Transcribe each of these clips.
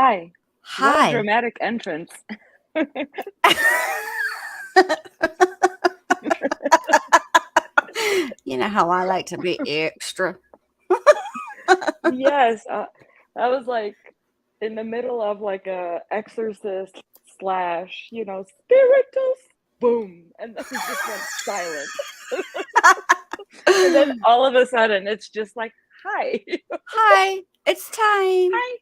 Hi. What a Hi. dramatic entrance. You know how I like to be extra. Yes, I was like in the middle of like a exorcist slash, spiritus, boom, and then it just went silent. And then all of a sudden, it's just like, hi, Hi, it's time. hi.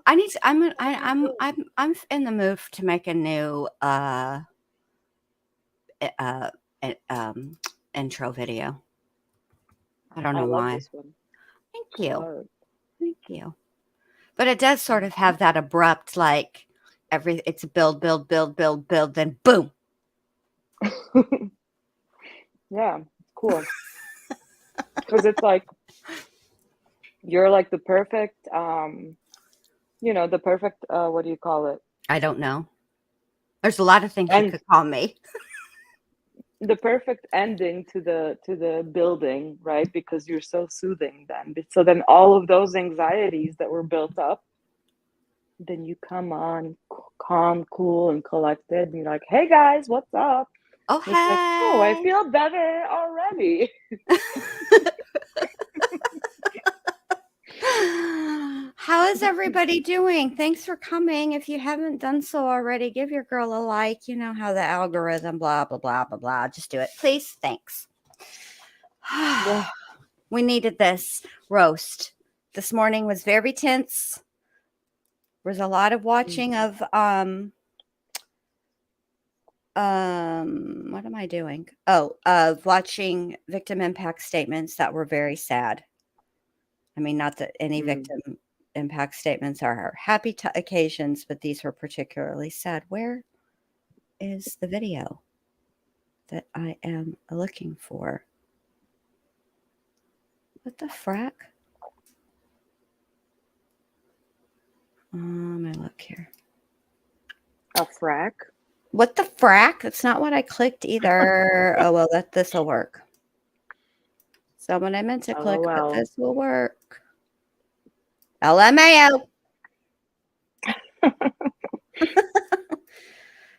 I need to, I'm What are you doing? I'm in the mood to make a new eh, eh, um intro video. I don't I know love why. this one. Thank you. Uh, Thank you. But it does sort of have that abrupt like it's a build, build, build, build, build, then boom. yeah, it's cool because it's like you're like the perfect, the perfect. What do you call it? I don't know. There's a lot of things you And could call me. the perfect ending to the building, right? Because you're so soothing then. So then all of those anxieties that were built up, then you come on calm, cool, and collected, and you're like, "Hey guys, what's up?" Oh, And it's like, "Oh, I hey. feel better already." How is everybody doing? Thanks for coming. If you haven't done so already, give your girl a like. You know how the algorithm, blah, blah, blah, blah, blah. Just do it, please. Thanks. Yeah. We needed this roast. This morning was very tense. There was a lot of watching of what am I doing? Oh, of watching victim impact statements that were very sad. I mean, not that any Mm. victim impact statements are happy occasions, but these were particularly sad. Where is the video that I am looking for? What the frack? Let me look here. A frack? What the frack? That's not what I clicked either. Oh, well, this will work. So what I meant to click, but LOL. this will work. LMAO.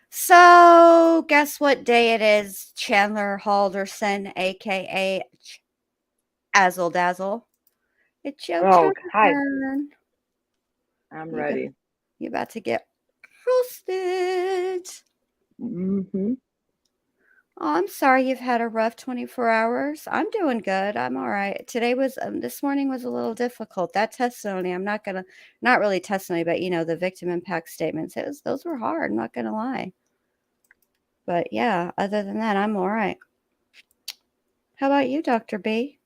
So, guess what day it is? Chandler Halderson, aka Dazzle. It's your Oh, hi. turn. I'm You got ready. you about to get roasted. Mm-hmm. Oh, I'm sorry you've had a rough 24 hours. I'm doing good. I'm all right. This morning was a little difficult. That testimony, not really testimony, but the victim impact statements, those were hard. I'm not going to lie. But yeah, other than that, I'm all right. How about you, Dr. B?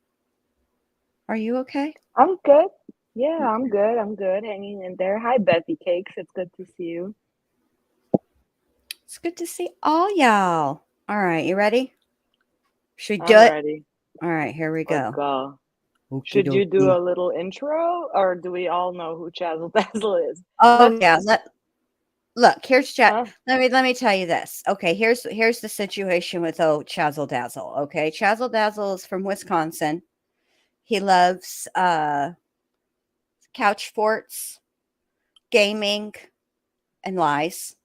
Are you okay? I'm good. Yeah, I'm Okay. good. I'm good. Hanging in there. Hi, Bethy Cakes. It's good to see you. It's good to see all y'all. All right, you ready? Should we do I'm it? ready. All right, here we Let's go. go. Okie Should you do dokie. a little intro, or do we all know who Chazzle Dazzle is? Oh Let's yeah, look, here's chat. huh? Let me tell you this. Okay, here's the situation with Chazzle Dazzle. Okay, Chazzle Dazzle is from Wisconsin. He loves couch forts, gaming, and lies.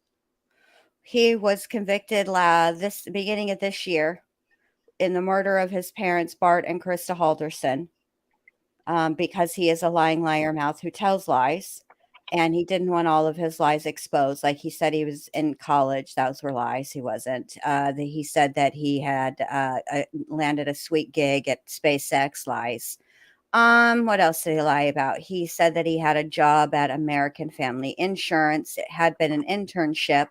He was convicted this beginning of this year in the murder of his parents, Bart and Krista Halderson, because he is a lying liar mouth who tells lies. And he didn't want all of his lies exposed. Like he said, he was in college. Those were lies. He wasn't. He said that he had landed a sweet gig at SpaceX. Lies. What else did he lie about? He said that he had a job at American Family Insurance. It had been an internship,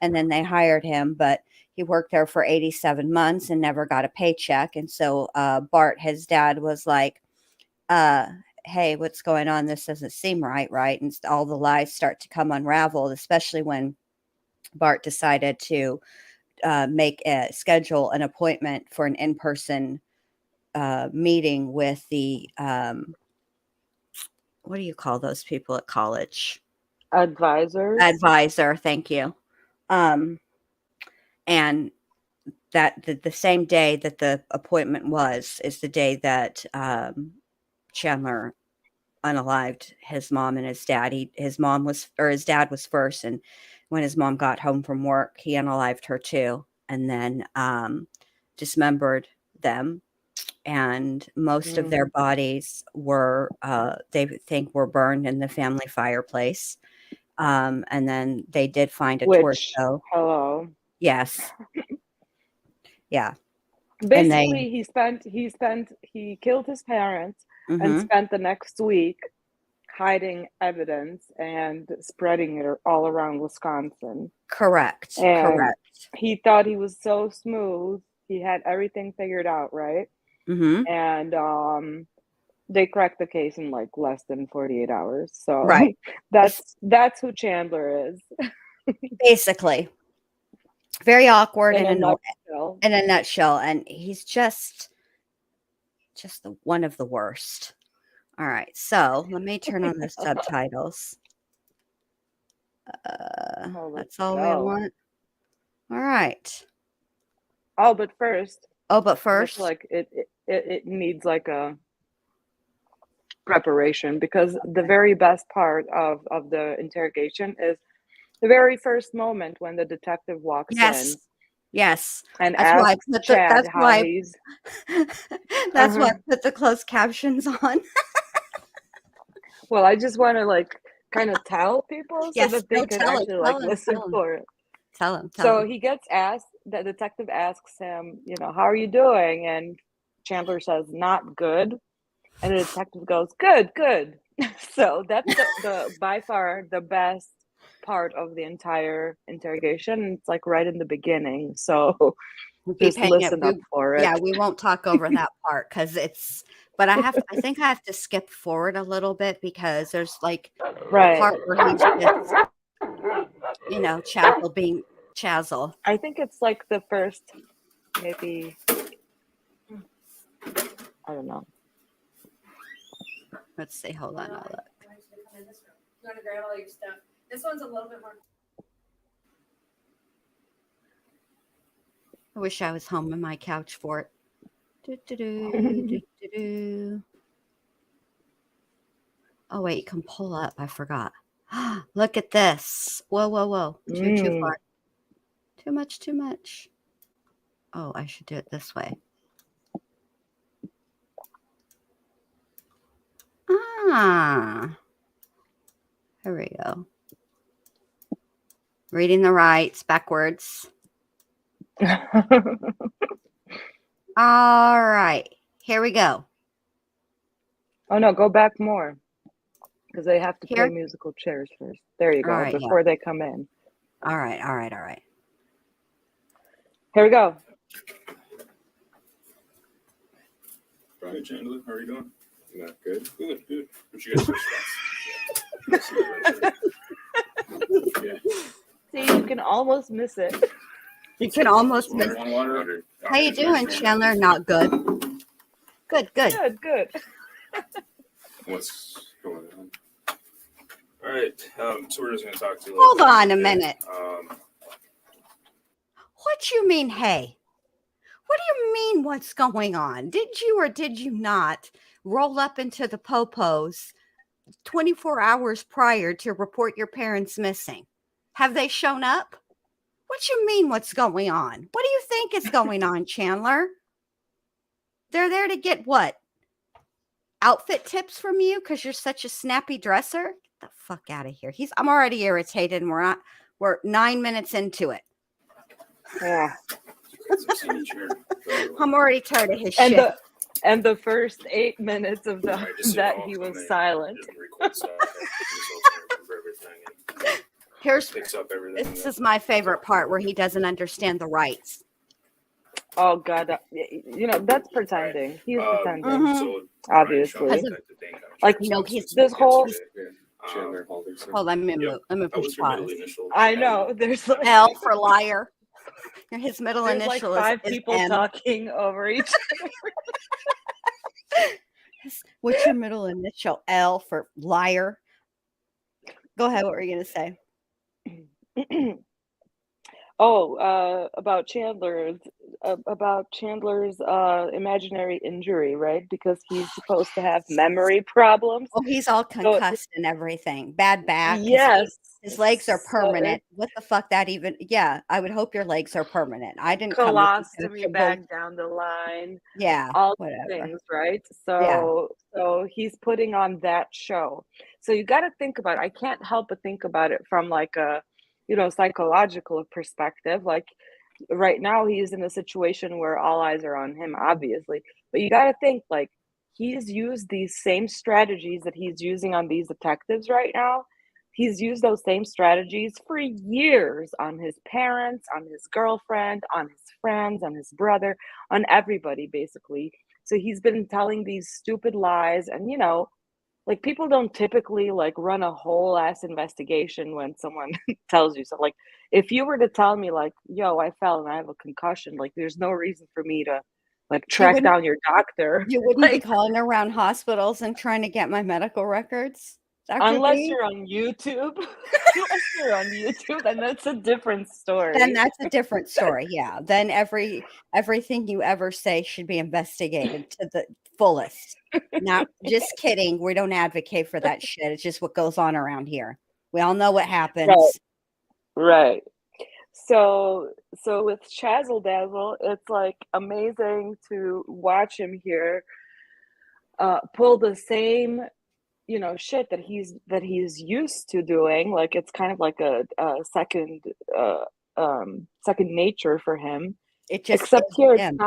and then they hired him, but he worked there for 87 months and never got a paycheck. And so Bart, his dad, was like, uh, hey, what's going on? This doesn't seem right, right? And all the lies start to come unraveled, especially when Bart decided to schedule an appointment for an in-person meeting with the what do you call those people at college? Advisors. Advisor, thank you. And that the same day that the appointment is the day that Chandler unalived his mom and his dad. His dad was first, and when his mom got home from work, he unalived her too, and then dismembered them. And most of their bodies were, they think, were burned in the family fireplace. And then they did find a Which, torso. hello. Yes. Yeah. Basically, he killed his parents and Mhm. spent the next week hiding evidence and spreading it all around Wisconsin. Correct. And Correct. he thought he was so smooth. He had everything figured out, right? Mhm. And they cracked the case in like less than 48 hours. So Right. that's who Chandler is Basically. Very awkward in and a annoying nutshell. in a nutshell, and he's just one of the worst. All right. So, let me turn on the subtitles. Oh, let's That's all we go. want. All right. Oh, but first, Oh, but I feel first, like it needs like a preparation, because the very best part of the interrogation is the very first moment when the detective walks in yes. and That's why I asks put the Chad that's how why he's. that's why I put the closed captions on. Well, I just want to like kind of tell people so Yes, that they no, can tell him, actually like listen tell him, for it. tell him, tell So him. he gets asked, the detective asks him, how are you doing? And Chandler says, not good. And the detective goes, good, good. So that's the by far the best part of the entire interrogation. It's like right in the beginning. So We'll be just paying it. listen up for it. Yeah, we won't talk over that part because but I think I have to skip forward a little bit because there's like a Right. part where he's just, Chazzle being Chazzle. I think it's like the first, maybe, I don't know. Let's see. Hold on. I'll look. You want to grab all your stuff? This one's a little bit more. I wish I was home on my couch for it. Do. Oh, wait. You can pull up. I forgot. Look at this. Whoa. Too far. Too much. Oh, I should do it this way. Here we go. Reading the rights backwards. All right. Here we go. Oh, no, go back more. Because they have to play Here? musical chairs first. There you go, Right, before they come in. All right. Here we go. Right, Chandler, how are you doing? Not good. Good. What you guys Yeah. See, you can almost miss it. You can almost miss. Water. How you doing, Chandler? Not good. Good. Good. What's going on? All right. So we're just going to talk to you. Hold on a minute. What What you mean, hey? What do you mean, what's going on? Did you or did you not roll up into the Popos 24 hours prior to report your parents missing? Have they shown up? What you mean, what's going on? What do you think is going on, Chandler? They're there to get what? Outfit tips from you because you're such a snappy dresser? Get the fuck out of here. I'm already irritated and we're 9 minutes into it. Yeah. I'm already tired of his shit. And the first 8 minutes of that he was silent. This is my favorite part where he doesn't understand the rights. Oh God, that's pretending. He's pretending, Mhm. obviously. Like he's this whole. Chandler Halderson. Hold on, let me push pause. I know. There's like, L for liar. His middle there's like initial 5 is people M. talking over each other. What's your middle initial? L for liar. Go ahead. What were you going to say? About Chandler's imaginary injury, right? Because he's supposed to have memory problems. Oh, he's all So concussed and everything. Bad back. yes, His legs are so permanent. it's What the fuck that even? Yeah, I would hope your legs are permanent. I didn't come to think that colostomy you're both. back down the line, Yeah, all these whatever. things, right? Yeah. So he's putting on that show. So you got to think about it. I can't help but think about it from like a, psychological perspective. Like right now he's in a situation where all eyes are on him, obviously. But you got to think like he's used these same strategies that he's using on these detectives right now. He's used those same strategies for years on his parents, on his girlfriend, on his friends, on his brother, on everybody, basically. So he's been telling these stupid lies. And, like people don't typically like run a whole ass investigation when someone tells you so. Like if you were to tell me like, yo, I fell and I have a concussion, like there's no reason for me to like You track wouldn't down your doctor. you wouldn't be Like calling around hospitals and trying to get my medical records, Dr. unless B? you're on YouTube, unless you're on YouTube, then that's a different Then story. that's a different story. Yeah. Then everything you ever say should be investigated to the fullest. Not just kidding. We don't advocate for that shit. It's just what goes on around here. We all know what Right, happens. right. So with Chazzle Dazzle, it's like amazing to watch him here pull the same shit that he's used to doing. Like it's kind of like a uh second nature for him, It just except is here him.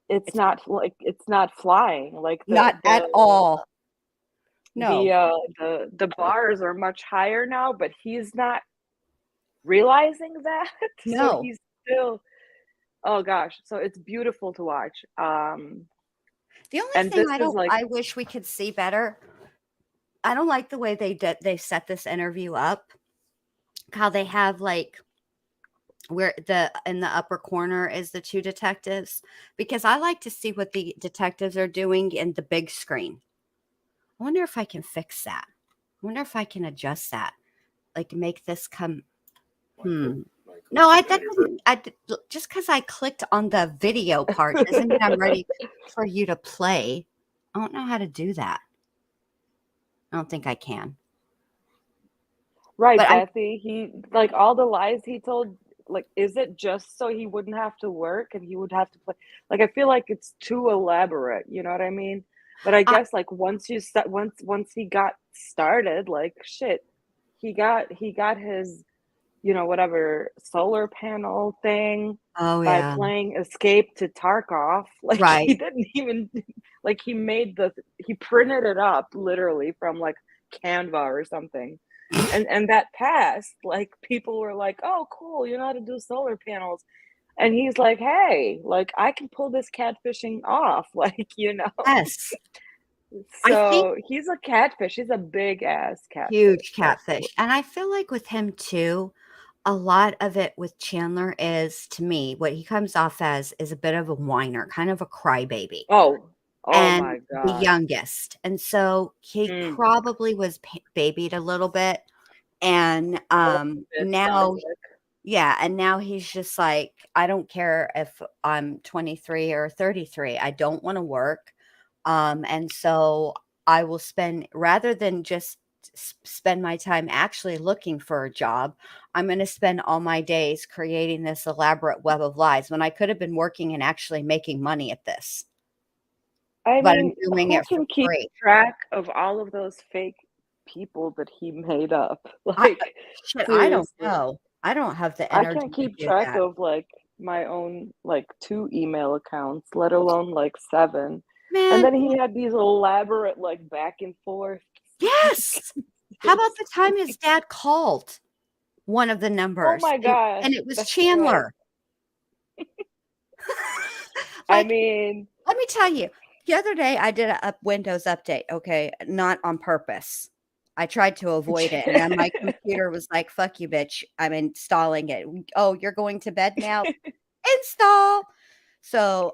it's It's not like it's not flying like not at all. the No. the bars are much higher now, but he's not realizing that. So No. he's still, oh gosh, so it's beautiful to watch. The only And thing this is like, I wish we could see better. I don't like the way they set this interview up. How they have like where the in the upper corner is the two detectives, because I like to see what the detectives are doing in the big screen. I wonder if I can fix that. I wonder if I can adjust that, like make this come. Michael, Michael, No, I turn that on your doesn't. Just because I clicked on the video part doesn't mean I'm ready for you to play. I don't know how to do that. I don't think I can. right, But I Bethy, he like all the lies he told, like, is it just so he wouldn't have to work and he would have to play? Like, I feel like it's too elaborate, you know what I mean? But I I guess like once he got started, like shit, he got his, whatever solar panel thing oh by yeah. playing Escape to Tarkov. Like Right. he didn't even like he printed it up literally from like Canva or something. And that passed. Like people were like, "Oh, cool, you know how to do solar panels." And he's like, "Hey, like I can pull this catfishing off." Like. Yes. I think So he's a catfish. He's a big ass catfish. huge That's catfish. And I feel like with him too, a lot of it with Chandler is, to me, what he comes off as is a bit of a whiner, kind of a crybaby, oh and my the god. youngest. And so he Mm, probably was babied a little bit. And a little bit sounds now, like. yeah, and now he's just like, I don't care if I'm 23 or 33. I don't want to work. And so I will spend, rather than just spend my time actually looking for a job, I'm going to spend all my days creating this elaborate web of lies when I could have been working and actually making money at this, I but I'm mean, doing who it for can keep free. track of all of those fake people that he made up? I, Like, shit, I don't seriously. know. I don't have the I can't energy to keep do track that. of like my own like 2 email accounts, let alone like 7. And Man, then he had these elaborate like back and forth. yes. How about the time his dad called one of the Oh numbers my gosh, and it was that's right. Chandler? I Like, mean, let me tell you, the other day I did a Windows update, okay, not on purpose. I tried to avoid it, and then my computer was like, "Fuck you, bitch! I'm installing it." Oh, you're going to bed now? Install. So,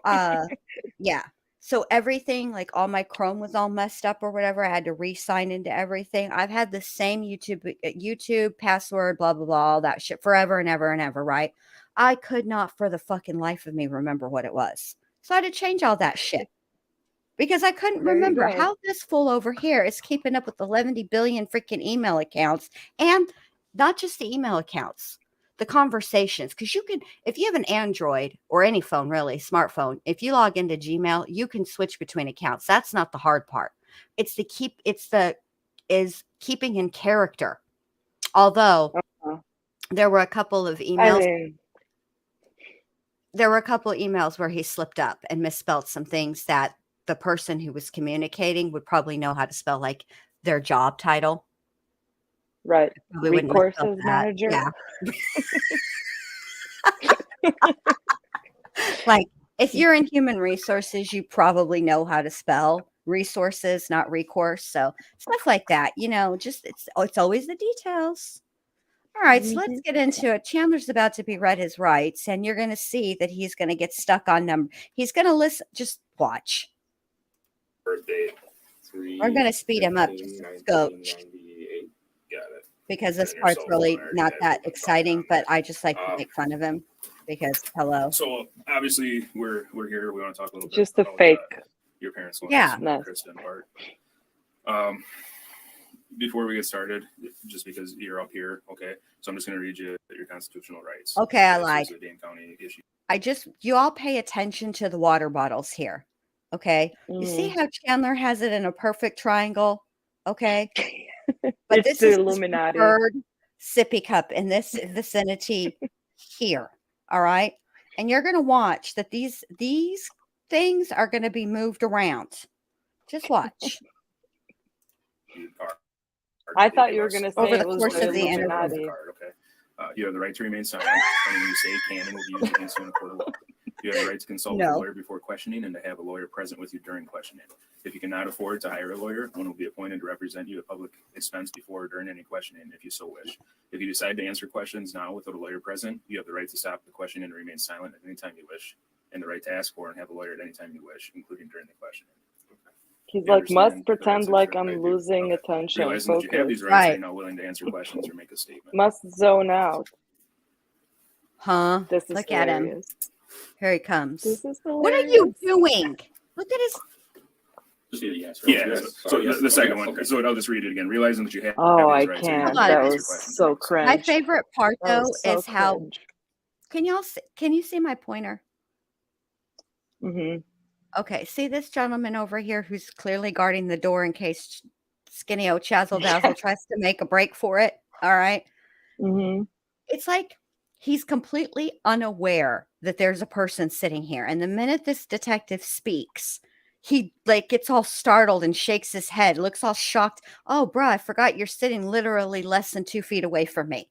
yeah. So everything, like all my Chrome was all messed up or whatever. I had to re-sign into everything. I've had the same YouTube password, blah, blah, blah, all that shit forever and ever and ever, right? I could not for the fucking life of me remember what it was. So I had to change all that shit because I couldn't There you remember go. how this fool over here is keeping up with 11 billion freaking email accounts, and not just the email accounts, the conversations. Because you can, if you have an Android or any phone, really, smartphone, if you log into Gmail, you can switch between accounts. That's not the hard part. It's keeping in character. Although Uh-huh. there were a couple of I emails. mean, There were a couple of emails where he slipped up and misspelled some things that the person who was communicating would probably know how to spell, like their job title. right. Probably wouldn't misspell Recourses that. manager. Yeah. Like if you're in human resources, you probably know how to spell resources, not recourse. So stuff like that, just it's always the details. All right, so let's get into it. Chandler's about to be read his rights, and you're going to see that he's going to get stuck on number. He's going to listen. Just watch. Birthday. We're going to speed him up just a skoch 1998. Got it. because this And your part's cell really phone already not has that it. exciting, but I just like to make fun of him because hello. So obviously we're here. We want to talk a little bit Just a about fake. Your parents' Yeah. Nice. Kristen part. Before we get started, just because you're up here, okay? So I'm just going to read you your constitutional rights. Okay, I This lied. is a Dane County issue. You all pay attention to the water bottles here. Okay. You see how Chandler has it in a perfect triangle. Okay. But It's this the is his Illuminati. preferred sippy cup in this vicinity here. All right. And you're going to watch that these things are going to be moved around. Just watch. I thought you were going to say Over the it was course the of the interview. Illuminati. Okay. You have the right to remain silent. Anything you say can and will be used against you in a court of law. You have the right to consult with a No. lawyer before questioning and to have a lawyer present with you during questioning. If you cannot afford to hire a lawyer, one will be appointed to represent you at public expense before or during any questioning, if you so wish. If you decide to answer questions now without a lawyer present, you have the right to stop the questioning and remain silent at any time you wish, and the right to ask for and have a lawyer at any time you wish, including during the questioning. He's You like, must understand pretend the like rights I'm and right losing to- attention. Realizing that you have Focus. these rights, are you Right. now willing to answer questions or make a statement? Must zone out. Huh? This is Look at him. hilarious. Here he comes. This is What are hilarious. you doing? Look at his. Just need a yes. Yeah. So the second one. So I'll just read it again. Realizing that you have Oh, these I rights, can't. Hold you on. That answer was questions so or make a statement. My cringe. favorite part That though was so is how cringe. can you see my pointer? Mhm. Okay, see this gentleman over here who's clearly guarding the door in case skinny old Chazzle Dazzle tries to make a break for it. All right. Mhm. It's like he's completely unaware that there's a person sitting here. And the minute this detective speaks, he like gets all startled and shakes his head, looks all shocked. Oh, bruh, I forgot you're sitting literally less than 2 feet away from me.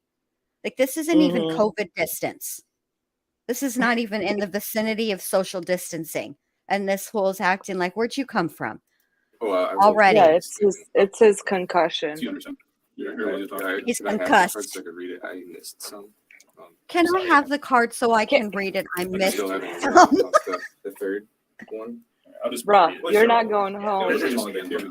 Like this isn't even Mhm. COVID distance. This is not even in the vicinity of social distancing. And this fool is acting like, where'd you come from? Already. Yeah, it's his concussion. 200%. He's concussed. So I could read it. I missed some. Can I Sorry. have the card so I Can't- can read it? I I missed. still haven't some. the third one. I'll just Bruh, read it. you're not going home.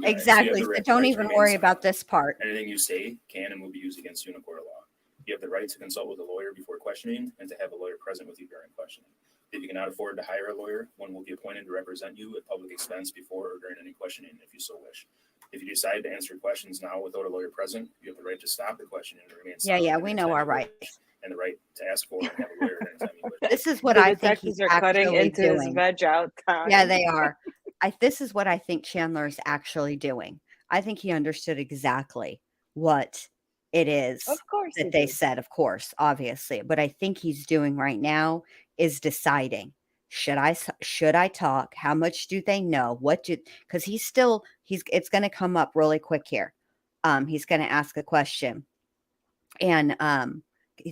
Exactly. So don't even worry about this part. Anything you say can and will be used against you in a court of law. You have the right to consult with a lawyer before questioning and to have a lawyer present with you during questioning. If you cannot afford to hire a lawyer, one will be appointed to represent you at public expense before or during any questioning, if you so wish. If you decide to answer questions now without a lawyer present, you have the right to stop the questioning and remain silent. Yeah, at we any know time our you wish, rights. and the right to ask for and have a lawyer at any time you wish. This is what The I think he's detectives are cutting actually into his doing. veg out time. Yeah, they are. This is what I think Chandler is actually doing. I think he understood exactly what it is Of course he that they did. said, of course, obviously. But I think he's doing right now is deciding, should I talk? How much do they know? Because it's going to come up really quick here. He's going to ask a question. And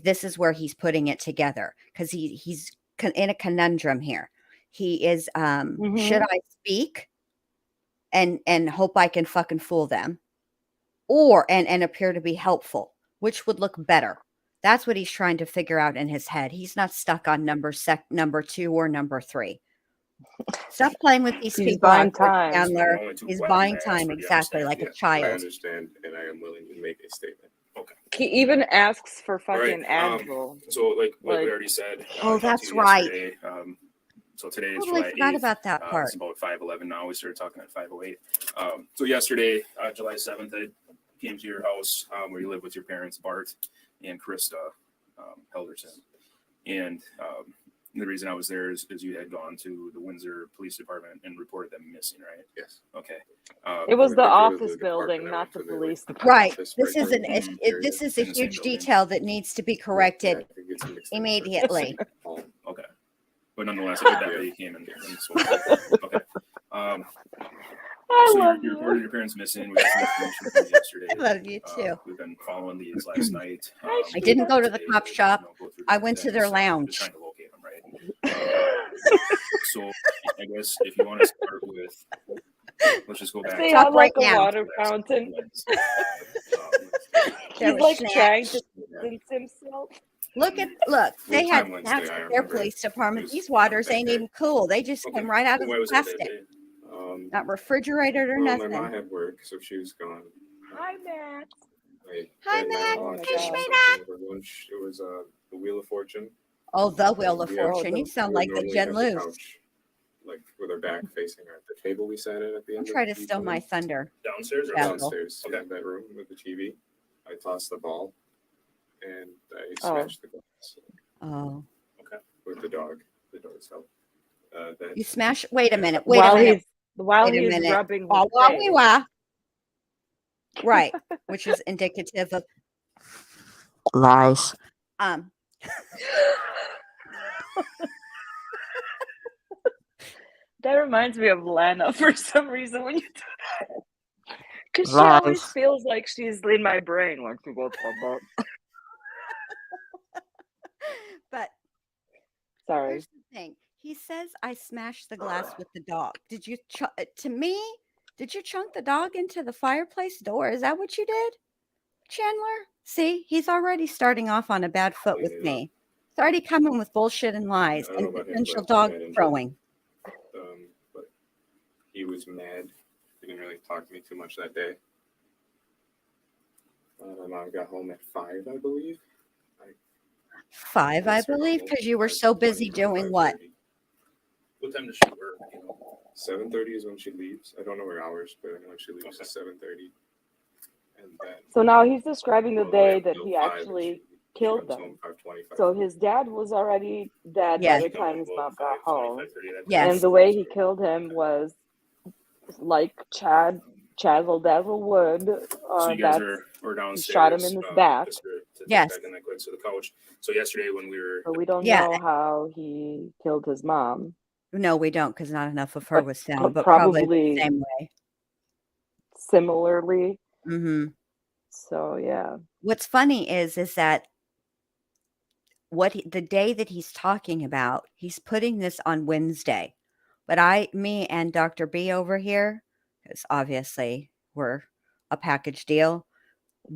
this is where he's putting it together because he's in a conundrum here. He is, should I speak and hope I can fucking fool them, or and appear to be helpful, which would look better? That's what he's trying to figure out in his head. He's not stuck on number 2 or number 3. Stop playing with these He's people buying out there, time. Chandler. Only two He's questions buying I asked time for, do you exactly understand? like Yeah, a I child. understand, and I am willing to make a statement. He even asks for All right, fucking Advil. So like we Like- already said, Oh, I talked to that's you right. yesterday. So today is Totally July forgot 8th. about that part. It's about 5:11 now. We started talking at 5:08. So yesterday, July 7th, I came to your house where you live with your parents, Bart and Krista Halderson. And the reason I was there is you had gone to the Windsor Police Department and reported them missing, right? Yes. Okay. It was We the did go to office the building, department. I not went the to the, police department. Right. office This is right an there. this is a In the same huge building. detail that needs to be corrected Yeah, I could get some mixed immediately. Oh, Okay. But nonetheless, I did that day you came and spoke. Okay. I So love you you. reported your parents missing. We got some information from you yesterday. I love you too. We've been following these last night. I didn't go to the cop shop. Go through I went to their things, so lounge. Just trying to locate them, right? So I guess if you want to start with, let's just go back. Say Stop I'm like right a now. water fountain. There He's was like snacks. trying to distance himself. Look. They What had time Wednesday? snacks I at their remember. police department. It was These waters that ain't day. even cool. They just Okay. came right out of Why the was it that plastic, day? not refrigerated or Well, my mom nothing. had work, so she was gone. Hi, Matt. Hi, and I Matt. Oh my watched God. something over lunch. It was the Wheel of Fortune. Oh, the Wheel of Yeah. Fortune. You sound We like the normally have JennLu. couch, like with our back facing the table we sat at the Don't end. try of to each steal my room. thunder. Downstairs or Dazzle. Downstairs in Okay. the bedroom with the TV. I tossed the ball, and I Oh. smashed the glass Oh, with the dog. The dog's help. That you smash. Wait a minute. While Wait a he's minute. rubbing his Oh, wah, face. wee, wah. Right, which is indicative of lies. That reminds me of Lana for some reason when you do that. Because she Lies. always feels like she's in my brain. Like she goes, "Blah, blah." But Sorry. here's the thing. He says I smashed the glass with the dog. Did you to me? Did you chunk the dog into the fireplace door? Is that what you did, Chandler? See, he's already starting off on a bad foot with me. He's already coming with bullshit and lies I don't and know about him, potential but dog I didn't. throwing. But he was mad. He didn't really talk to me too much that day. My mom got home at 5, I believe. 5, I believe, because you were so busy doing what? What time does she work? 7:30 is when she leaves. I don't know her hours, but I know when she leaves at 7:30. And then So now he's describing the all the way day that until he 5, and actually she killed comes home them. 5:25. So his dad was already dead Yes. by the time his mom got home. Yes. And the way he killed him was like Chazzle Dazzle would. So you guys were downstairs. shot him in his back. Just to Yes. back in that quick. So the couch. So yesterday when we were, But we don't Yeah. know how he killed his mom. No, we don't, because not enough of her But was found, but probably probably the same way. Similarly. Mm-hmm. So yeah. What's funny is that the day that he's talking about, he's putting this on Wednesday. But me and Dr. B over here, because obviously we're a package deal,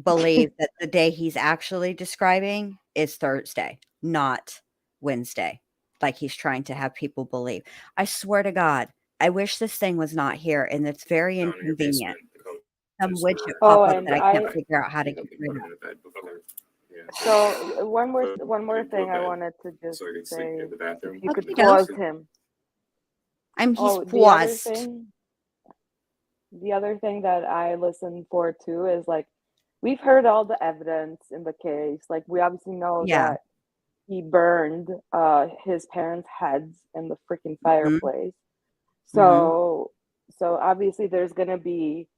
believe that the day he's actually describing is Thursday, not Wednesday, like he's trying to have people believe. I swear to God, I wish this thing was not here, and it's very down in your inconvenient. basement, the couch Some just widget were- pop Oh, up and that I can't I- figure out how to He get helped me rid put of. him in bed before. Yeah. So one more But thing I bed wanted to just So I could sleep say. in the bathroom. If you could Okey-doke. pause him. He's The other paused. thing that I listen for too is like we've heard all the evidence in the case. Like we obviously know Yeah. that he burned his parents' heads in the freaking fireplace. So obviously there's gonna be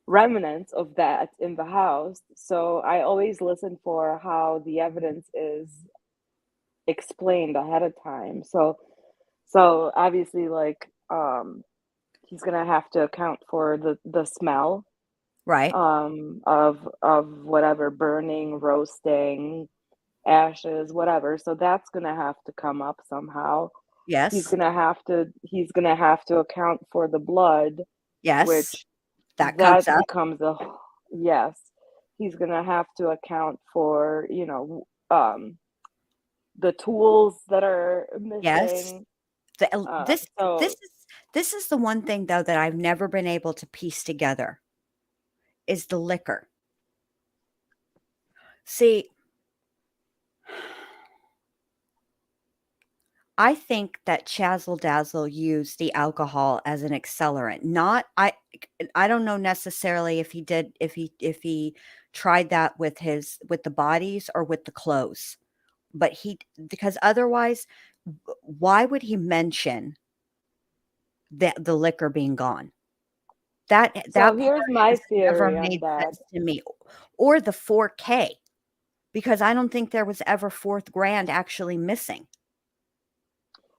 remnants of that in the house. So I always listen for how the evidence is explained ahead of time. So obviously like he's gonna have to account for the smell Right. of whatever burning, roasting, ashes, whatever. So that's gonna have to come up somehow. Yes. He's gonna have to account for the blood, Yes. which that comes up. becomes a yes. He's gonna have to account for, the tools that are missing. Yes. This So this is the one thing though that I've never been able to piece together is the liquor. See, I think that Chazzle Dazzle used the alcohol as an accelerant. Not I don't know necessarily if he did if he tried that with the bodies or with the clothes. But because otherwise why would he mention that the liquor being gone? That so part here's my just never theory on made that. sense to me. Or the 4K, because I don't think there was ever fourth grand actually missing.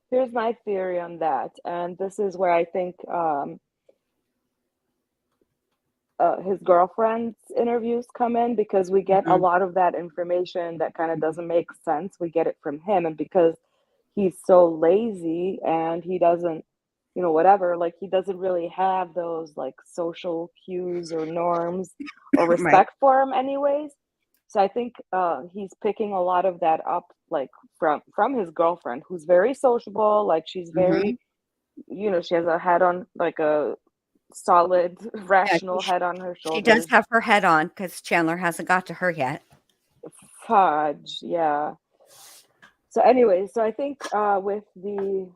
Here's my theory on that, and this is where I think his girlfriend's interviews come in, because we get a Mhm. lot of that information that kind of doesn't make sense. We get it from him, and because he's so lazy and he doesn't, whatever, like he doesn't really have those like social cues or norms or Right. respect for him anyways. So I think he's picking a lot of that up, like from his girlfriend, who's very sociable. Like she's very, she has a head on, like a solid, Yeah, rational head on her she does shoulders. have her head on because Chandler hasn't got to her yet. Fudge, yeah. So anyway, so I think with the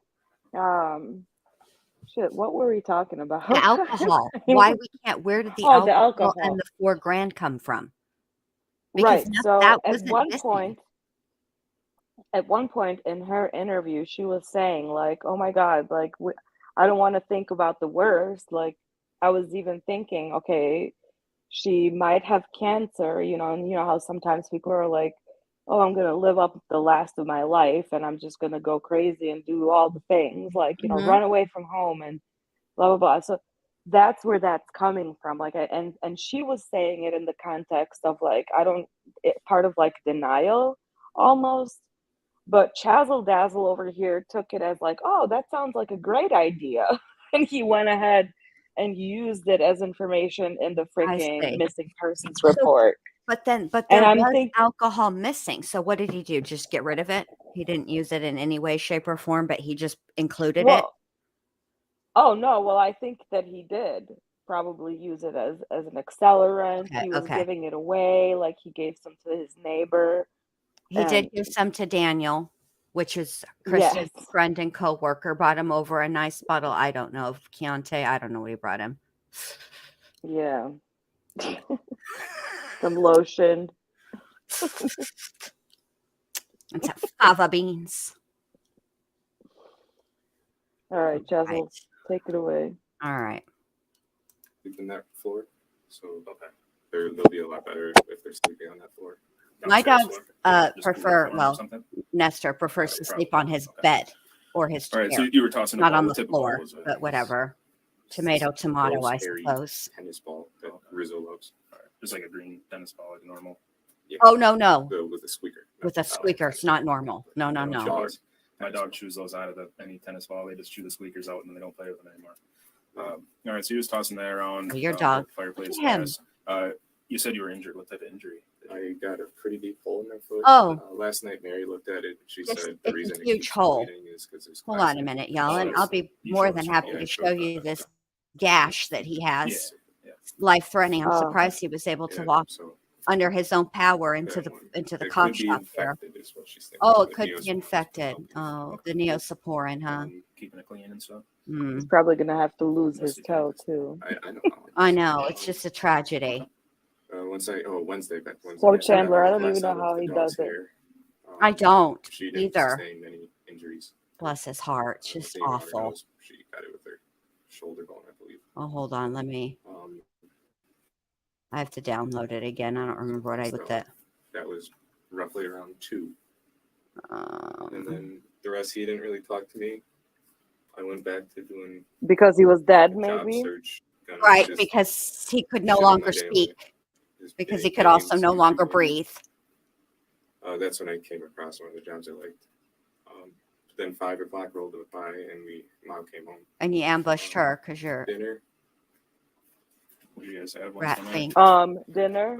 shit, what were we talking about? The alcohol. Why we can't? Where did the Oh, the alcohol and alcohol. the 4 grand come from? Because Right. So that at wasn't one missing. point in her interview, she was saying like, "Oh my God, like I don't want to think about the worst." Like I was even thinking, okay, she might have cancer, and you know how sometimes people are like, "Oh, I'm gonna live up the last of my life, and I'm just gonna go crazy and do all the things, like Mhm. run away from home and blah blah blah." So that's where that's coming from. Like, and she was saying it in the context of like, part of like denial almost. But Chazzle Dazzle over here took it as like, oh, that sounds like a great idea. And he went ahead and used it as information in the I freaking see. missing persons So, report. but And there I'm was thinking, alcohol missing. So what did he do? Just get rid of it? He didn't use it in any way, shape, or form, but he just included it. well, oh no, well, I think that he did probably use it as an accelerant. Okay. He was Okay. giving it away, like he gave some to his neighbor. He did And give some to Daniel, which is yes, Kristen's friend and co-worker. Brought him over a nice bottle. I don't know of Chianti. I don't know what he brought him. yeah, some lotion. And some fava beans. All right, Right. Chazzle, take it away. All right. Sleeping that floor, so Okay. they'll be a lot better if they're sleeping on that floor. My Downstairs dogs floor? Just prefer, floor or well, something? Nestor prefers to Probably. sleep on his Okay. bed or his All chair, right, so you were tossing a not ball. on What the type of ball floor, was it? but whatever. It's Tomato, this tomato, gross, I hairy suppose. tennis ball that Rizzo loves. All right, just like a green tennis ball, like normal. Yeah. Oh, no. With a squeaker. With a squeaker. It's not normal. No. My dog chews those out of any tennis ball. They just chew the squeakers out and they don't play with them anymore. All right, so you was tossing that around. Your dog. The fireplace. Look at him. Gas. You said you were injured. What type of injury? I got a pretty deep hole in my foot. Oh. Last night Mary looked at it. She It's said a the reason it huge keeps hole. bleeding is because there's Hold glass on a in it. minute, y'all, and Oh, I'll be you more showed than us. happy Yeah, to sure. show you this gash that he has. Yeah. Life-threatening. I'm Oh. surprised he was able to Yeah, walk so under his own power into that the one. into the It cop could be shop there. infected is what she's thinking. Oh, it The could Neosporin be is infected. what Oh, the Neosporin, huh? Keeping it clean and stuff. Mm. He's probably gonna have to lose his toe too. I know. I know. It's just a tragedy. Wednesday. Poor I Chandler, I got don't even know glass out of how the he dog's does it. hair. I don't She didn't either. sustain any injuries. Bless his heart. It's just Seeing it on her awful. nose, she got it with her shoulder bone, I believe. Oh, hold on. I have to download it again. I don't remember what I did with that. That was roughly around 2. And Um, then the rest, he didn't really talk to me. I went back to doing Because he was dead, a job maybe. search. Kind of right, just because he could no shit on my longer daily. speak. Just Because getting he could also games, no YouTube longer videos. breathe. That's when I came across one of the jobs I liked. Then 5 o'clock rolled by, and Mom came home. And you ambushed her because you're Dinner. What do you guys have? rat Wednesday fink. night? Dinner.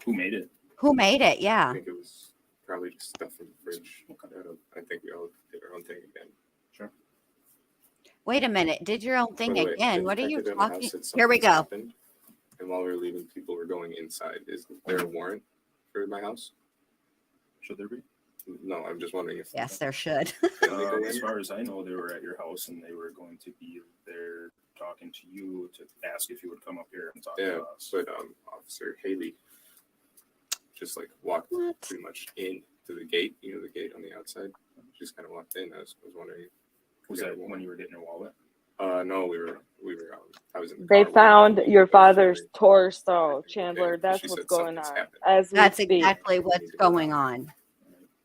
Who made it? Who made it? I Yeah. think it was probably just stuff in the fridge. Okay. I think we all did our own thing again. Wait a minute. Did your own thing By the way, again? the What are you detective at my talking? house said Here we something's go. happened, and while we were leaving, people were going inside. Is there a warrant for my house? Should there be? No, I'm just wondering if Yes, there should. can they go As in? far as I know, they were at your house and they were going to be there talking to you to ask if you would come up here and talk Yeah, to us. but Officer Haley just like walked What? pretty much in to the gate. You know, the gate on the outside. Just kind of walked in. I was wondering. Was that when you were getting your wallet? No, we were. I was in the They car with found him. your father's Everything. torso, Everything. Chandler. Okay, That's she what's said going something's on happened. as we That's speak. exactly what's going on.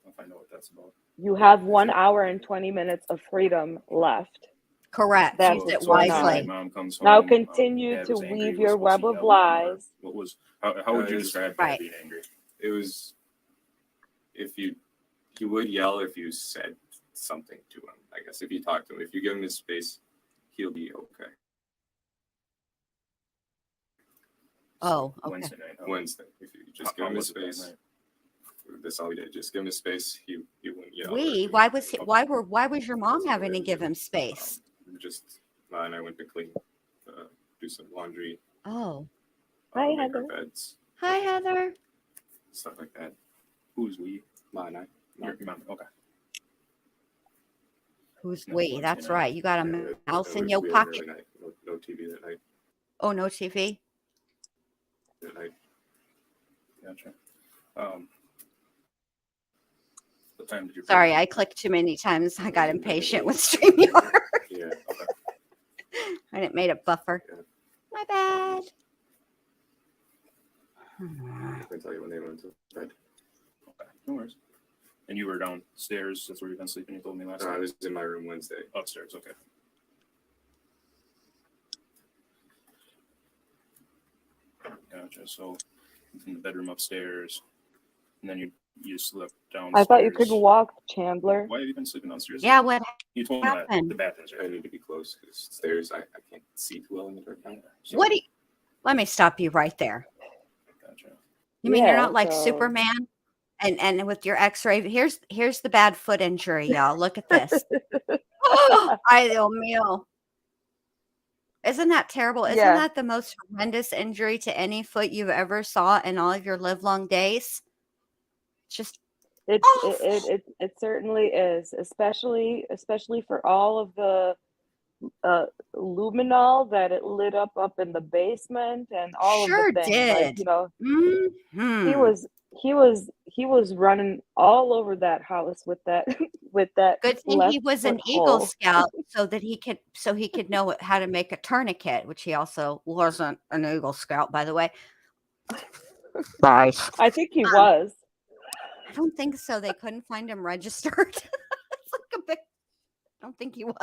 I'll find out what that's about. You have 1 hour and 20 minutes of freedom left. Correct. That's Use what's it going when on. my wisely. mom comes home. Now continue Dad to was angry. weave Was your he web of yelling, or lies. what was? How would you It was- describe Right. Dad being angry? It was if he would yell if you said something to him. I guess if you talk to him, if you give him his space, he'll be okay. Oh, okay. Wednesday night. huh? Wednesday, if you just How give him his was it that space, night? that's all we did. Just give him his space. He wouldn't yell. Why was your mom having to give him space? Just Ma and I went to clean, do some laundry, Oh. Hi, make Heather. our beds, Hi, Heather. stuff like that. Who's we? Ma and I. Your mom. Okay. Who's No, we? Wednesday That's night. right. You got a Yeah, mouse in we your had an pocket. early night. No TV that night. Oh, no TV. That night. Gotcha. What time did you? Sorry, I clicked too many times. I got impatient with StreamYard. Yeah. Okay. And it made it buffer. Yeah. My bad. I can tell you when they went to bed. Okay. No worries. And you were downstairs. That's where you've been sleeping. You told me last I night. was in my room Wednesday. Upstairs. Okay. Gotcha. So in the bedroom upstairs, and then you slept downstairs. I thought you couldn't walk, Chandler. Why have you been sleeping downstairs? Yeah, what You told me that happened? the bathroom's I right. need to be close because stairs. I can't see too well in the dark now. So what do you, let me stop you right there. Gotcha. You mean you're Yeah, not like so- Superman? And with your x-ray, here's the bad foot injury, y'all. Look at this. Ay, Dios mío. Isn't that terrible? Isn't Yeah. that the most horrendous injury to any foot you've ever saw in all of your livelong days? Just It awful. it certainly is, especially for all of the luminol that it lit up in the basement and all Sure of the things. Like, did. you know, Mhm. he was running all over that house with that with that Good thing he left was an foot Eagle hole. Scout so that he could know how to make a tourniquet, which he also wasn't an Eagle Scout, by the way. Nice. I think he was. I don't think so. They couldn't find him registered. It's like a big. I don't think he was.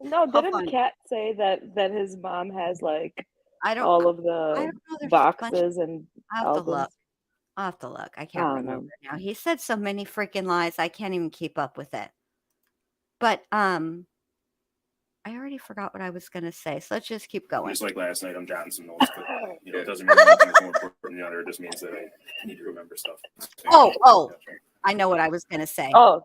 No, How didn't funny. Kat say that his mom has like I don't. all of I the don't know. There's a bunch. boxes and I'll have to albums? look. I'll have to look. I I can't don't know. remember now. He said so many freaking lies. I can't even keep up with it. But I already forgot what I was gonna say. So let's just keep going. Just like last night, I'm jotting some notes, but it doesn't mean one thing's more important than the other. It just means that I need to remember stuff. Oh. Gotcha. I know what I was gonna say. Oh,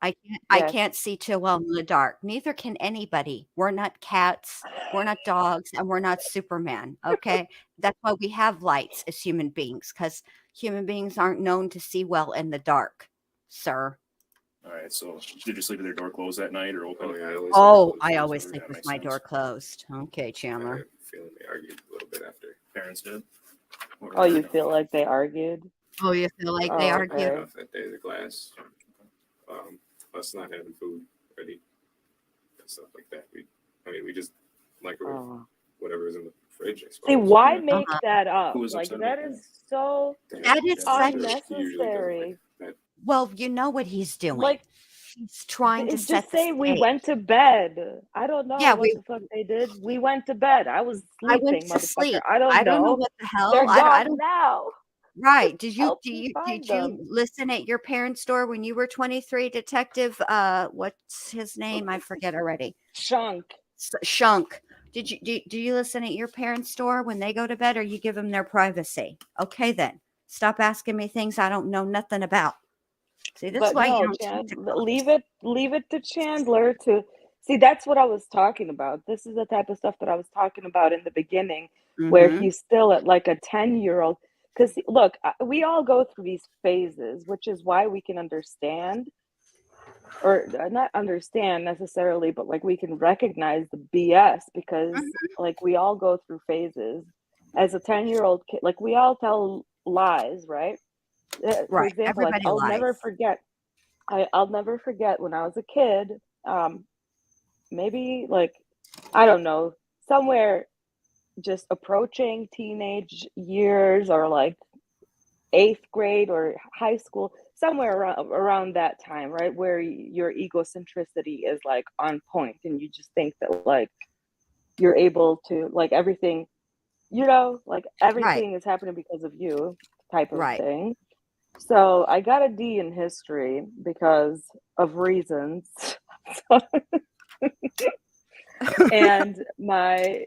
I yes. can't see too well in the dark. Neither can anybody. We're not cats, we're not dogs, and we're not Superman. Okay. That's why we have lights as human beings, because human beings aren't known to see well in the dark, sir. All right. So did you sleep with your door closed that night or open? Oh yeah. I always think. sleep that with makes my sense. door closed. Okay, I have Chandler. a feeling they argued a little bit after. Parents did. Oh, you feel like they argued? Oh, you feel like Oh, they okay. argue? Off that day, the glass. Us not having food ready and stuff like that. We just microwave Oh. whatever was in the fridge. I See, suppose. why make that up? Who was Like upset that about is so That is such- He usually doesn't unnecessary. like that. Well, you know what he's doing. Like, He's trying to just set the say we stage. went to bed. I don't know Yeah, what the fuck they did. We went to bed. I was I sleeping, went to motherfucker. sleep. I don't know. what the hell. They're I gone don't. now. Right. Did Help me find them. listen at your parents' door when you were 23, Detective? What's his name? I forget already. Shunk. Shunk. Do you listen at your parents' door when they go to bed, or you give them their privacy? Okay, then stop asking me things I don't know nothing about. See, this is But why you no, don't talk to girls. leave it to Chandler to see. That's what I was talking about. This is the type of stuff that I was talking about in the beginning, where Mhm. he's still at like a 10-year-old. Because look, we all go through these phases, which is why we can understand, or not understand necessarily, but like we can recognize the BS because Mhm. like we all go through phases. As a 10-year-old kid, like we all tell lies, right? For Right. example, like Everybody lies. I'll never forget when I was a kid, maybe like, I don't know, somewhere just approaching teenage years or like 8th grade or high school, somewhere around that time, right? Where your egocentricity is like on point and you just think that like you're able to like everything, like Right. everything is happening because of you type of Right. thing. So I got a D in history because of reasons. And my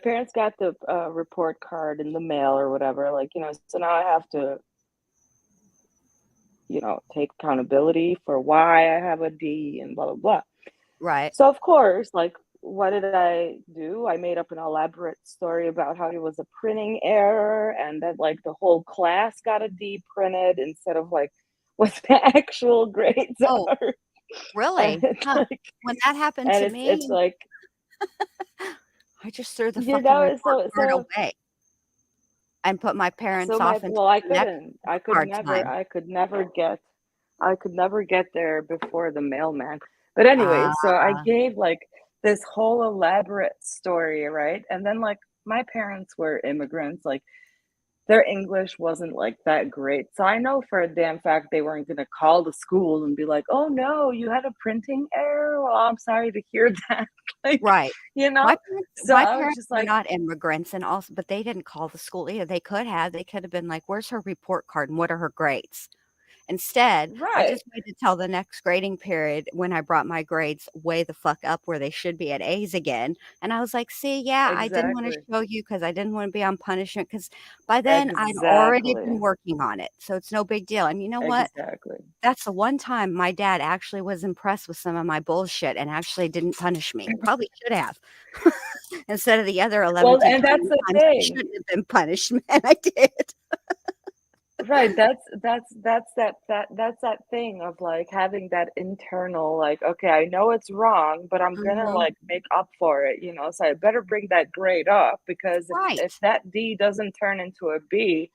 parents got the report card in the mail or whatever, like, so now I have to, take accountability for why I have a D and blah, blah, blah. Right. So, of course, like, what did I do? I made up an elaborate story about how it was a printing error and that, like, the whole class got a D printed instead of, like, what the actual grades Oh, are. really? And, Huh. like, When that happened and to it's me, like, I just threw the fucking report card away and put my parents off until I the next couldn't. card time. I could never get there before the mailman. But anyway, Ah, so I gave like this whole elaborate story, right? And then like my parents were immigrants, like their English wasn't like that great. So I know for a damn fact they weren't going to call the school and be like, "Oh no, you had a printing error. Well, I'm sorry to hear that." Like, right. you My know? parents So my I was parents just were like, not immigrants and also but they didn't call the school either. They could have. They could have been like, "Where's her report card and what are her grades?" Instead, I right, just waited till the next grading period when I brought my grades way the fuck up where they should be at A's again, and I was like, "See, yeah, I didn't wanna exactly. show you because I didn't wanna be on punishment because by then I'd already been Exactly. working on it, so it's no big deal, and you know what? Exactly. That's the one time my dad actually was impressed with some of my bullshit and actually didn't punish me. Probably should have instead of the other Well, 11 and that's the times I thing. shouldn't have been punished, and I did. Right, that's that thing of like having that internal like, okay, I know it's wrong, but I'm gonna Mhm. like make up for it, so I better bring that grade up because if Right. that D doesn't turn into a B,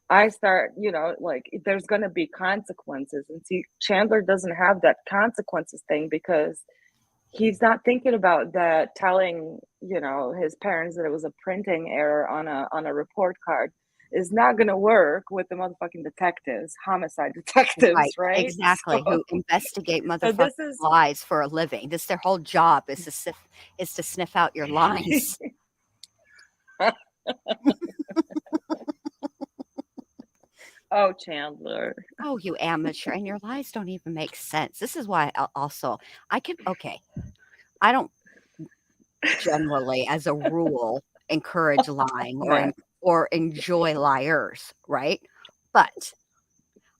I start, like there's gonna be consequences. And see, Chandler doesn't have that consequences thing because he's not thinking about that telling, his parents that it was a printing error on a report card is not going to work with the motherfucking detectives, homicide detectives, Right, right? exactly, who investigate So motherfucking this is lies for a living. This their whole job is to sniff out your lies. oh, Chandler. Oh, you amateur, and your lies don't even make sense. This is why also I can okay, I don't generally, as a rule, encourage lying Man. or enjoy liars, right? But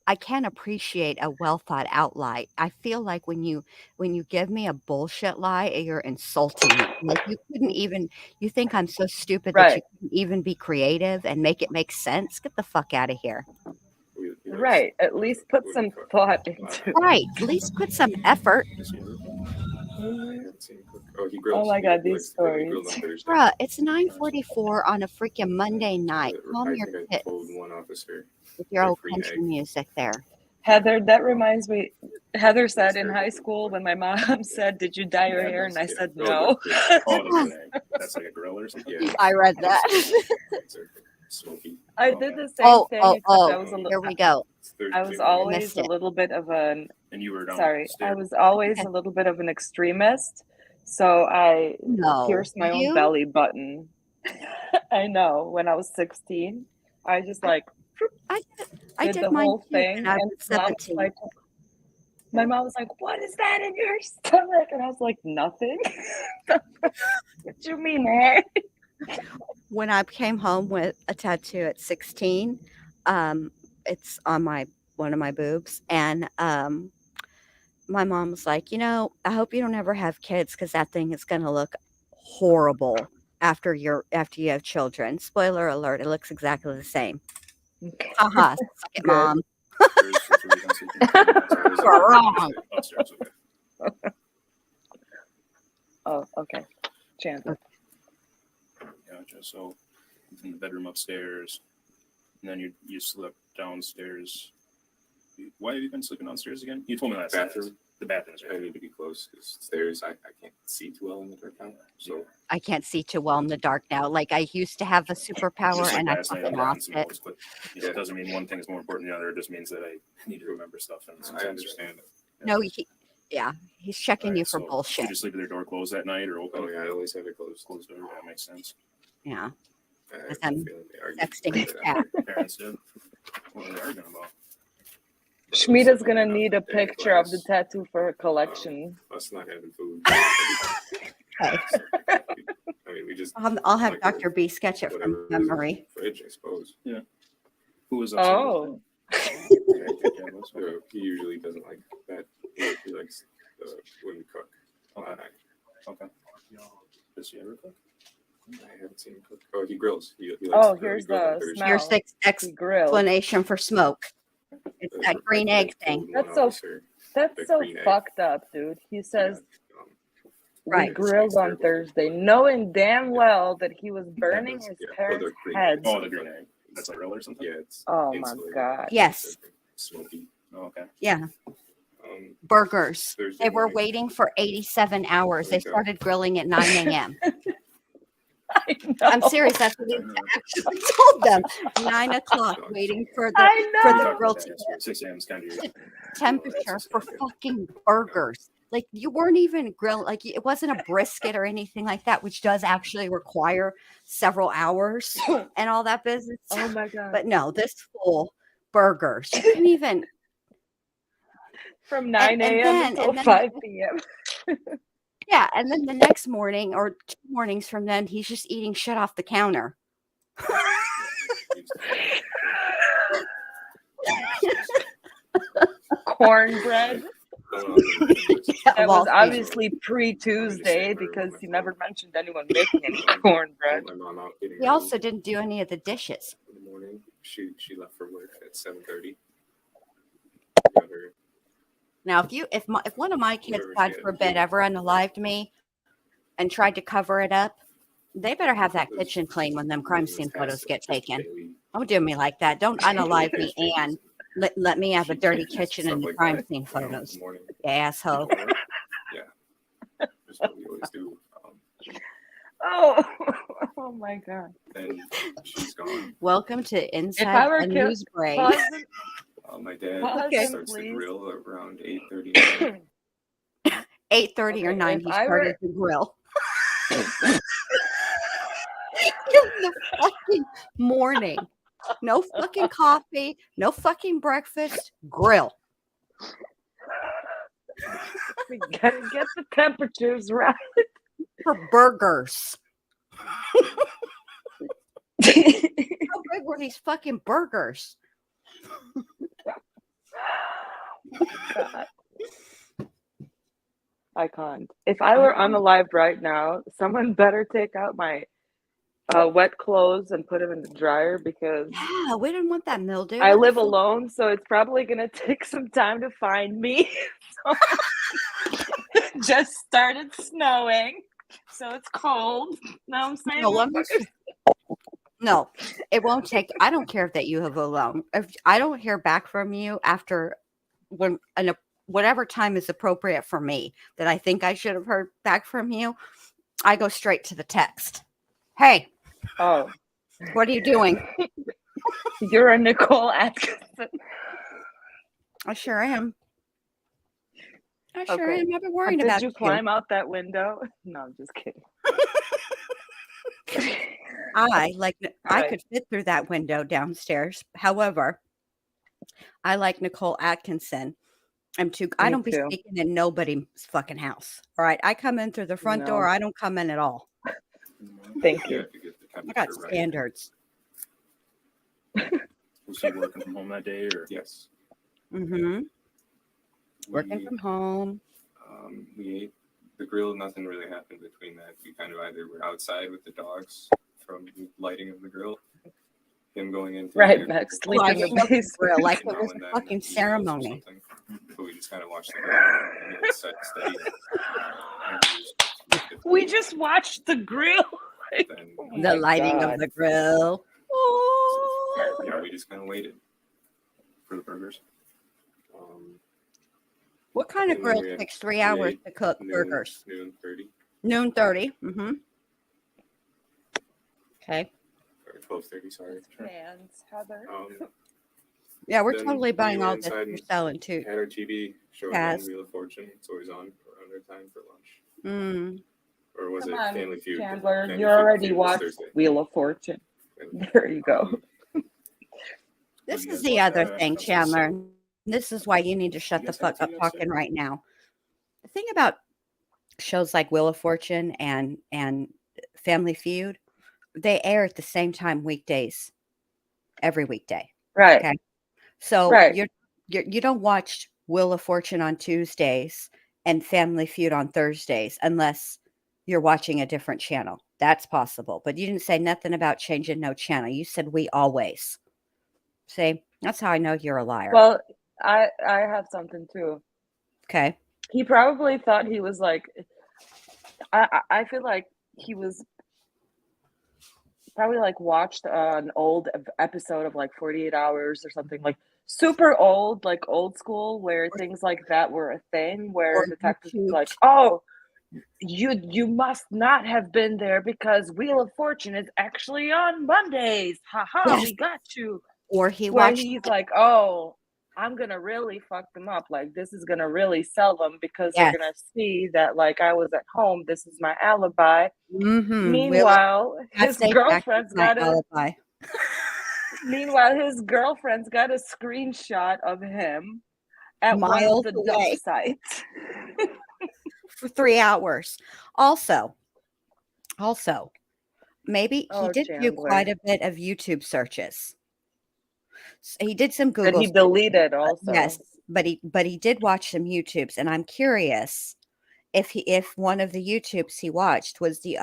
I can appreciate a well thought out lie. I feel like when you give me a bullshit lie, you're insulting me. Like you think I'm so stupid that you Right. couldn't even be creative and make it make sense. Get the fuck out of here. He likes Right. At least put what do you some call it? thought into Right. At least put some effort. Does he ever cook? I it. haven't seen him cook. Oh, he Oh grills. my God, He these likes to grill. He stories. grilled on Thursday. Bruh, it's 9:44 on a freaking Monday night. Calm I your think I tits told one officer with your like old free country egg. music there. Heather, that reminds me. Heather said in Terrible high food, school but when my mom said, "Did you dye your hair?" and I yeah. said Oh, they're no. good. Oh, They're that's good. an egg. That's like a grill or something. Yeah. I read that. Eggs are smoky. I Oh, did okay. the same thing, Oh, except oh, here we go. It's Thursday I was morning. always Missed a it. little bit of an And you were sorry, I downstairs. was always a little bit of an extremist, so I No. pierced my own You? belly button. I know, when I was 16, I just like I did did the mine whole too thing, when I and was 17. my mom was like, "What is that in your stomach?" And I was like, "Nothing." What you mean, eh? When I came home with a tattoo at 16, it's on my one of my boobs, and my mom was like, I hope you don't ever have kids because that thing is going to look horrible after you have children. Spoiler alert, it looks exactly the same. Haha, suck it, Good. mom. You're wrong. Upstairs, okay. Oh, okay. Chandler. Gotcha. So in the bedroom upstairs, and then you slept downstairs. Why have you been sleeping downstairs again? You told me last Bathroom. night. The bathroom's I right. need to be close because stairs, I can't see too well in the dark now. So I can't see too well in the dark now. Like I used to have a superpower, Just like and I last night, fucking I'm gotten lost some it. notes, but it doesn't mean one thing is more important than the other. It just means that I need to remember stuff. And I sometimes- understand. No, he's checking you Alright, for so bullshit. You just leave their door closed at night or open? Oh yeah, I always have it closed. Closed door. That makes sense. Yeah, I have Because a I'm feeling they argue texting his about cat. that. Parents did. What were they arguing about? Schmieda's gonna need a Day in picture of the class, tattoo for her collection. Us not having food. Okay. I mean, we just I'll have like Dr. B sketch it whatever from is in the memory. fridge, I suppose. Who was upset Oh. So he usually doesn't like that. He likes when we cook. Okay. I Okay. Does he ever cook? haven't seen him cook. Oh, he grills. He likes Oh, to here's grill on the Thursday. smell. Here's the He grilled. explanation for smoke. It's that green egg thing. That's so- That's so fucked up, dude. He says we Right. grilled on Thursday, knowing damn well that he was burning his parents' heads. Oh, the green egg. That's a grill or something? Yeah, it's Oh my insulated. God. Yes. Smoky. Oh, okay. Yeah, Um, burgers. Thursday They were morning. waiting for 87 hours. They There you go. started grilling at 9 a.m. I know. I'm serious. That's what he actually told them. 9 o'clock, waiting for the I for know. the Talked grill about that yesterday. 6 a.m. is kind of your temperature for fucking burgers. Like you weren't even grilling. Like it wasn't a brisket or anything like that, which does actually require several hours and all that business. Oh my God. But no, this full burgers. You can even From 9 and a.m. then- until and then- 5 p.m. yeah, and then the next morning or 2 mornings from then, he's just eating shit off the counter. Cornbread. That Of all was things. obviously pre-Tuesday because he never mentioned anyone making any cornbread. My mom out getting He also didn't do any of the dishes. in the morning. She left for work at 7:30. Now, if one of my kids, Whatever God she had. forbid, ever unalived me and tried to cover it up, they better have that kitchen clean when them crime scene photos get taken. Don't do me like that. Don't unalive me and let me have a dirty kitchen in the crime scene photos. You asshole. Yeah, that's what we always do. Oh, oh my God. Then she's gone. Welcome to I Inside were the killed- News Break. Pause, My dad Okay. starts the Please. grill around 8:30. 8:30 or Okay, 9, if he I started were- the grill. In the fucking morning. No fucking coffee, no fucking breakfast, grill. we gotta get the temperatures right. For burgers. How big were these fucking burgers? God. I can't. If I were unalived right now, someone better take out my wet clothes and put them in the dryer because Yeah, we didn't want that mildew. I What the live fuck? alone, so it's probably gonna take some time to find me. So it just started snowing, so it's cold. Now I'm saying, No, no, it won't take. I don't care that you have alone. If I don't hear back from you after whatever time is appropriate for me that I think I should have heard back from you, I go straight to the text. Hey, oh, what are you doing? you're a Nicole Atkinson. I sure am. I sure Okay. am. I've been worrying Did about you climb out that window? No, I'm just kidding. I Right. could fit through that window downstairs. However, I like Nicole Atkinson. I Me don't be too. sneaking in nobody's fucking house. All right. I come in through the front No. door. I don't come in at all. Thank You you. have to get the I got temperature right. standards. Was he working from home that day or? Yes. Mm-hmm. Working We, from home. we ate the grill. Nothing really happened between that. We kind of either were outside with the dogs from the lighting of the grill, him going in, Right, Max, Well, I sleep in didn't the know the basement. grill, like now it was and a then fucking emails or ceremony. something. But we just kind of watched the grill and it was set steady. And we just We just watched the grill. then, Oh The my lighting of God. the grill. Oh. yeah, we just kind of waited for the burgers. What kind of And then grill we had- takes 3 we hours ate to cook burgers? Noon 30 Noon 30. Mm-hmm. Okay. or 12:30. Sorry. Fans, Heather. Yeah, we're Then totally we buying went all this inside you're and selling too. Had our TV show Yes. again, Wheel of Fortune. It's always on around our time for lunch. Mm. Or was Come it on, Family Feud? Chandler, Family you Feud- already Feud was watched Thursday. Wheel of Fortune. And, There you go. This you is guys the watch other that? thing, That's Chandler. so- This is why you need to shut You the guys have fuck up TV talking upstairs? right now. The thing about shows like Wheel of Fortune and Family Feud, they air at the same time weekdays, every weekday. Right. Okay. So Right. you don't watch Wheel of Fortune on Tuesdays and Family Feud on Thursdays unless you're watching a different channel. That's possible. But you didn't say nothing about changing no channel. You said we always. See, that's how I know you're a liar. Well, I have something too. Okay. He probably thought he was like, I feel like he was probably like watched an old episode of like 48 Hours or something, like super old, like old school, where things like that were a thing, where Or detectives YouTube. like, oh, you must not have been there because Wheel of Fortune is actually on Mondays. Haha, Yes. we got you. Or he Where watched he's like, oh, I'm gonna really fuck them up. Like, this is gonna really sell them because Yes. they're gonna see that like I was at home. This is my alibi. Mm-hmm. Meanwhile, his girlfriend's got a alibi. meanwhile his girlfriend's got a screenshot of him at one Miles of the dump away. sites. For 3 hours. Also, maybe he Oh, did do Chandler. quite a bit of YouTube searches. He did some That Google he deleted also. yes, but he did watch some YouTubes, and I'm curious if one of the YouTubes he watched was the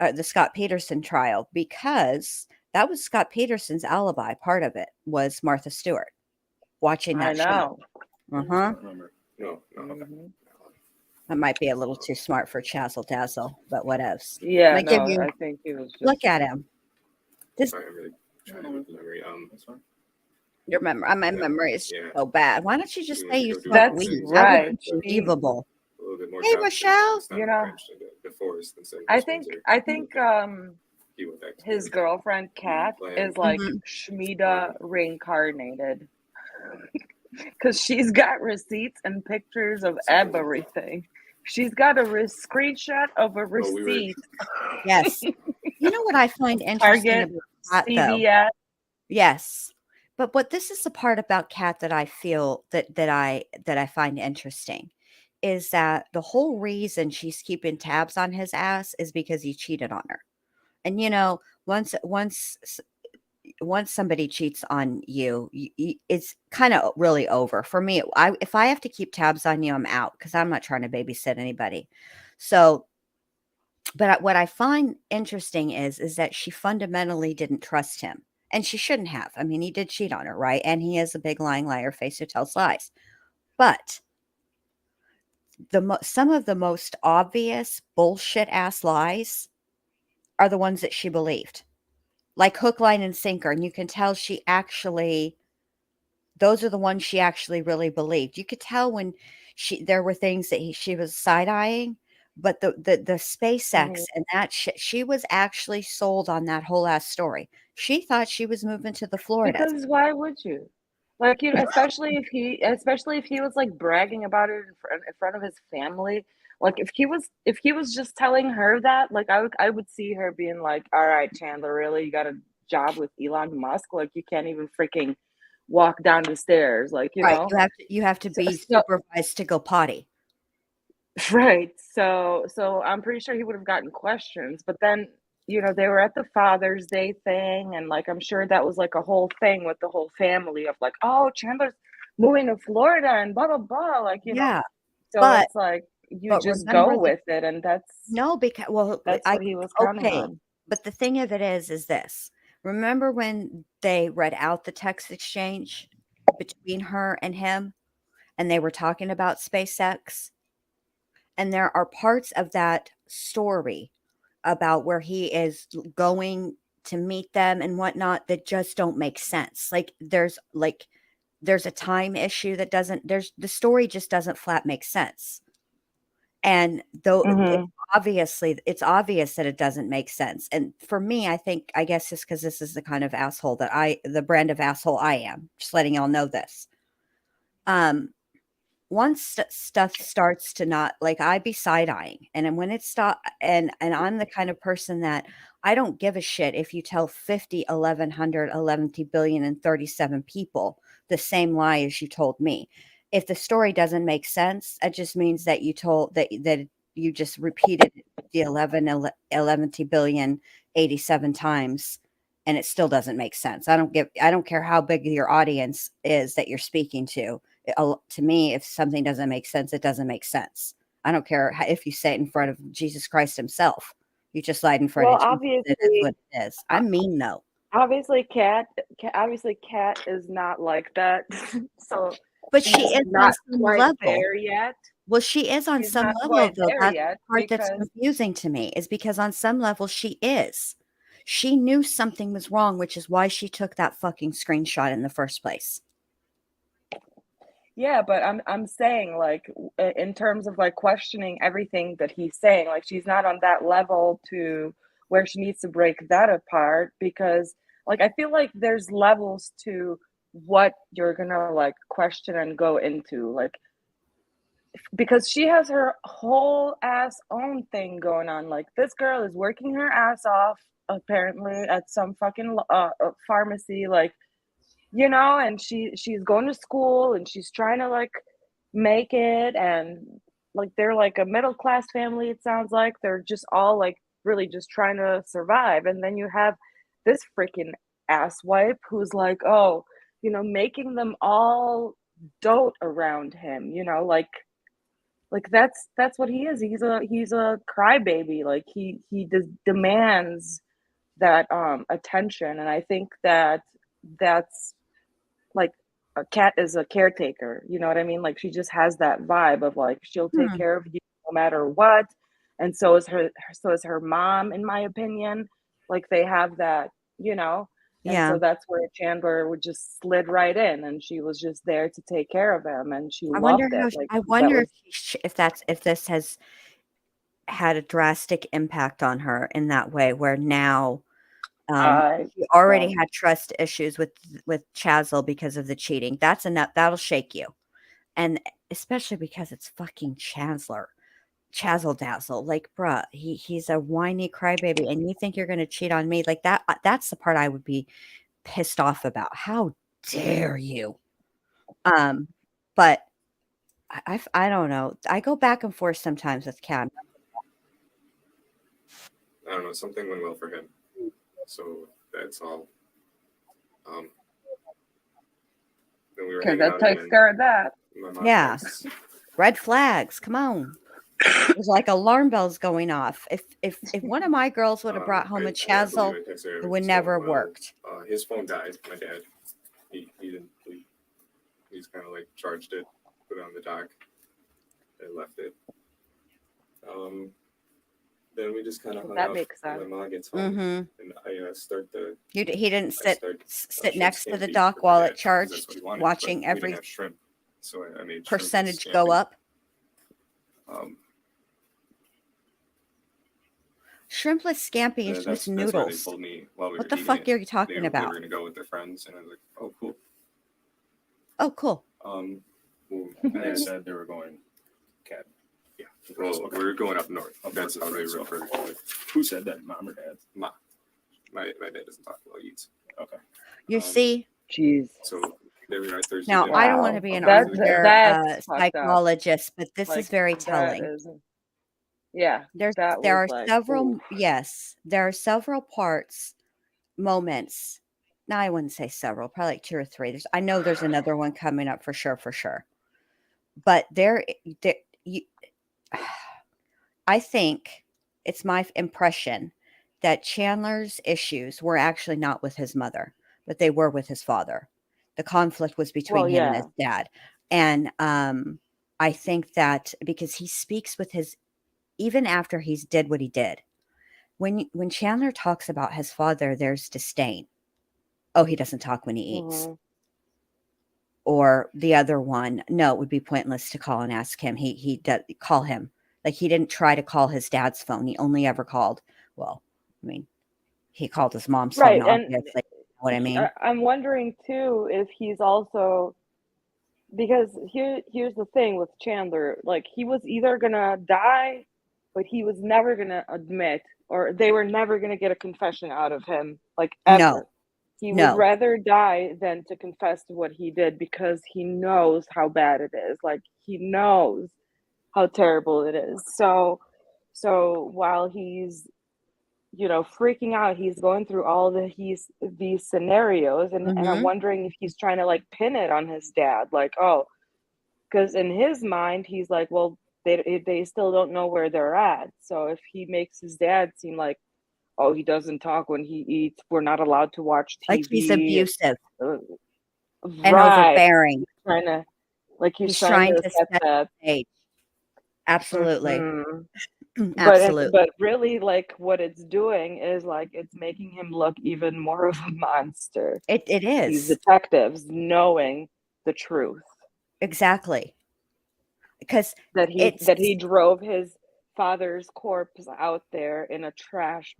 the Scott Peterson trial, because that was Scott Peterson's alibi. Part of it was Martha Stewart watching I that show. know. Uh-huh. I don't remember. No, okay. Mhm. That might be a little too smart for Chazzle Dazzle, but what else? Yeah, Like, give no, you- I think he was just Look at him. Sorry, I'm really trying to with memory. That's fine. Your memory, my memory is Yeah. so bad. Why don't you just We say went to you go do smoke That's weed? right. That would be believable. a little bit more. Hey, depth Michelle. It's not You know, entrenched in the forest instead of I just think Windsor. I think He went back to his the girlfriend Kat land. is like Mhm. Shmita reincarnated. Because she's got receipts and pictures of everything. She's got a screenshot of a Oh, we were- receipt. Yes. You know what I find interesting Target, about Kat, though? CVS. Yes. But this is the part about Kat that I feel that I find interesting, is that the whole reason she's keeping tabs on his ass is because he cheated on her. And you know, once somebody cheats on you, it's kind of really over for me. If I have to keep tabs on you, I'm out, because I'm not trying to babysit anybody. So, but what I find interesting is that she fundamentally didn't trust him, and she shouldn't have. I mean, he did cheat on her, right? And he is a big lying liar face who tells lies. But some of the most obvious bullshit ass lies are the ones that she believed, like hook, line, and sinker. And you can tell those are the ones she actually really believed. You could tell when there were things that she was side eyeing, but the SpaceX and that shit, she was actually sold on that whole ass story. She thought she was moving to the Florida. Because why would you? Like, you know, especially if he was like bragging about it in front of his family. Like, if he was just telling her that, like, I would see her being like, all right, Chandler, really, you got a job with Elon Musk? Like, you can't even freaking walk down the stairs, like, you Right. know. You have to be So- supervised to go potty. Right. So I'm pretty sure he would have gotten questions, but then, you know, they were at the Father's Day thing, and like I'm sure that was like a whole thing with the whole family of like, oh, moving to Florida and blah blah blah, like, you know. Yeah, So but it's like you but just remember go with it, and no, because that's I what he was counting okay, on. but the thing of it is this. Remember when they read out the text exchange between her and him, and they were talking about SpaceX? And there are parts of that story about where he is going to meet them and whatnot that just don't make sense. There's a time issue that doesn't there's the story just doesn't flat make sense. And though Mhm. it's obvious that it doesn't make sense. And for me, I guess just because this is the kind of asshole the brand of asshole I am, just letting y'all know this. Um, once stuff starts to not like I be side eyeing, and then when it stop, and I'm the kind of person that I don't give a shit if you tell 50, 1100, 11 billion, and 37 people the same lie as you told me. If the story doesn't make sense, it just means that that you just repeated the 11 billion 87 times, and it still doesn't make sense. I don't care how big your audience is that you're speaking to. To me, if something doesn't make sense, it doesn't make sense. I don't care if you say it in front of Jesus Christ himself. You just lied in front Well, of Jesus. It is what it is. I'm mean though. obviously, Kat is not like that. So But she she's is on not some quite level. there yet. Well, she is on She's some not level, quite though. there That's yet the part that's because confusing to me, is because on some level she is. She knew something was wrong, which is why she took that fucking screenshot in the first place. yeah, but I'm saying, like, in terms of like questioning everything that he's saying, like she's not on that level to where she needs to break that apart, because like I feel like there's levels to what you're gonna like question and go into, like, because she has her whole ass own thing going on. Like, this girl is working her ass off apparently at some fucking pharmacy, like, you know, and she's going to school and she's trying to like make it, and like they're like a middle class family, it sounds like they're just all like really just trying to survive. And then you have this freaking asswipe who's like, oh, you know, making them all dote around him, you know, like that's what he is. He's a crybaby. Like demands that attention, and I think that that's like a cat is a caretaker. You know what I mean? Like she just has that vibe of like she'll take Hmm. care of you no matter what, and so is her mom, in my opinion. Like they have that, you know. And Yeah. so that's where Chandler would just slid right in, and she was just there to take care of him, and she loved it. Like I that wonder was if this has had a drastic impact on her in that way, where now I she already don't. had trust issues with Chazzle because of the cheating. That's enough. That'll shake you, and especially because it's fucking Chazzle Dazzle. Like, bruh, he's a whiny crybaby, and you think you're gonna cheat on me like that? That's the part I would be pissed off about. How dare you? But I don't know. I go back and forth sometimes with Cam. I don't know. Something went well for him, so that's all. Then we were Okay, hanging that out takes again. care of that. My mom's Yeah. house. Red flags. Come on. There's like alarm bells going off. If one of my girls would have brought home a I can't believe Chazzle, I texted her. it would So, never have worked. His phone died. My dad. He didn't. He's kind of like charged it, put it on the dock, and left it. Then we just kind of hung That out makes when sense. my mom gets home, Mm-hmm. and I start the. He didn't I sit start sit shrimp next to the scampi dock for my while dad, it 'cause that's charged, what he wanted, watching but we didn't every have shrimp, so I made percentage shrimp go scampi. up. Shrimpless scampi is just That's why they noodles. told me while we What were the eating fuck it. are you talking They were about? going to go with their friends, and I was like, oh, cool. Oh, cool. Well, And they said they were going cat. yeah. Well, we were going up north. Okay, That's so how they friends, referred okay. to it. Who said that? Mom or dad? My dad doesn't talk about eats. Okay. You see, Jeez. So they were at Thursday now dinner. I don't want to Wow. be an After the armchair That's fucked up. psychologist, but this is Like very that telling. is, yeah. There That was are like, several ooh. yes, there are several moments no, I wouldn't say several, probably like 2 or 3. I know there's another one coming up for sure. But you, I think it's my impression that Chandler's issues were actually not with his mother, but they were with his father. The conflict was between Well, him and yeah. his dad. And I think that because he speaks with his, even after he's did what he did, when Chandler talks about his father, there's disdain. Oh, he doesn't talk when he eats. Mhm. Or the other one, no, it would be pointless to call and ask him. He did call him. Like, he didn't try to call his dad's phone. He only ever called, well, I mean, he called his mom's phone, Right, and obviously. You know what I mean? I'm wondering too if he's also, because here's the thing with Chandler, like he was either gonna die, but he was never gonna admit, or they were never gonna get a confession out of him, like No, ever. He would no. rather die than to confess to what he did because he knows how bad it is. Like he knows how terrible it is. So while he's, freaking out, he's going through all these scenarios, and I'm Hmm. wondering if he's trying to like pin it on his dad, like, oh, because in his mind he's like, well, they still don't know where they're at. So if he makes his dad seem like, oh, he doesn't talk when he eats, we're not allowed to watch Like he's TV, abusive uh, and right, overbearing. trying to, like he's He's trying trying to to set set that. the stage. Absolutely. Mhm. Absolutely. But really, like what it's doing is like it's making him look even more of a monster. It These is. detectives knowing the truth Exactly. Because that he it's, that he drove his father's corpse out there in a trash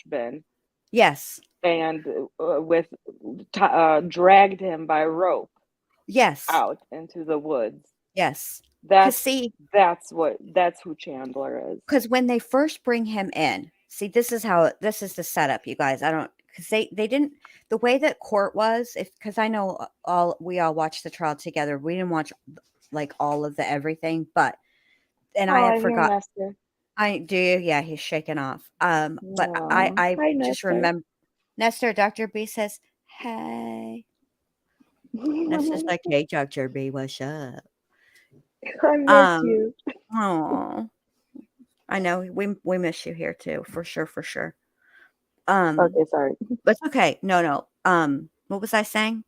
bin, yes. and with dragged him by rope Yes. out into the woods. Yes. Because That's see, that's who Chandler is. because when they first bring him in, see, this is the setup, you guys. I don't, because they didn't, the way that court was, if, because I know we all watched the trial together. We didn't watch like all of the everything, but, and I Oh, had I hear forgot. Nestor. I do. Yeah, he's shaking off. But Aw. I Hi, just Nestor. remember Nestor, Dr. B says, hey. Nestor's like, hey, Dr. B, what's up? I miss Um, you. oh, I know we miss you here too, for sure. Okay, sorry. But it's okay. No. What was I saying?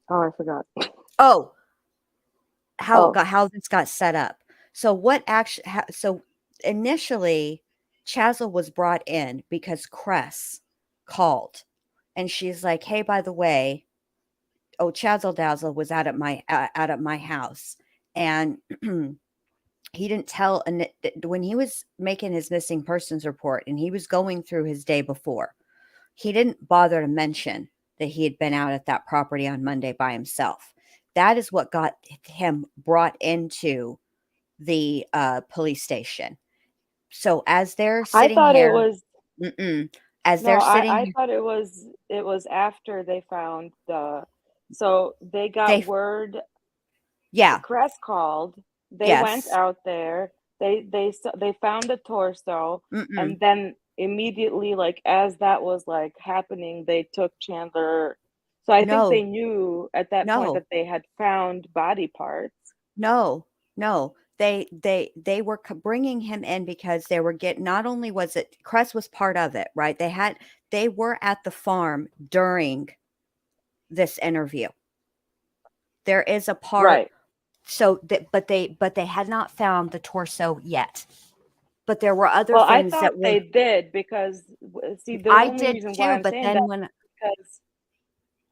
Oh, I forgot. Oh, Oh, how this got set up. So what actually? So initially, Chazzle was brought in because Cress called, and she's like, "Hey, by the way, oh, Chazzle Dazzle was out at my house, and he didn't tell." And when he was making his missing persons report, and he was going through his day before, he didn't bother to mention that he had been out at that property on Monday by himself. That is what got him brought into the police station. So as they're I sitting thought it here, was as no, they're sitting I here, thought it was after they found so they got they, word. yeah, Cress called. They went yes, out there. They found a torso, mm-mm, and then immediately, like as that was like happening, they took Chandler. So I think they no, knew at that point no, that they had found body parts. no, no. They were bringing him in because they were getting. Not only was it Cress was part of it, right? They were at the farm during this interview. There is a part, Right. so that, but they had not found the torso yet. But there were other Well, I things thought that they were. did because see, the I only did reason why too, I'm but saying that then is because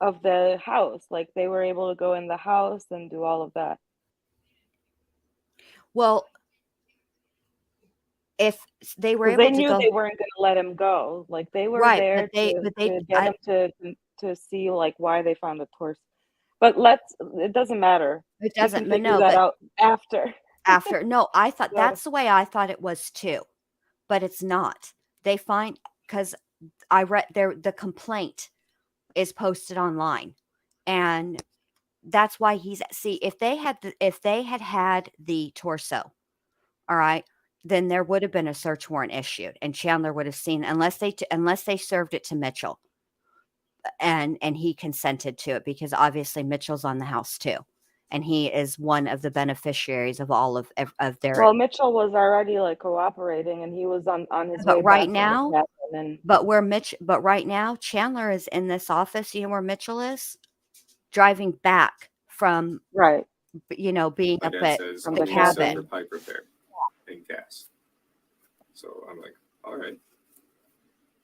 of the house. Like they were able to go in the house and do all of that. well, if they were Because they able to knew go they weren't going to let him go. Like they were right, there to but they, get him to see like why they found the torso. But it doesn't matter. it We can doesn't, but figure no, that but out after. after, no, I thought So, that's the way I thought it was too, but it's not. They find, because I read there, the complaint is posted online, and that's why see, if they had the torso, all right, then there would have been a search warrant issued, and Chandler would have seen, unless they served it to Mitchell. and he consented to it because obviously Mitchell's on the house too, and he is one of the beneficiaries of all of their. Well, Mitchell was already like cooperating, and he was on his But way right back from the now- cabin, and But right now, Chandler is in this office. You know where Mitchell is? Driving back from, right. being My up dad at says, from the the "Only set cabin. for pipe repair and gas." So I'm like, all right.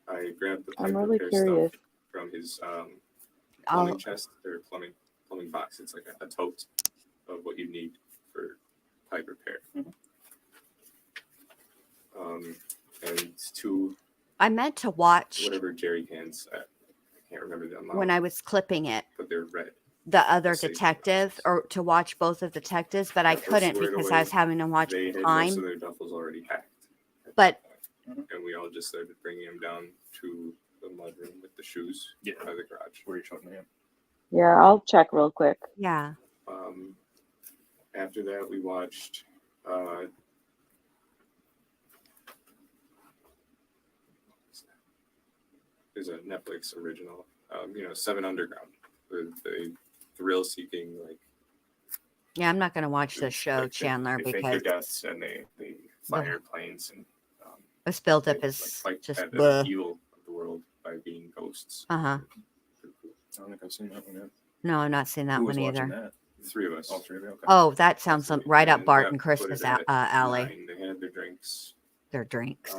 I grabbed the pipe I'm really repair curious. stuff from his plumbing I'll- chest or plumbing box. It's like a tote of what you need for pipe repair. And two I meant to watch whatever jerry cans. I can't remember the amount, when I was clipping it, but they're red. the other Safety detective, glasses. or to watch both of the detectives, but I That was couldn't right because away. I was having to watch They had most time. of their duffels already packed. at But- that point. And we all just started bringing them down to the mudroom with the shoes Yeah. by the garage. Where you showed me. Yeah, I'll check real quick. Yeah. After that, we watched there's a Netflix original, Seven Underground, the thrill-seeking, like Yeah, I'm not going to watch this show, like, Chandler, they fake because their deaths and they fly airplanes and this buildup they, is fight just at the bleh. evil of the world by being ghosts. Uh-huh. I don't think I've seen that one yet. No, I'm not seeing that Who was one watching either. that? The three of us. All three of you? Okay. Oh, that sounds right up And Bart that and put Chris's it at alley. 9. They had their drinks. Their drinks.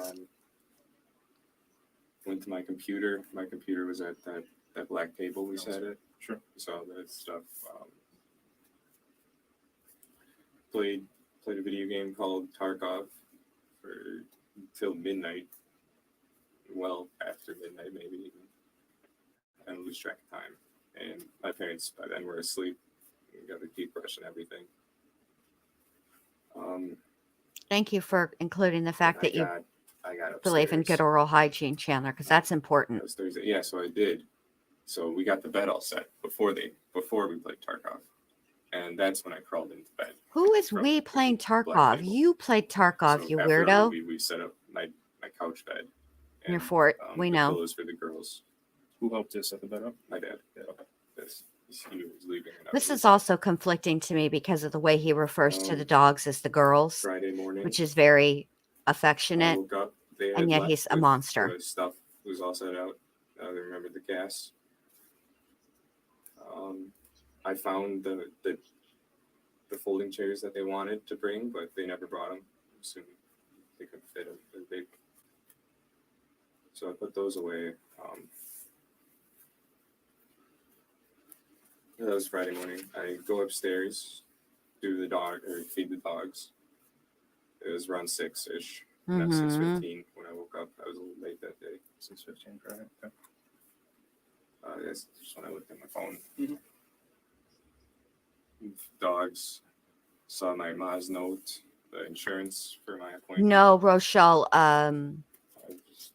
Went to my computer. My computer was at that black table we sat at. Sure. Saw that stuff. Played a video game called Tarkov for till midnight. Well, after midnight, maybe even. And lose track of time. And my parents by then were asleep. We got a toothbrush and everything. Thank you for including the fact that you I got upstairs. believe in good oral hygiene, Chandler, because that's It important. was Thursday. Yeah, so I did. So we got the bed all set before we played Tarkov. And that's when I crawled into bed. Who is From we the playing black Tarkov? table. You played Tarkov, So you after the weirdo. movie, we set up my couch bed. Your fort, we the know. Pillows for the girls. Who helped you set the bed up? My dad. Yeah, okay. This he was leaving. and I This was is also conflicting to me because of the way he refers to the Um, dogs as the girls, Friday morning. which is very I affectionate. woke up. They had and yet left he's a with monster. The stuff was all set out. They remembered the gas. I found the folding chairs that they wanted to bring, but they never brought them. Soon they couldn't fit them. They're big. So I put those away. That was Friday morning. I go upstairs, feed the dogs. It was around 6-ish. At Mhm. 6:15 when I woke up. I was a little late that day. 6:15, Friday. Okay. That's just when I looked at my phone. Mhm. Dogs saw my Ma's note, the insurance for my appointment. No, Rochelle. I just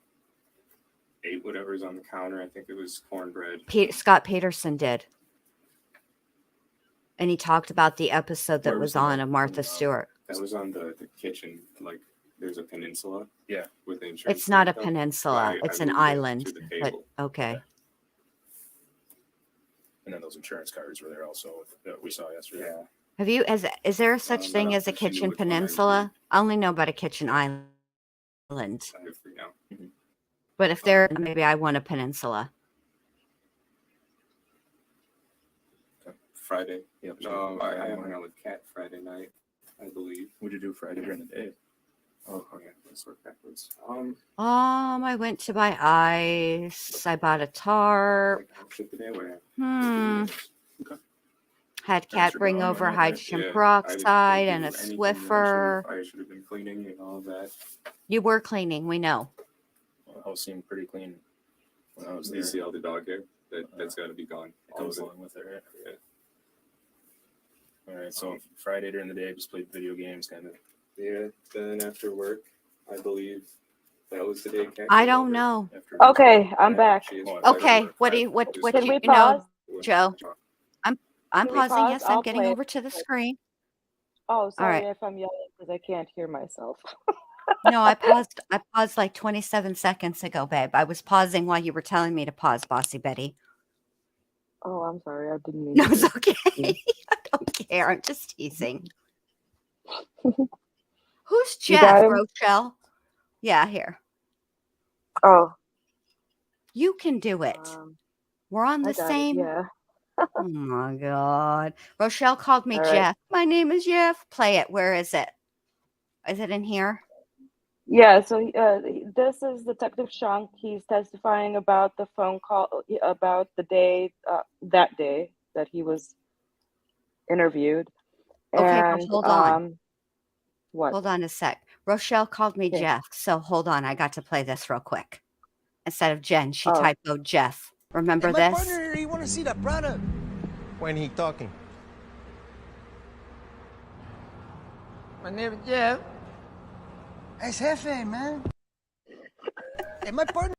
ate whatever's on the counter. I think it was cornbread. Scott Peterson did, and he talked about the episode that Where was was the on note of Martha from, Stewart. That was on the kitchen. Like there's a peninsula. Yeah. With the insurance. It's not a stuff. peninsula; I it's an moved it island. to the But table. okay. And then those insurance cards were there also that we saw yesterday. Yeah. Have you? Is there such I thing don't as a think she knew kitchen which one I peninsula? I only know about a kitchen island. I have 3 now. But if there, maybe I want a peninsula. Friday. Yep. No, I hung out with Kat Friday night, I believe. What'd you do Friday during the day? Oh yeah, let's work backwards. I went to buy ice. I bought a tarp. Shit today, what Had Thanks Kat for bring going over on that. hydrogen Yeah, peroxide I and a didn't do anything that Swiffer. I should have been cleaning and all that. You were cleaning, we know. Well, the house seemed pretty clean when I was Do there. you see all the dog hair? That's got to be gone. It All goes of it. along with it, right? Yeah. All right. So Friday during the day, just played video games, kind of. Yeah. Then after work, I believe that was the day. Kat I came don't over. know. After Okay, I'm Yeah, back. she is Oh, five Okay, over what do five. you what Just what Can do we you know? pause? Joe? I'm Can we pausing. pause? Yes, I'll I'm getting play. over to the screen. Oh, sorry right. if I'm yelling because I can't hear myself. No, I paused like 27 seconds ago, babe. I was pausing while you were telling me to pause, Bossy Betty. Oh, I'm sorry. I didn't mean No, to. it's okay. I don't care. I'm just teasing. Who's You got Jeff, him? Rochelle? Yeah, here. Oh, You can do it. We're on I the got same. it. Yeah. Oh my God. Rochelle called me All right. Jeff. My name is Jeff. Play it. Where is it? Is it in here? Yeah. So this is Detective Shunk. He's testifying about the phone call about the day that day that he was interviewed. Okay, but And hold on. what? Hold on a sec. Rochelle called me Okay. Jeff. So hold on. I got to play this real quick. Instead of Jen, she Oh. typoed Jeff. Remember Hey, my this? partner, he want to see the product. When he talking. My name is Jeff. It's Jefe, man. Hey, my partner.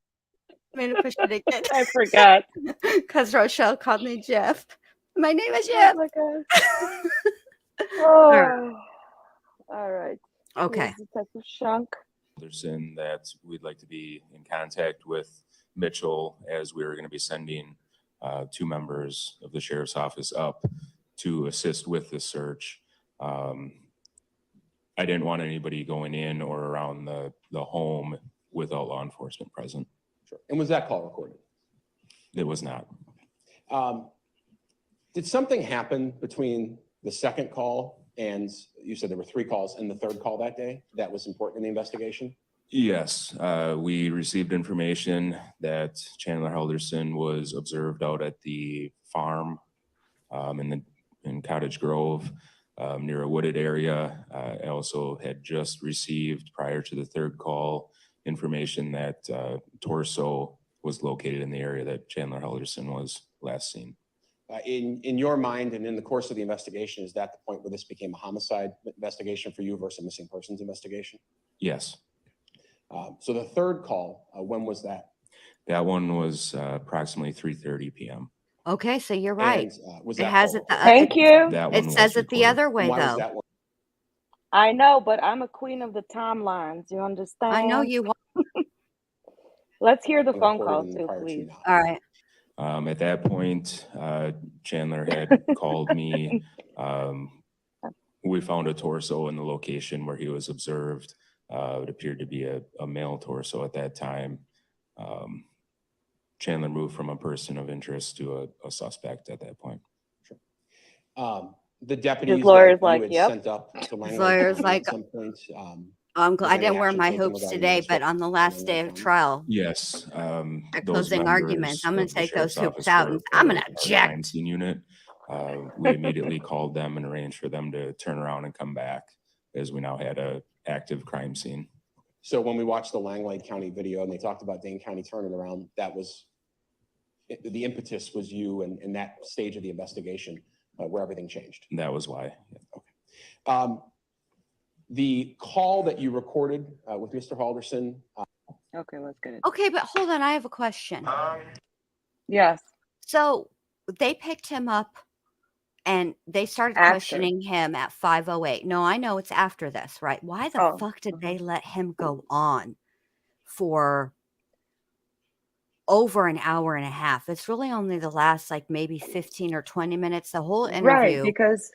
I'm going to push it again. I forgot. Because Rochelle called me Jeff. My name is Oh Jeff. my God. right. All right. Okay. Here's Detective Shunk. Halderson that we'd like to be in contact with Mitchell as we were going to be sending 2 members of the sheriff's office up to assist with the search. I didn't want anybody going in or around the home without law enforcement present. Sure. And was that call recorded? It was not. Did something happen between the second call and you said there were 3 calls and the third call that day that was important in the investigation? Yes, we received information that Chandler Halderson was observed out at the farm in Cottage Grove near a wooded area. I also had just received, prior to the third call, information that torso was located in the area that Chandler Halderson was last seen. In your mind and in the course of the investigation, is that the point where this became a homicide investigation for you versus a missing persons investigation? Yes. So the third call, when was that? That one was approximately 3:30 p.m. Okay, so you're right. And, was It that has call it. recorded? Thank you. That one It was says it the recorded. other way, And why was though. that one? I know, but I'm a queen of the timelines. You understand? I know you. Let's hear the phone Recorded call and too, prior to please. not. All right. At that point, Chandler had called me. We found a torso in the location where he was observed. It appeared to be a male torso at that time. Chandler moved from a person of interest to a suspect at that point. Sure. The deputies His lawyer's that you like, had yep. sent up to Langley lawyer's County like, at some point. I'm glad Was I any didn't wear action my taken hoops regarding today, the but on the last day of Langley County? trial, Yes. at Those closing arguments, members I'm going of to the take those sheriff's hoops office out were and I'm part going of to our crime object. scene unit. We immediately called them and arranged for them to turn around and come back, as we now had a active crime scene. So when we watched the Langley County video and they talked about Dane County turning around, that was the impetus was you and that stage of the investigation where everything changed. That was why. The call that you recorded with Mr. Halderson. Okay, let's get it. Okay, but hold on. I have a question. Yes. So they picked him up and they started After. questioning him at 5:08. No, I know it's after this, right? Why the fuck did they let him go on for over an hour and a half? It's really only the last like maybe 15 or 20 minutes. The whole interview. Right, because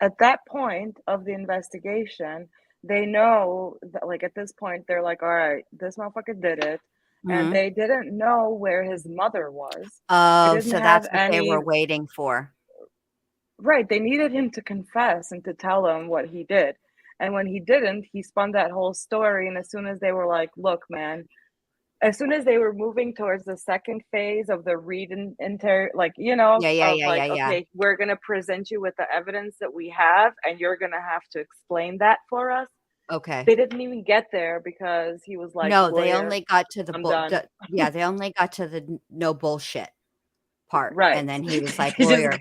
at that point of the investigation, they know that, like, at this point, they're like, all right, this motherfucker did it. And they didn't know where his mother was. Oh, so that's what they were waiting for. Right. They needed him to confess and to tell them what he did. And when he didn't, he spun that whole story. And as soon as they were like, look, man, as soon as they were moving towards the second phase of the okay, we're going to present you with the evidence that we have, and you're going to have to explain that for us. Okay. They didn't even get there because he was like, no, they only got to the they only got to the no bullshit part. Right. And then he was like, lawyer.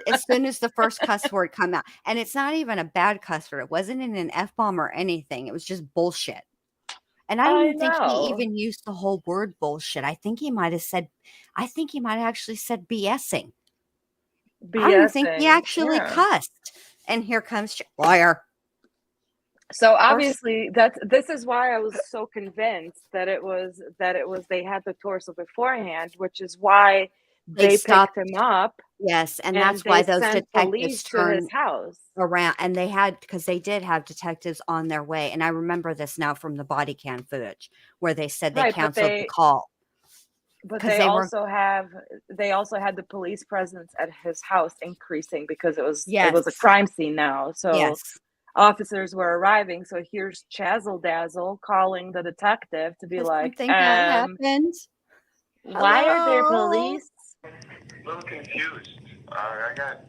As soon as the first cuss word come out, and it's not even a bad cuss word. It wasn't in an F-bomb or anything. It was just bullshit. And I don't even think he even used the whole word bullshit. I think he might have actually said BSing. I don't even think he actually cussed. And here comes lawyer. So obviously this is why I was so convinced that it was they had the torso beforehand, which is why they stopped. picked him up Yes, and that's why they those sent detectives police to turned his house. around, and they had, because they did have detectives on their way, and I remember this now from the body cam footage where they said they Right, but canceled the call but 'cause they they were- also had the police presence at his house increasing because it was a Yes. crime scene now. So yes, officers were arriving. So here's Chazzle Dazzle calling the detective to be has like, something bad happened. why are there Hello? police? A little confused. I got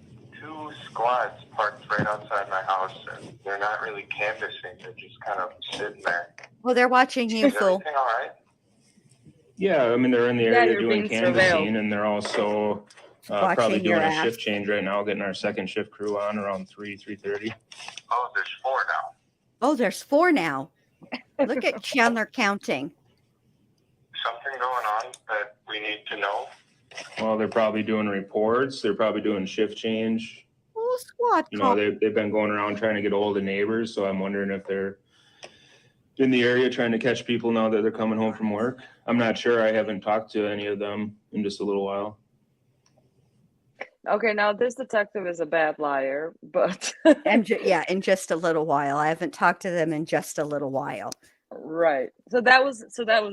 2 squads parked right outside my house, and they're not really canvassing. They're just kind of sitting there. Well, they're watching you, Is fool. everything all right? Yeah, I mean, they're in the Yeah, area you're doing being canvassing, surveilled. and they're also Watching probably your doing a ass. shift change right now, getting our second shift crew on around 3:30. Oh, there's 4 now. Oh, there's 4 now. Look at Chandler counting. Something going on that we need to know? Well, they're probably doing reports. They're probably doing shift change. Oh, squad You know, call. they've been going around trying to get all the neighbors, so I'm wondering if they're in the area trying to catch people now that they're coming home from work. I'm not sure. I haven't talked to any of them in just a little while. Okay, now this detective is a bad liar, but And in just a little while. I haven't talked to them in just a little while. right. So that was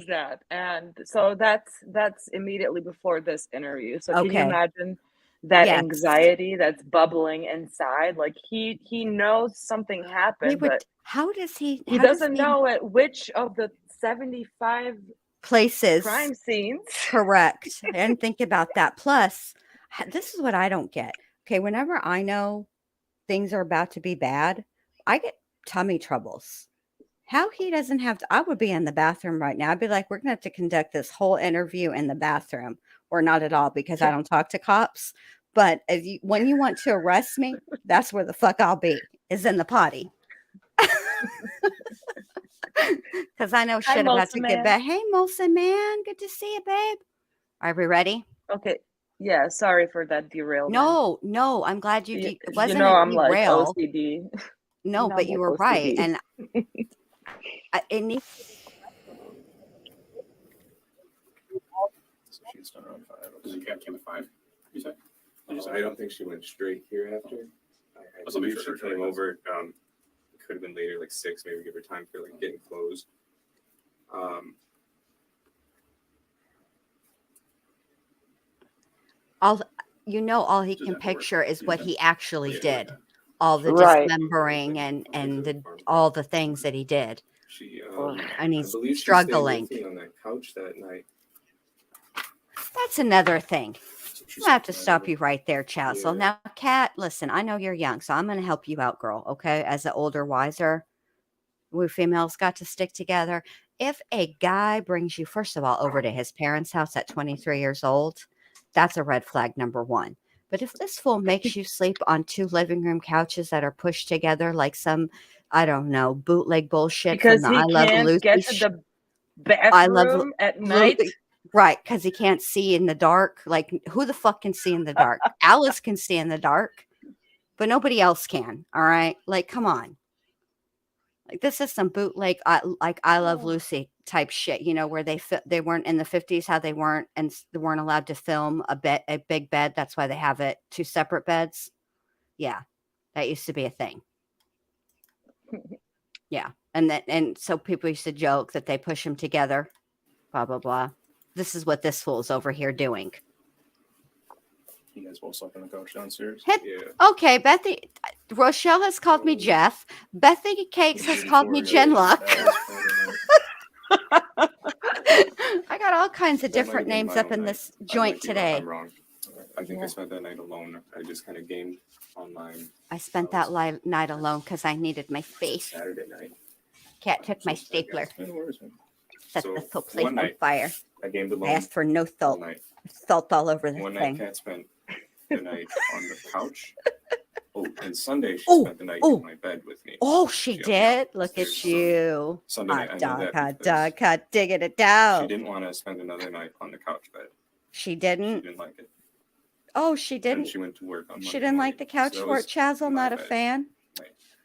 that. And so that's immediately before this interview. So can you Okay. imagine that Yes. anxiety that's bubbling inside? Like he knows something happened, but How does he? he How does doesn't know at which of the 75 places? crime scenes. Correct. I didn't think about that. Plus, this is what I don't get. Okay, whenever I know things are about to be bad, I get tummy troubles. How he doesn't have to, I would be in the bathroom right now. I'd be like, we're going to have to conduct this whole interview in the bathroom, or not at all, because I don't talk to cops. But when you want to arrest me, that's where the fuck I'll be, is in the potty. Because I know Hi, shit about Molson to Man. get back. Hey, Molson Man. Good to see you, babe. Are we ready? Okay. Yeah, sorry for that derailment. No, I'm glad you it wasn't I'm a like derail. OCD. No, but I'm you like were right. OCD. And it needs She's done around 5. Because you came at 5, you said? I don't think she went straight here after. I That's what we believe she heard, came right? over. It could have been later, like 6, maybe give her time for like getting closed. all he Does can that work? picture is what Yeah. he actually Yeah, did. yeah. All the Right. dismembering and all the things that he did. She, Ugh. And I he's believe she struggling. stayed with me on that couch that night. That's another thing. So she's I have to looking at stop it. you right there, Chazzle. Yeah. Now, Kat, listen, I know you're young, so I'm going to help you out, girl, okay? As an older, wiser, we females got to stick together. If a guy brings you, first of all, over to his parents' house at 23 years old, that's a red flag number 1. But if this fool makes you sleep on 2 living room couches that are pushed together like some, I don't know, bootleg bullshit Because from the he I Love can't Lucy get to the I Love bathroom at night. Right, because he can't see in the dark. Like, who the fuck can see in the dark? Alice can see in the dark, but nobody else can. All right, like, come on. Like, this is some bootleg, like I Love Lucy type shit. You know, where they weren't in the 50s, how they weren't allowed to film a big bed. That's why they have it 2 separate beds. Yeah, that used to be a thing. Yeah, and so people used to joke that they push them together. Blah blah blah. This is what this fool's over here doing. You guys both slept on the couch downstairs? Yeah. Okay, Rochelle has called me Jeff. Bethany Cakes has called me JennLu. I got all kinds of That might have different been names my up own in night. this I joint might be wrong. today. I'm wrong. I think Yeah. I spent that night alone. I just kind of gamed online. I spent that night alone because I needed my space. Saturday night. Cat took my stapler. No worries, man. Set So, the whole place one on night, fire. I gamed I alone asked for no all salt. night. Salt all over the One night, thing. Kat spent the night on the couch. Oh, and Sunday she Oh, spent the night oh. in my bed with me. Oh, she She helped me out did. Look at upstairs. you. Sunday night, I Hot know dog, that hot because dog, hot digging it she down. didn't want to spend another night on the couch bed. She She didn't. didn't like it. Oh, she And didn't. she went to work on She Monday didn't morning. like the couch So that fort. was Chazzle, my not a bed. fan.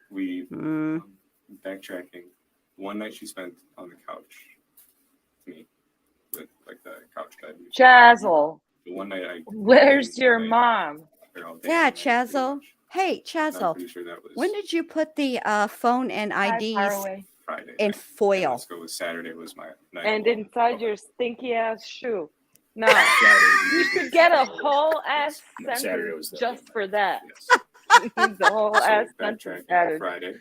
We Mm. backtracking. One night she spent on the couch with me, with like the couch bed. Chazzle, The one night I. Where's your mom? Yeah, Chazzle. Hey, I'm Chazzle. pretty sure that was When did you put the phone and Hi, IDs Faraway. Friday. in And foil? let's go with Saturday was my night. And alone. inside Okay. your stinky ass shoe. No, Friday, you should get a whole ass No, Saturday sentence was the just for that. Yes. The whole ass So sentence backtracking, added Friday,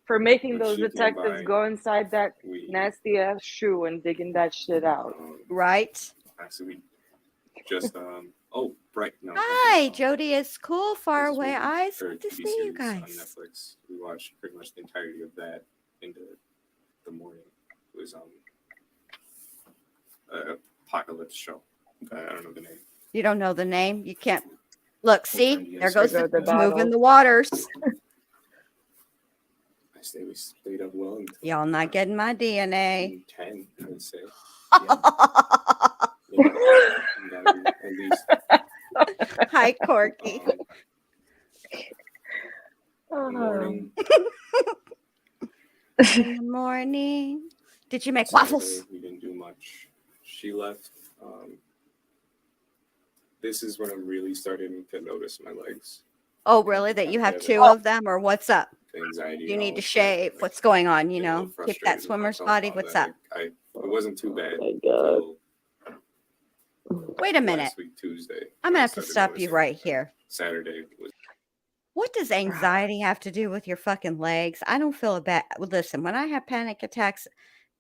for making when those she came detectives by, go inside that we nasty ass shoe and digging that shit out. Right. Actually, we just oh, right. No. Hi, okay, Jody is cool. Far this is away what we- eyes. or Good to TV see you series on guys. Netflix. We watched pretty much the entirety of that into the morning. It was apocalypse show. I don't know the name. You don't know the name. You can't look. See, time do you there guys goes start the the moving bottle? the waters. We stayed up well until Y'all not getting my DNA. 10, I would say. Hi, Yeah, at least. Corky. Morning. In the morning. Did you make Saturday, waffles? We didn't do much. She left. This is when I'm really starting to notice my legs. Oh, really? That you have Yeah, two of them, or what's up? The anxiety. You and need all to of that. shave. Like, What's going on? You getting a know, little keep frustrated that with swimmer's myself body. on What's that. up? It wasn't too bad. Oh my God. until Wait a minute. Last week, Tuesday. I'm when gonna I have to started stop you noticing right that here. Saturday was What does anxiety have to do with your fucking legs? I don't feel bad. Well, listen, when I have panic attacks,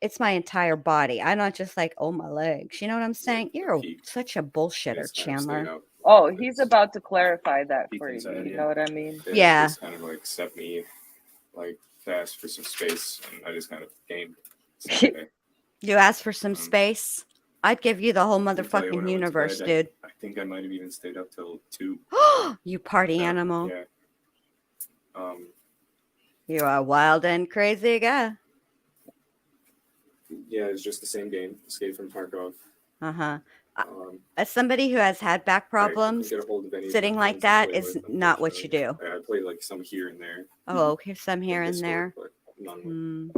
it's my entire body. I'm not just like, oh, my legs. You know what I'm saying? You're peak. such a I bullshitter, just kind of stayed Chandler. up. Oh, he's about to clarify that Peak for you. anxiety, You know what I mean? They Yeah. just kind of like set me like fast for some space, and I just kind of gained. Saturday. You asked for some Um, space. I'd give you the whole I can tell you when motherfucking I went to universe, bed, dude. I think I might have even stayed up till 2. You party animal. Yeah. You are a wild and crazy guy. Yeah, it's just the same game. Escape from Tarkov. Uh-huh. Um, As somebody who has had back I couldn't problems, get a hold of any of sitting my like friends to that play is with, not what you do. unfortunately. I played like some here and there. Oh, here's some here in and Discord, there. but none Hmm.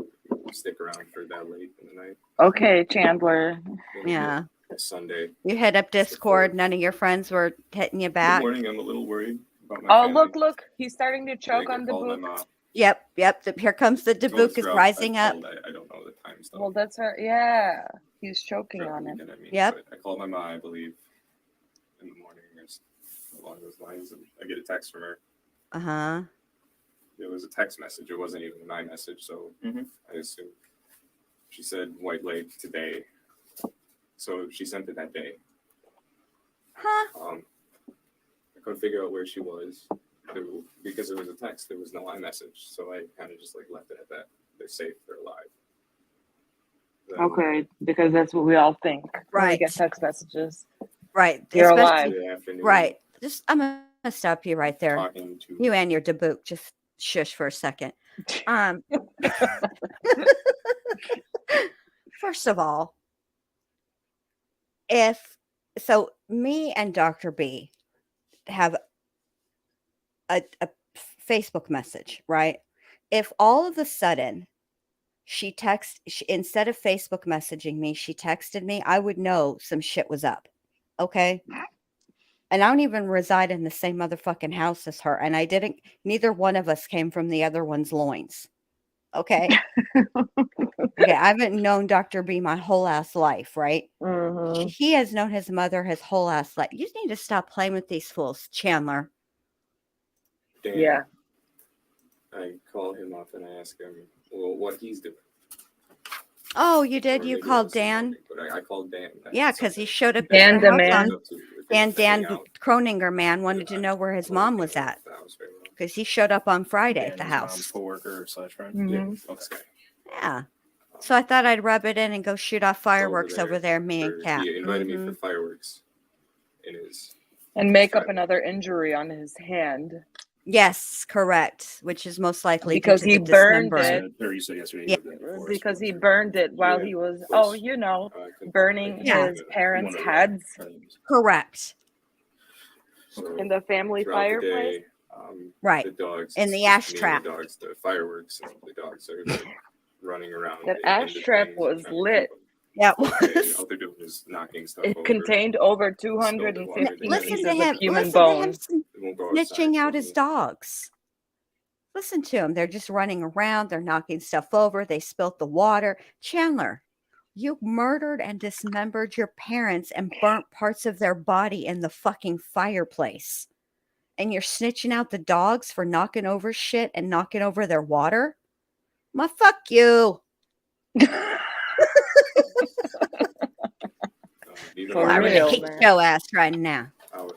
would stick around for that late in the night. Okay, Chandler. Then Yeah. Sunday. You hit up It's the Discord. fourth. None of your friends were hitting you Good back. morning. I'm a little worried about my Oh, family. look. He's starting to I choke think I on the called my book. mom. Yep. Here comes the It's almost Dabook is throughout- rising I've up. called, I don't know the time stuff. Well, that's her. Yeah. He's choking Throughout on the it. weekend, I mean. Yep. But I called my mom, I believe, in the morning or along those lines, and I get a text from her. Uh-huh. It was a text message. It wasn't even my message, so I assumed. She said White Lake today, so she sent it that day. Huh. I couldn't figure out where she was because it was a text. There was no iMessage, so I kind of just like left it at that. They're safe. They're alive. Then Okay, because that's what we all think. When we Right. get text messages. Right. You're Especially- alive. the afternoon, Right. Just I'm gonna stop you right there. talking to You and your Dabook. Just shush for a second. First of all, me and Dr. B have a Facebook message, right? If all of a sudden she instead of Facebook messaging me, she texted me, I would know some shit was up. Okay. And I don't even reside in the same motherfucking house as her. And neither one of us came from the other one's loins. Okay. Okay. I haven't known Dr. B my whole ass life, right? Mm-hmm. He has known his mother his whole ass life. You need to stop playing with these fools, Chandler. Dan. Yeah. I call him up and I ask him, well, what he's doing. Oh, you did? Or You maybe it called was the Dan? morning, But I called Dan. Yeah, because he showed up Dan at the your man. house And Dan Kroninger man wanted to know where his mom was at because he showed up on Friday at the His mom's house. coworker / friend. Mm-hmm. Okay. Yeah. So I thought I'd rub it in and go shoot off fireworks over there, me and Kat. He invited me Mhm. for fireworks in his. And make up Friday. another injury on his hand. Yes, correct. Which is most likely due Because to he the burned dismemberment. it. Or you said yesterday. Yeah. you were there for Because he us. burned it while Yeah, he was, plus, burning Yeah. his parents' One of the heads friends. Correct. So in the family throughout the fireplace. day, Right. The dogs. In the it's ash me and trap. The dogs, the fireworks, and the dogs are like running around. That in ash the trap things was trying to keep lit. them. Yeah, it Okay, was. all they're doing is knocking stuff It over. contained over water, 250 they Listen pieces to him. of human Listen to him bone. They won't go outside snitching out for his me. dogs. Listen to him. They're just running around. They're knocking stuff over. They spilt the water. Chandler, you murdered and dismembered your parents and burnt parts of their body in the fucking fireplace. And you're snitching out the dogs for knocking over shit and knocking over their water? Ma, fuck you. Even For I when really real, hate man. your ass right now. out,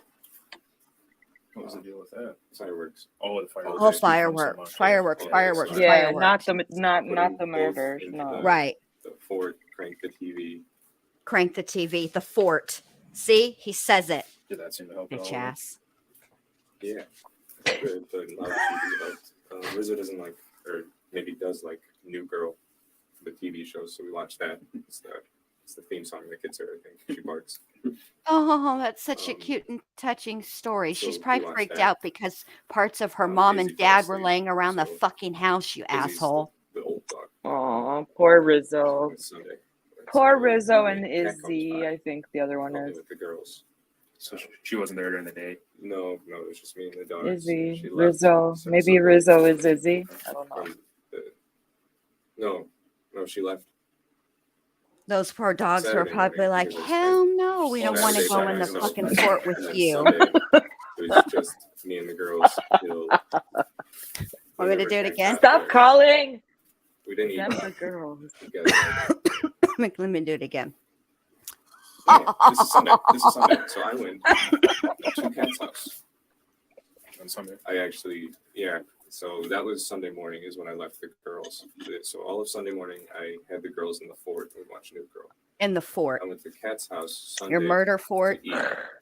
What was the deal with that? fireworks. Oh, the fireworks. Oh, Speak for fireworks, so much. fireworks, Yeah, fireworks, so- Yeah, fireworks. not Putting the both murders. into No. Right. The fort, crank the TV. Crank the TV, the fort. See, he says it. Did that seem to help at Bitch all? ass. Yeah, it's good, but a lot of TV helped. Rizzo doesn't like, or maybe does like New Girl, the TV show, so we watched that. It's the theme song the kids are, I think. She barks. Oh, that's such a Um, cute and touching story. so She's we probably watched freaked that. out because parts of her mom Izzy and fell dad were asleep, laying around the so fucking house, you Izzy's asshole. The old dog. Oh, poor Rizzo. It's Sunday. Poor Sunday, Rizzo Sunday, and Cat comes Izzy. by, I think the other one helped me is with the girls. So she wasn't there during the day. No, it was just me and the dogs. Izzy. She left Rizzo. Sun- Maybe Sunday Rizzo is Izzy. I don't know. from No, she left. Those poor dogs were Saturday probably morning, like, because I hell no, we don't want to Saturday go in the night, fucking so- fort and with then you. Sunday, it was just me and the girls till Want me to whatever do it Cat again? got Stop there. calling We didn't eat them the girls. together. Let me do it again. Yeah, this is Sunday. So I went to Cat's house. On Sunday. I actually, yeah. So that was Sunday morning is when I left the girls. So all of Sunday morning, I had the girls in the fort and we watched New Girl. In the fort. I went to Cat's house Sunday Your murder fort. to eat,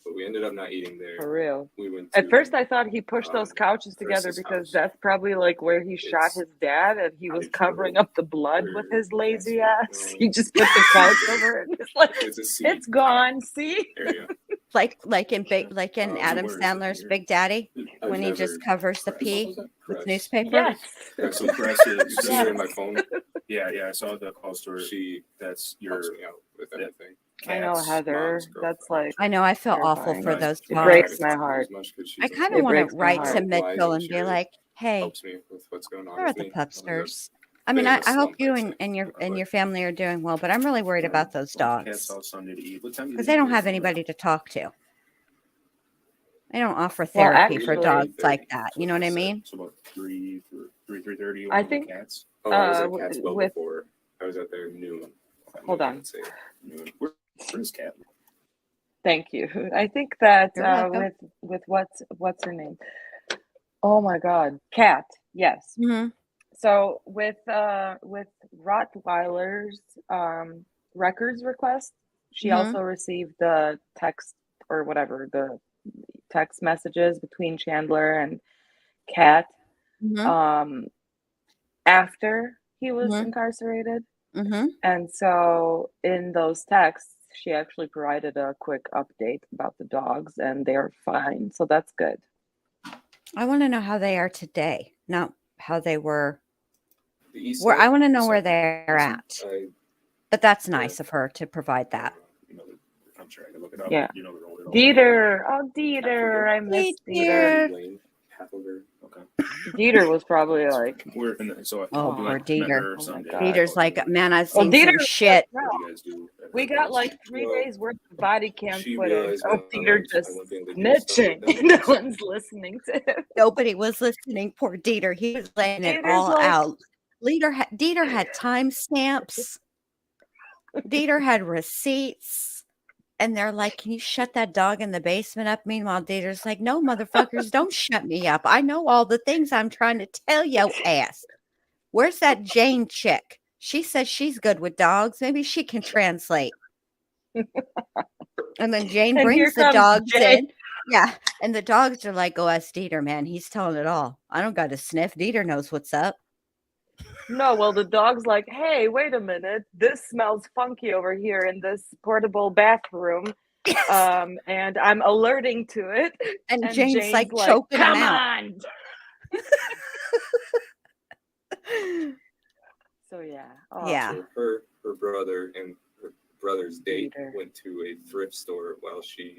but we ended up not eating there. For real. We went At to, first, I thought he pushed those couches together Chris's because house. that's probably like where he shot It's- his dad, and he How was did you covering know? up the blood with his lazy ass. No. He just put the couch over it. It's like It's a seat it's gone. See, area. Like in Adam where is it Sandler's here? Big Daddy I've when he just never covers the pressed pee with press. newspaper. yes. press So it. press You is see her in my phone. yeah, I saw the call story. She That's your helps me out with everything. I know cat's Heather. mom's That's girlfriend. like I know. I feel awful terrifying. for those It dogs. breaks my heart. I kind It of want to breaks my write heart. to Why Mitchell isn't and be your- like, "Hey, helps me with what's going on where are with the me. pupsters?" I mean, been in I a hope slump, you I'd and, say. and your and But- your family are doing well, but I'm really worried about those Cat's dogs house Sunday to eat. What time? because they don't have anybody to talk to. They don't offer Well, therapy for actually- dogs like that. You know what I mean? So about 3:30. I think- Cats. Oh, I was at with- Cat's well with- before. I was out there noon. Hold on. Let's see. Where's Cat? Thank you. I think that You're welcome. with what's her name? Oh my God, Cat. Yes. Mm-hmm. So with Rottweiler's records request, she Mhm. also received the text or whatever the text messages between Chandler and Cat Mm-hmm. after he was Mhm. incarcerated. Mm-hmm. And so in those texts, she actually provided a quick update about the dogs, and they're fine. So that's good. I want to know how they are today, not how they were. The east Where side, I want to know the where south. they're at. I- But that's nice of her to provide that. I'm sure I can look it up. Yeah. You know the role. Dieter. Oh, Dieter. I miss Dieter. Lane, Hathaway. Okay. Dieter was probably like, We're in the, so I Oh, met poor her Dieter. Oh my Sunday. God. Peter's like, man, I've Well, seen Dieter some was shit. like, What do you guys do? we got like 3 Well, days worth of body cam She footage. realized Oh, that Dieter I just wouldn't be able to do stuff snitching. with them. No one's listening to him. Nobody was listening. Poor Dieter. He was laying it Dieter's all like- out. Dieter had timestamps. Dieter had receipts. And they're like, can you shut that dog in the basement up? Meanwhile, Dieter's like, no, motherfuckers, don't shut me up. I know all the things I'm trying to tell yo ass. Where's that Jane chick? She says she's good with dogs. Maybe she can translate. And then Jane And here brings the comes dogs Jane. in. Yeah. And the dogs are like, go ask Dieter, man. He's telling it all. I don't got to sniff. Dieter knows what's up. No, well, the dog's like, hey, wait a minute. This smells funky over here in this portable bathroom. And I'm alerting to it. And And Jane's like choking him come out. on. So yeah. Oh, Yeah. So her brother and brother's date Peter. went to a thrift store while she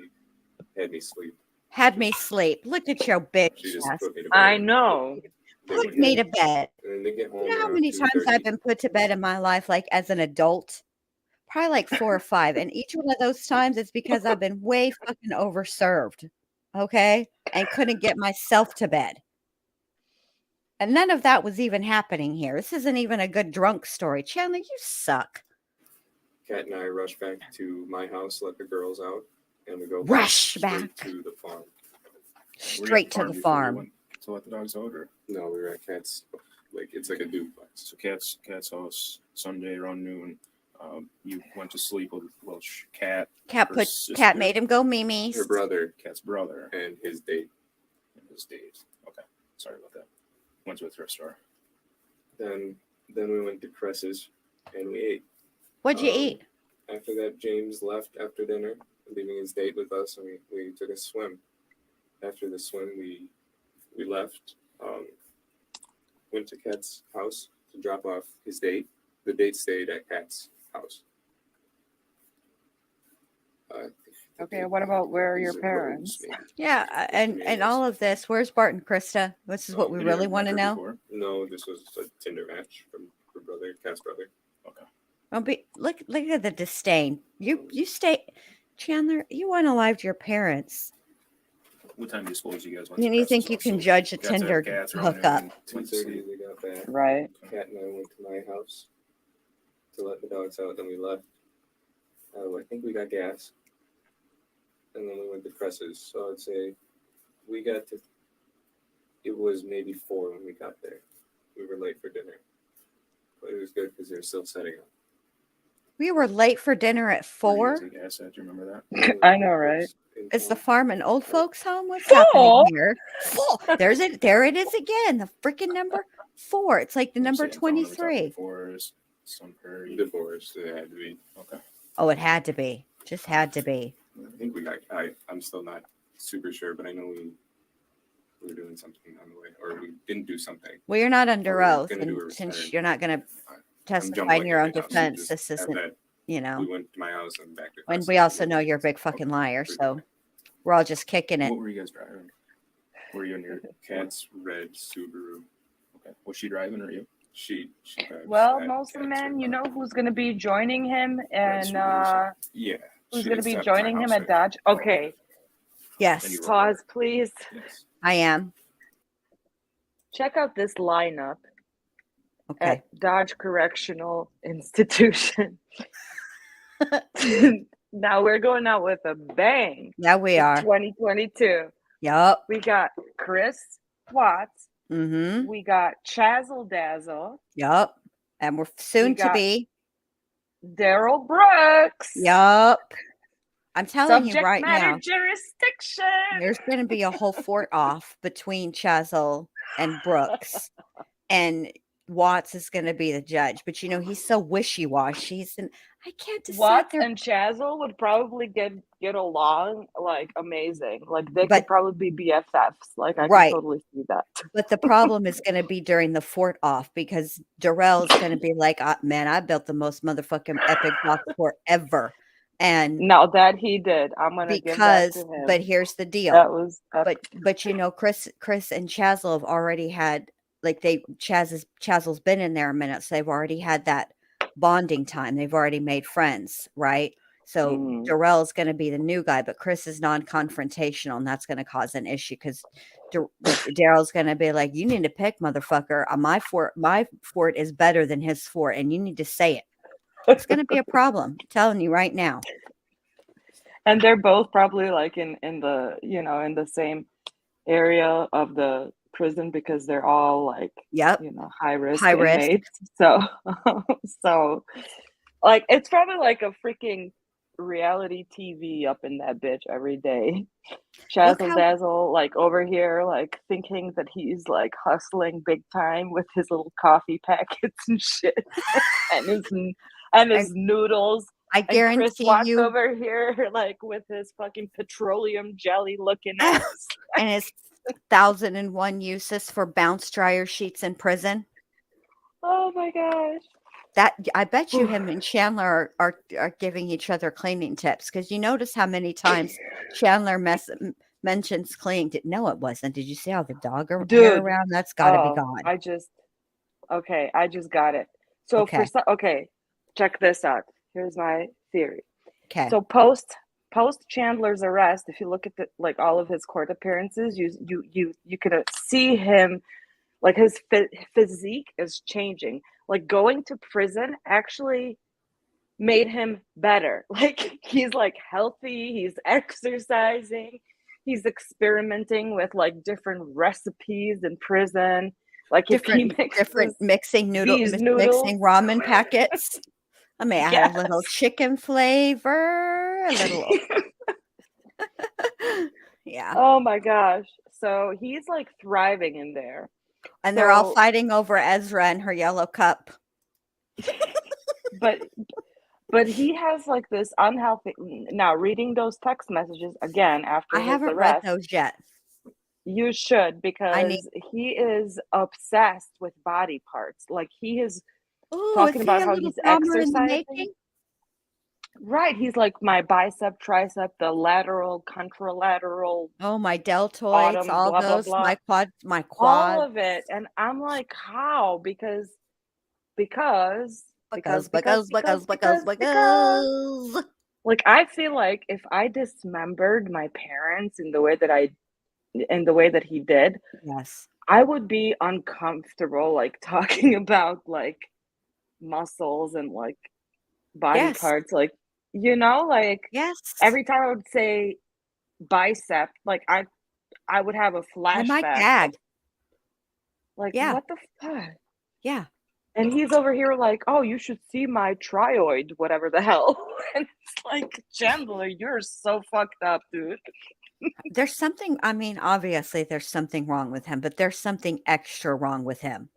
had me sleep. Had me sleep. Look at your bitch She just ass. put me to bed. I know. They Put went- me to bed. And then they get home You know how around many times 2:30. I've been put to bed in my life, like as an adult? Probably like 4 or 5. And each one of those times it's because I've been way fucking overserved. Okay. And couldn't get myself to bed. And none of that was even happening here. This isn't even a good drunk story. Chandler, you suck. Kat and I rush back to my house, let the girls out, and we go Rush straight back. to the farm. Were you at Straight to the before you farm. went to let the dogs out, or No, we were at Kat's. Like it's like a duplex. so Cat's house Sunday around noon. You went to sleep with Cat, Cat her put sister, Cat made him go Mimi's. Her brother Cat's brother, and his date. and his date. Okay, sorry about that. Went to a thrift store. Then we went to Cress's and we ate. What'd you eat? After that, James left after dinner, leaving his date with us, and we took a swim. After the swim, we left. Went to Kat's house to drop off his date. The date stayed at Kat's house. Okay, what about where are your These parents? roads, man. Yeah, and all of this. Where's Bart and Krista? This is what we Had you really ever want to met her know. before? No, this was a Tinder match from her brother, Kat's brother. Okay. Don't be look at the disdain. You stay, Chandler. You unalived your parents. What time do you suppose you guys went? And to you think Cress's you house? can So judge a got to Tinder Cat's around hookup? noon, went to 2:30, sleep. we got back. Right. Kat and I went to my house to let the dogs out. Then we left. I think we got gas. And then we went to Cress's. So I'd say we got to, it was maybe 4 when we got there. We were late for dinner. But it was good because they were still setting up. We were late for dinner at Where do you 4. guys eat gas at? Do you remember that? I know, right? Is the farm an old folks' home? What's Four? happening here? 4. There's it. There it is again. The freaking number 4. It's like the Would you number say in town, are we talking 23. Forest, Sun Prairie? Divorce. It had to be. Okay. Oh, it had to be. Just had to be. I think we got, I'm still not super sure, but I know we were doing something on the way. Or we didn't do something. Well, you're not under Or we're oath, gonna do and a since return. you're not going to I'm testify in jumbling your own right now, so defense, just this have isn't, that. you know. We went to my house and back to And Cress's. we also know you're a big fucking liar, so we're all just kicking it. What were you guys driving? Were you in your Cat's red Subaru. Okay. Was she driving or you? She drives Well, that most of the Cat's men, red you know car. who's going to be joining him, Red and Subaru, so- yeah. who's she going to lives be at my joining him house at right now. Dodge? Okay, Yes, And you were- pause, please. Yes. I am. Check out this lineup Okay. at Dodge Correctional Institution. Now we're going out with a bang. Yeah, we are. 2022. Yup. We got Chris Watts. Mm-hmm. We got Chazzle Dazzle. Yup. And we're soon to got- be. Daryl Brooks. Yup. I'm telling Subject you right matter now, jurisdiction. there's going to be a whole fort off between Chazzle and Brooks, and Watts is going to be the judge. But you know, he's so wishy-washy. I can't decide. Watts There. and Chazzle would probably get along like amazing. Like they But- could probably be BFFs. Like I Right. could totally see that. But the problem is going to be during the fort off, because Darrell's going to be like, man, I built the most motherfucking epic box fort ever. And Now that he did, I'm gonna give that because, to him. but here's the deal. that was epic. But you know, Chris and Chazzle have already had, like, Chazzle's been in there a minute, so they've already had that bonding time. They've already made friends, right? So Mhm. Darrell's going to be the new guy, but Chris is non-confrontational, and that's going to cause an issue because Daryl's going to be like, "You need to pick, motherfucker. My fort is better than his fort, and you need to say it." It's going to be a problem. I'm telling you right now. And they're both probably like in the in the same area of the prison because they're all like Yep. high risk High risk. inmates. So so like it's probably like a freaking reality TV up in that bitch every day. Look Chazzle how- Dazzle like over here like thinking that he's like hustling big time with his little coffee packets and shit and his noodles. I And Chris guarantee Watts you, over here like with his fucking petroleum jelly looking ass. and his 1,001 uses for bounce dryer sheets in prison. Oh my gosh. That I bet you him and Chandler are giving each other cleaning tips, because you notice how many times Chandler mentions cleaning. No, it wasn't. Did you see all the dog hair Dude. around? That's got to be Oh, gone. I just got it. So Okay. okay, check this out. Here's my theory. Okay. So post Chandler's arrest, if you look at like all of his court appearances, you can see him, like his physique is changing. Like going to prison actually made him better. Like he's like healthy, he's exercising, he's experimenting with like different recipes in prison. Like if he different mixing these noodles, mixing ramen packets. I may add a little chicken flavor, a little. Yeah. Oh my gosh. So he's like thriving in there. And they're all So- fighting over Ezra and her yellow cup. But he has like this unhealthy. Now reading those text messages again after I his haven't arrest, read those yet. you should, need- because he is obsessed with body parts. Like he is Ooh, talking is he about a how little he's drummer in the exercising. making? Right, he's like my bicep, tricep, the lateral, contralateral, Oh, my deltoids, bottom, all blah blah those, blah, my all quad. of it. And I'm like, how? Because like I feel like if I dismembered my parents in the way that he did, Yes. I would be uncomfortable like talking about like muscles and like body Yes. parts, like like Yes. every time I would say bicep, like I would have a I might flashback. gag. Like Yeah. what the fuck? Yeah. And he's over here like, oh, you should see my trioid, whatever the hell. And it's like, Chandler, you're so fucked up, dude. There's something, I mean, obviously there's something wrong with him, but there's something extra wrong with him.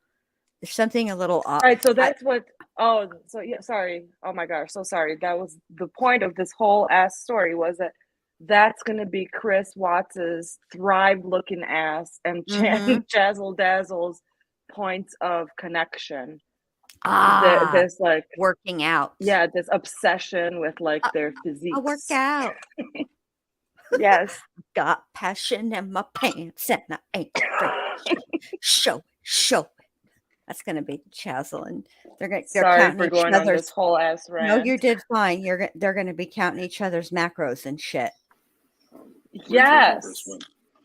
There's something a little off. Right, so that's what. Oh, so yeah, sorry. Oh my gosh, so sorry. That was the point of this whole ass story, was that that's gonna be Chris Watts's thrived looking ass and Chazzle Dazzle's points of connection. This like working out. Yeah, this obsession with like their physique. I work out. Yes. Got passion in my pants and I ain't afraid. Show it. That's gonna be Chazzle, and they're Sorry counting for each going on other's. this whole ass rant. No, you did fine. They're gonna be counting each other's macros and shit. Yes.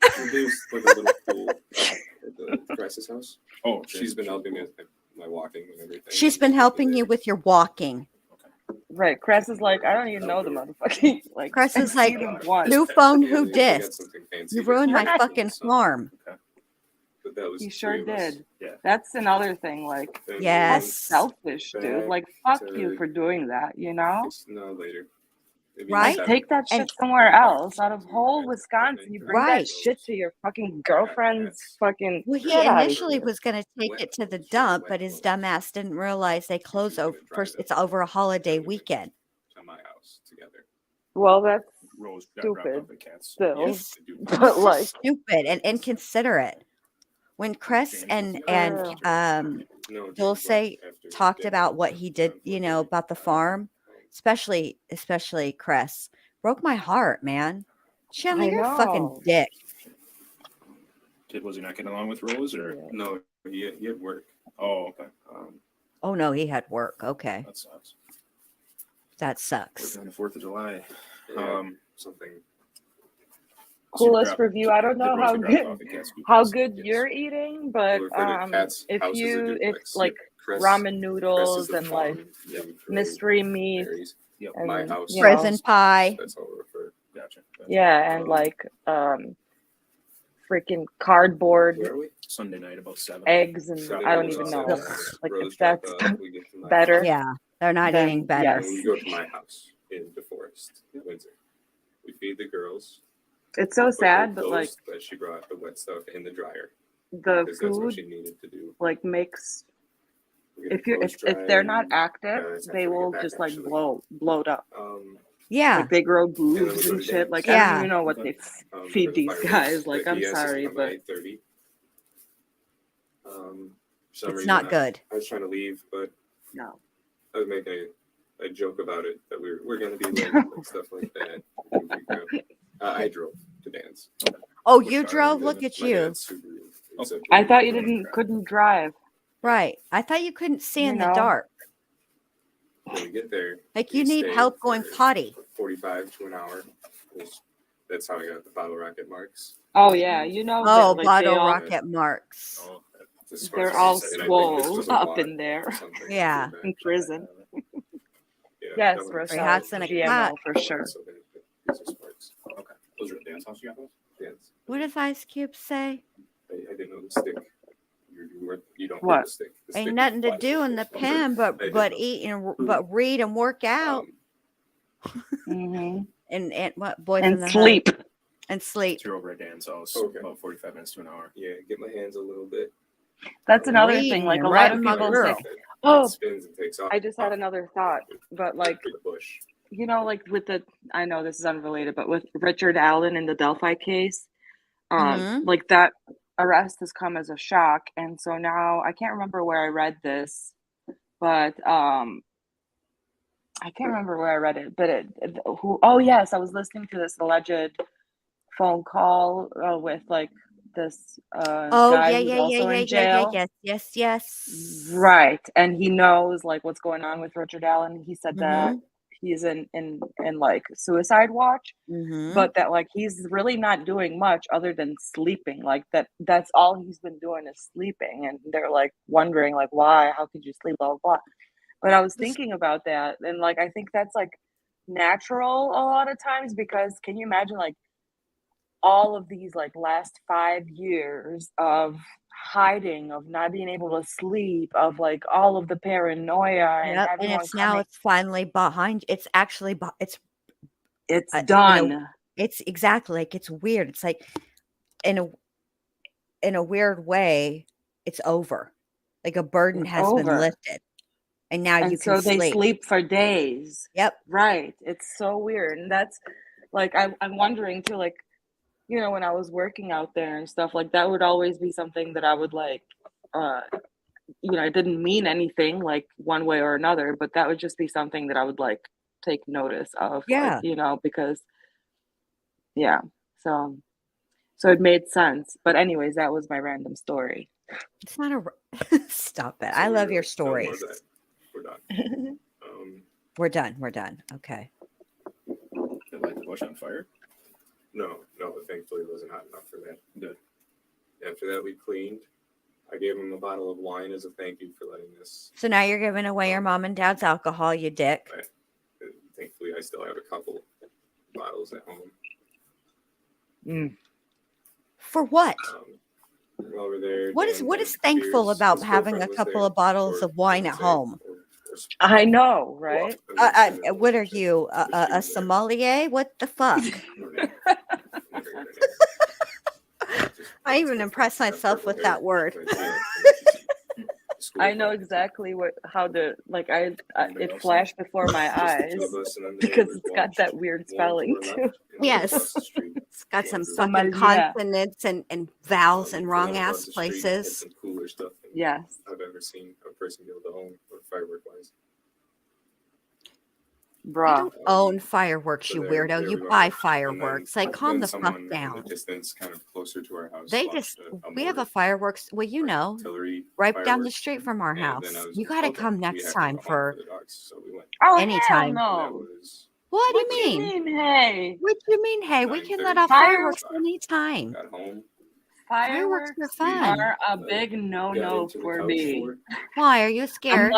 There's like a little pool at the Grass's house. Oh, She's been helping me with my walking and everything. She's been helping you with your walking. Right. Cress is like, I don't even know the motherfucking like. Cress is I've like, seen him once. new phone, who They got dis? something fancy You to ruined my Right. fucking farm. But that was He the sure three of us. did. Yeah. That's another thing. Like, And how Yes. selfish, dude. Back Like, fuck to- you for doing that. You know. No, later. Maybe Right? seven. Take that shit And- somewhere else. Out of whole Wisconsin, you bring Right. that shit to your fucking girlfriend's fucking. Well, he Get outta initially here. was going to take it to the dump, but his dumbass didn't realize they close over. First, it's over a holiday weekend. To my house together. Well, that's Rose got dropped Stupid. off at Cats. Still. Yes, I do. but like. Stupid and inconsiderate. When Chris and No, Dulce talked about what he did, about the farm, especially Chris, broke my heart, man. Chandler, I you're a fucking know. dick. Was he not getting along with Rose, or? No, he had work. Oh, okay. Oh no, he had work. Okay, That sucks. that sucks. Working on the 4th of July. Yeah, something. Coolest review. I don't know how good Yes. you're eating, but We're good at cats' if houses you or if duplexes. like Chris- ramen Chris is noodles the and like farm. Yeah, we grow mystery meat berries. Yep. and My house. you know, Prison pie. That's all we refer. Gotcha. yeah, and like freaking cardboard Where are we? Sunday night about 7. eggs and Sunday I don't night even was know also like Rose if that's dropped off, we get to my better. house. Yeah, they're not Then, eating better. yes. And we go to my house in DeForest, Windsor. We feed the girls. It's so put sad, the but like clothes that she brought the wet stuff in the dryer the because that's what she food needed to do. like makes We get if the you clothes if they're not dry, active, it's they after we get will back, just like actually. bloat up. Yeah, Like they grow then we boobs go and to shit. dance. Like I Yeah. don't even know what they feed the these fireworks. guys. Like The I'm ES is sorry, coming at but 8:30. For some it's reason, not good. I was trying to leave, but no. I was making a joke about it that we're going to be late and stuff like that. I drove to dance. Oh, Which you car? drove? Look at My you. dad's Subaru. It's a I thought you blue couldn't drive. Right. I thought you couldn't see in the know. dark. When we get there, Like we you need stay help going for potty. 45 to an hour. That's how I got the bottle rocket marks. Oh yeah, you know. Oh, that, like, bottle they all, rocket marks. Oh, As far they're as all I said, and I think this was swole a up lot in there. or something. Yeah. in prison. Yeah, Yes, that for was- Perhaps in a GMO cat. for sure. So these are sparks. okay. Those are the dance house you got those? Dance. What does Ice Cube say? I didn't know the stick. You don't What? get the stick. The Ain't stick nothing to flies do over in the the pen bumper. but I didn't but know. eat and but read and work out Hmm. and what boys And in the sleep. Hood. And sleep. So you're over at Dan's house Okay. about 45 minutes to an hour. Yeah, get my hands a little bit. That's another thing. Like, a lot right, of my people girl. say, "Oh, It spins and takes off. I just had another thought," but like, The bush. you know, like with the, I know this is unrelated, but with Richard Allen in the Delphi case, Mhm. like that arrest has come as a shock, and so now I can't remember where I read this, but I can't remember where I read it, but oh yes, I was listening to this alleged phone call with like this Oh guy yeah, who's yeah, also in jail. yes. Right. And he knows like what's going on with Richard Allen. He said that Mhm. he's in like suicide watch, Mhm. but that like he's really not doing much other than sleeping. Like that's all he's been doing is sleeping. And they're like wondering like why, how could you sleep, blah blah blah. But I was thinking about that, and like I think that's like natural a lot of times, because can you imagine like all of these like last 5 years of hiding, of not being able to sleep, of like all of the paranoia and Yep. And everyone it's now coming. it's finally behind. It's actually it's It's you know, done. it's exactly like it's weird. It's like in a weird way, it's over. Like a burden It's has been over. lifted, and now you And can so they sleep. sleep for days. Yep. Right. It's so weird. And that's like I'm wondering too, like, you know, when I was working out there and stuff, like that would always be something that I would like you know, it didn't mean anything like one way or another, but that would just be something that I would like take notice of, like, Yeah. you know, because yeah. So it made sense. But anyways, that was my random story. It's not a stop it. So I love we're your done with stories. that. We're done. We're done. We're done. Okay. They light the bush on fire. No, thankfully it wasn't hot enough for that. Good. After that, we cleaned. I gave him a bottle of wine as a thank you for letting us. So now you're giving away your mom and dad's alcohol, you dick. Thankfully, I still have a couple bottles at home. For what? While we're there, What Dan is had thankful beers. about His having a girlfriend was couple there, of bottles or of wine at say, home? I know, right? What are you, a sommelier? What the fuck? I even impress myself with that word. I know exactly how to like. It flashed before my eyes because it's got that weird spelling too. Yes. It's got some fucking Sommelier. consonants and vowels in wrong ass places. Some cooler stuff than Yes. I've ever seen a person be able to own or firework wise. I Bruh. don't own fireworks, So you there weirdo. we You go. buy And fireworks. Like, calm the fuck In down. the distance, kind of closer to our house. They watched just, a we have a mortar fireworks, well, you know, artillery right down the fireworks. street from our And house. then I was You like, got to okay, come we next have to time go home for the dogs. So we went. Oh anytime. hell That no! was What do What you do you mean? mean? Hey, What do you mean? Hey, we can let 9:30. off fireworks Fireworks. anytime. got home. Fireworks Fireworks are fun. are a uh, big got no-no into the for couch me. for it. Why? Are you scared?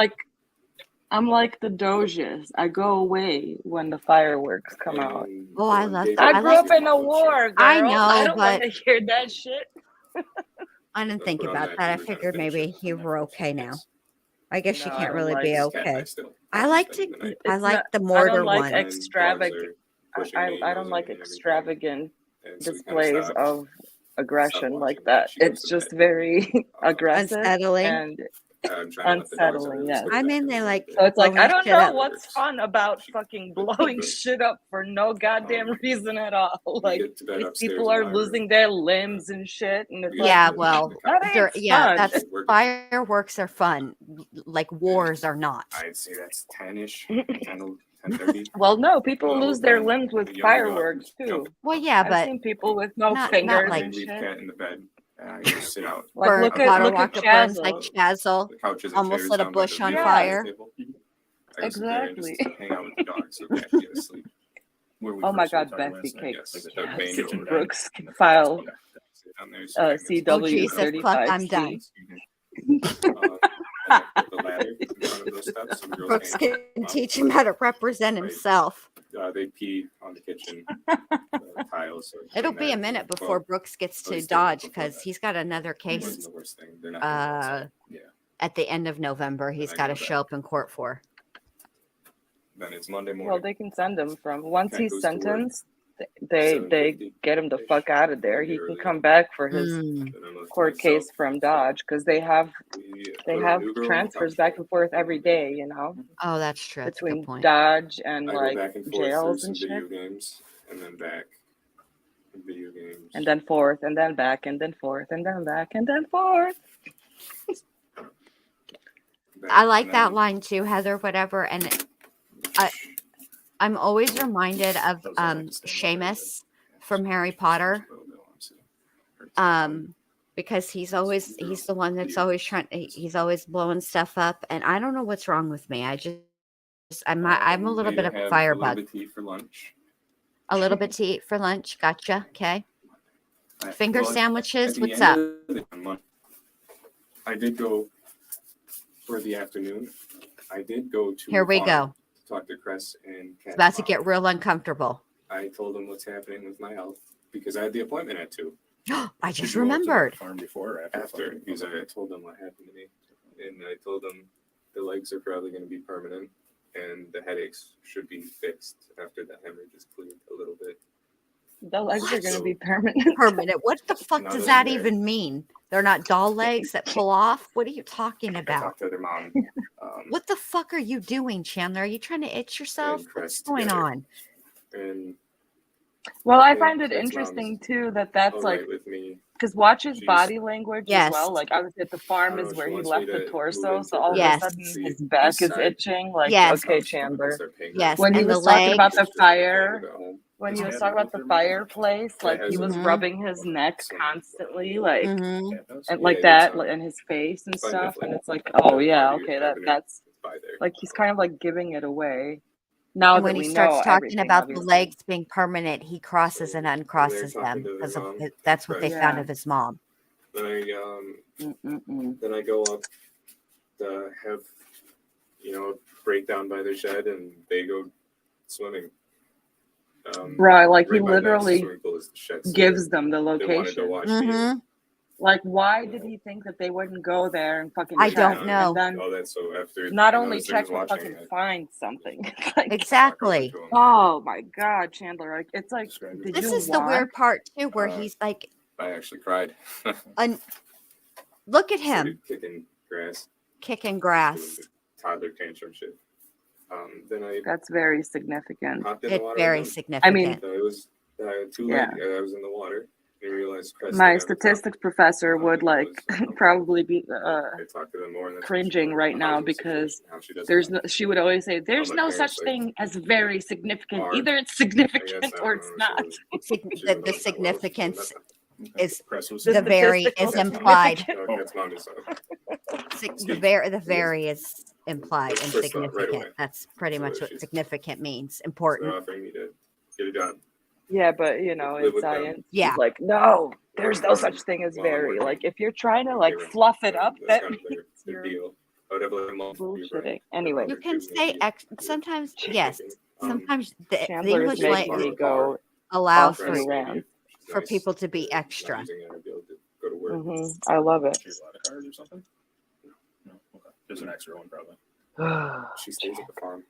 I'm like the Doges. I go away when the fireworks come out. And Oh, I on love day that. I I two, grew like up in a war, girl. I know, I don't want but- to hear that shit. I didn't think But on about that, that. I we were trying to figured finish maybe it. you were okay now. I guess you No, I can't don't really like be it. Cat okay. night still. I like to. Spend the night. I It's like not- the I mortar don't like one. And extravagant. dogs are pushing I me, don't nosing like me and everything. extravagant And so we kinda displays stopped of aggression watching. like that. She goes It's to just bed. very aggressive Unsettling. and I'm trying to let the dogs Unsettling, out. yes. I mean, they like So it's like, I blowing don't shit know up. what's fun about fucking blowing shit up for no goddamn reason at all. Like, get to bed these upstairs people in are my losing room. their limbs and shit, and it's Yeah, like, well, that ain't yeah, fun. that's fireworks are fun. Like wars are not. I'd say that's 10-ish, 10:30. Well, no, people Well, lose their then limbs with the younger fireworks dog too. jump. Well, yeah, I've but seen people with no not fingers like- I and leave shit. Cat in the bed. And I just sit out. Like, look at Bottle look at rocket burns like Chazzle. Chazzle. The couches and Almost chairs lit a down by bush the on video fire. table. I go sit there and just Exactly. hang out with the dogs so Cat can get asleep. Where we Oh my first were God, talking Bessie last night, cakes. yes, like Yes. the kitchen bed. Brooks in the file front. Sit down there, swing, it's- CW Oh, Jesus, Cluck, I'm 35C. done. And I put the ladder in front of those steps so the girls Brooks can't can climb up. teach him how to represent Right. himself. They pee on the kitchen tiles. So It'll clean be a that. minute Well, before Brooks gets at to least they did Dodge before because that. he's got another it wasn't case the worst thing. They're not doing that, so, Yeah. at the end of November. He's I got to go back. show up in court for. Then it's Monday morning. Well, they can send him from once Cat he's goes to work, sentenced. They 7:50 get him the fuck out of there. He can early. come back for his Mm. Then I'm left to court myself. case from Dodge because they have We they put on have New Girl, transfers watch back it. and forth every day. You know, Oh, that's true. That's a good between point. Dodge and I go like back and forth through jails some and shit, video games and then back. Video games. and then forth, and then back, and then forth, and then back, and then forth. back, I like and that then- line too, Heather. Whatever, and I'm always reminded of Seamus from Harry Potter. Because he's the one that's always he's always blowing stuff up, and I don't know what's wrong with me. I'm a little they bit of have a fire a little bug. bit to eat for lunch. A little bit to eat for lunch. Gotcha. Okay. Finger Well, at sandwiches. the What's end up? of the month, I did go for the afternoon. I did go to Here a we farm go. to talk to Cress and Cat. It's about to get real uncomfortable. I told him what's happening with my health because I had the appointment at 2. I just Did you go up to the remembered. farm before or after? the After farm? because I told them what happened to me, and I told them the legs are probably going to be permanent, and the headaches should be fixed after the hemorrhage is cleared a little bit. The legs are What? going to be permanent. Permanent. What the fuck Not does in that there. even mean? They're not doll legs that pull off? What are you talking I about? talked to their mom. What the fuck are you doing, Chandler? Are you trying to itch yourself? And What's Crest going together. on? And Well, I think find it Crest's interesting mom's too that that's all like right with me. because watch his She's- body language Yes. as well. Like I was at the I farm don't is know, where she he wants left me the to torso, move so into all Yes. of a sudden the his back east is side. itching. Like, Yes. okay, I'll Chandler. start paying her. Yes. When he And the was talking leg. about the Just like I fire, live at home. when Is he was Cat talking about with the their mom? fireplace, Cat like he has was Mhm. rubbing his Okay. neck So- constantly, like Mhm. Cat does? and Yeah, like it's, that, and his face and by stuff, Mifflin. and it's like, oh yeah, Party okay, Avenue. that's It's by there. like he's kind of like giving it away. Now And that when he we starts know talking everything, about the obviously. legs being permanent, he crosses and So, uncrosses they're them talking to their because mom. that's what they Right. found Yeah. of his mom. Then I go up to have a breakdown by their shed, and they go swimming. Bro, like he right by the literally swimming pool is the shed, so gives them the they wanted to location. watch me. Mm-hmm. Like, why did he think that they wouldn't go there and fucking I check? don't know. And then Oh, that's so after not I only noticed they check, was but watching, fucking find something. Like, Exactly. I talked to him. oh my god, Chandler! Like, it's like, Describe it. did This you is the want? weird part too, where Uh, he's like, I actually cried. look at him Started kicking grass. kicking doing grass. the toddler tantrum shit. Then I That's very significant. hopped in the It's water. very with them. significant. So it was too Yeah. late. I was in the water and realized Crest My didn't have a statistics professor would it like was, okay. probably be I talked to them more, and that's when she cringing brought up right the now housing because situation, how she doesn't there's have no, she would always say there's my no parents, such like, thing as very significant. are, Either it's I guess, significant I or don't it's know, not. so The she went, "Well, significance Okay. is Crest was The the very statistical is implied. significance. No, Cat's mom is The very is implied and First thought, right significant. away. That's pretty So much what she's- significant means. They're Important. offering me to get a job. Yeah, but you know, Live in with them. science, Yeah. it's like no, there's no such thing as While I'm very. working. Like if you're trying to And like they were- fluff it up, that's that kind of means their you're deal. I would have like a month to be bullshitting. right. Anyway, You can Give me say a- sometimes She's yes. thinking, Sometimes the Chandler English is making language me go. allows off for the rails. She's for nice. people to be Not extra. using it, I'd be able to go to work. I love it. She has a lot of cars or something? No. Okay. There's an extra one probably. She stays at the farm.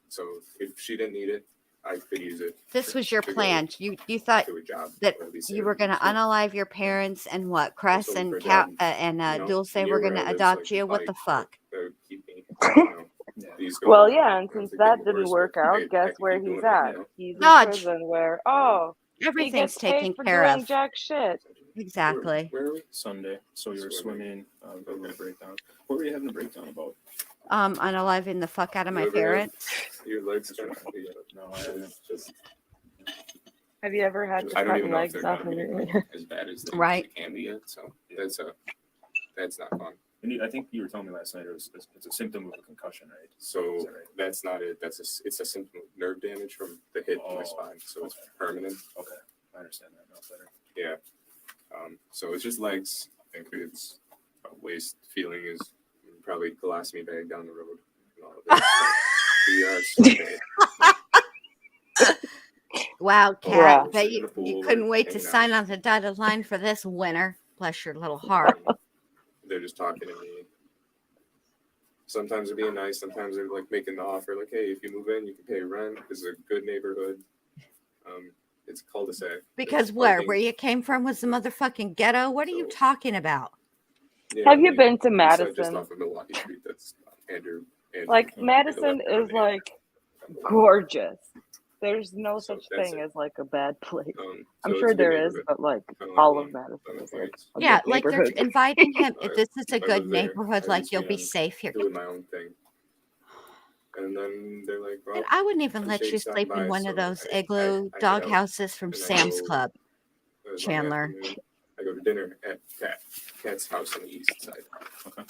So if she didn't need it, I could use it. This was your to go plan. You thought to a job, that or at least you were going to so- unalive your parents and what? Cress Also and for Cow them, and you know, Dulce near were where going I to live, adopt so I you. can What the bike, fuck? that would keep me, you know, Yeah. these going Well, on. yeah, and You know, since if it that get didn't worse, work but out, I guess can where keep he's doing it, at? you know? He's in Dodge. prison where, oh, he Everything's gets paid taken for care doing of. jack shit. Exactly. Where are we? Sunday. So you were Swimming. swimming, a little breakdown. What were you having a breakdown about? Unaliving the fuck out of my You ever have parents. Your legs kind of No, I haven't. just. Have you ever had to I don't cut even know if legs they're off gonna of be your as bad as they Right. can be yet. So that's not fun. And I think you were telling me last night it's a symptom of a concussion, right? So Is that right? that's not it. It's a symptom of nerve damage from the hip to my spine. So it's permanent. Okay, I understand that now better. Yeah. So it's just legs. I think it's a waste feeling is probably colostomy bag down the road. And all of that. We are so bad. Wow, Right. Cat. Bet Sit in you, the pool, you couldn't wait to hanging out. sign on the dotted line for this winter. Bless your little heart. They're just talking to me. Sometimes they're being nice. Sometimes they're like making the offer, like, "Hey, if you move in, you can pay rent. This is a good neighborhood. It's a cul-de-sac." Because There's where parking. you came from was the motherfucking ghetto. What are you So- talking about? Yeah, Have you like, been to east side, just Madison? off of Milwaukee Street. That's Andrew. Like, Madison is like gorgeous. There's no So such that's thing it. as like a bad place. So I'm it's sure a good there is, neighborhood. but like Kinda like all one of Madison of is the like points. a Yeah, good like they're neighborhood. inviting him. Uh, If this is a I good live there. neighborhood, I like just you'll be began safe here. doing my own thing. And then they're like, "Well, And I wouldn't even let appreciate you stopping sleep in by, one of so those I igloo head out, dog houses from and I Sam's go- Club. it was Chandler. Monday afternoon. I go to dinner at Cat's house on the east side. Okay.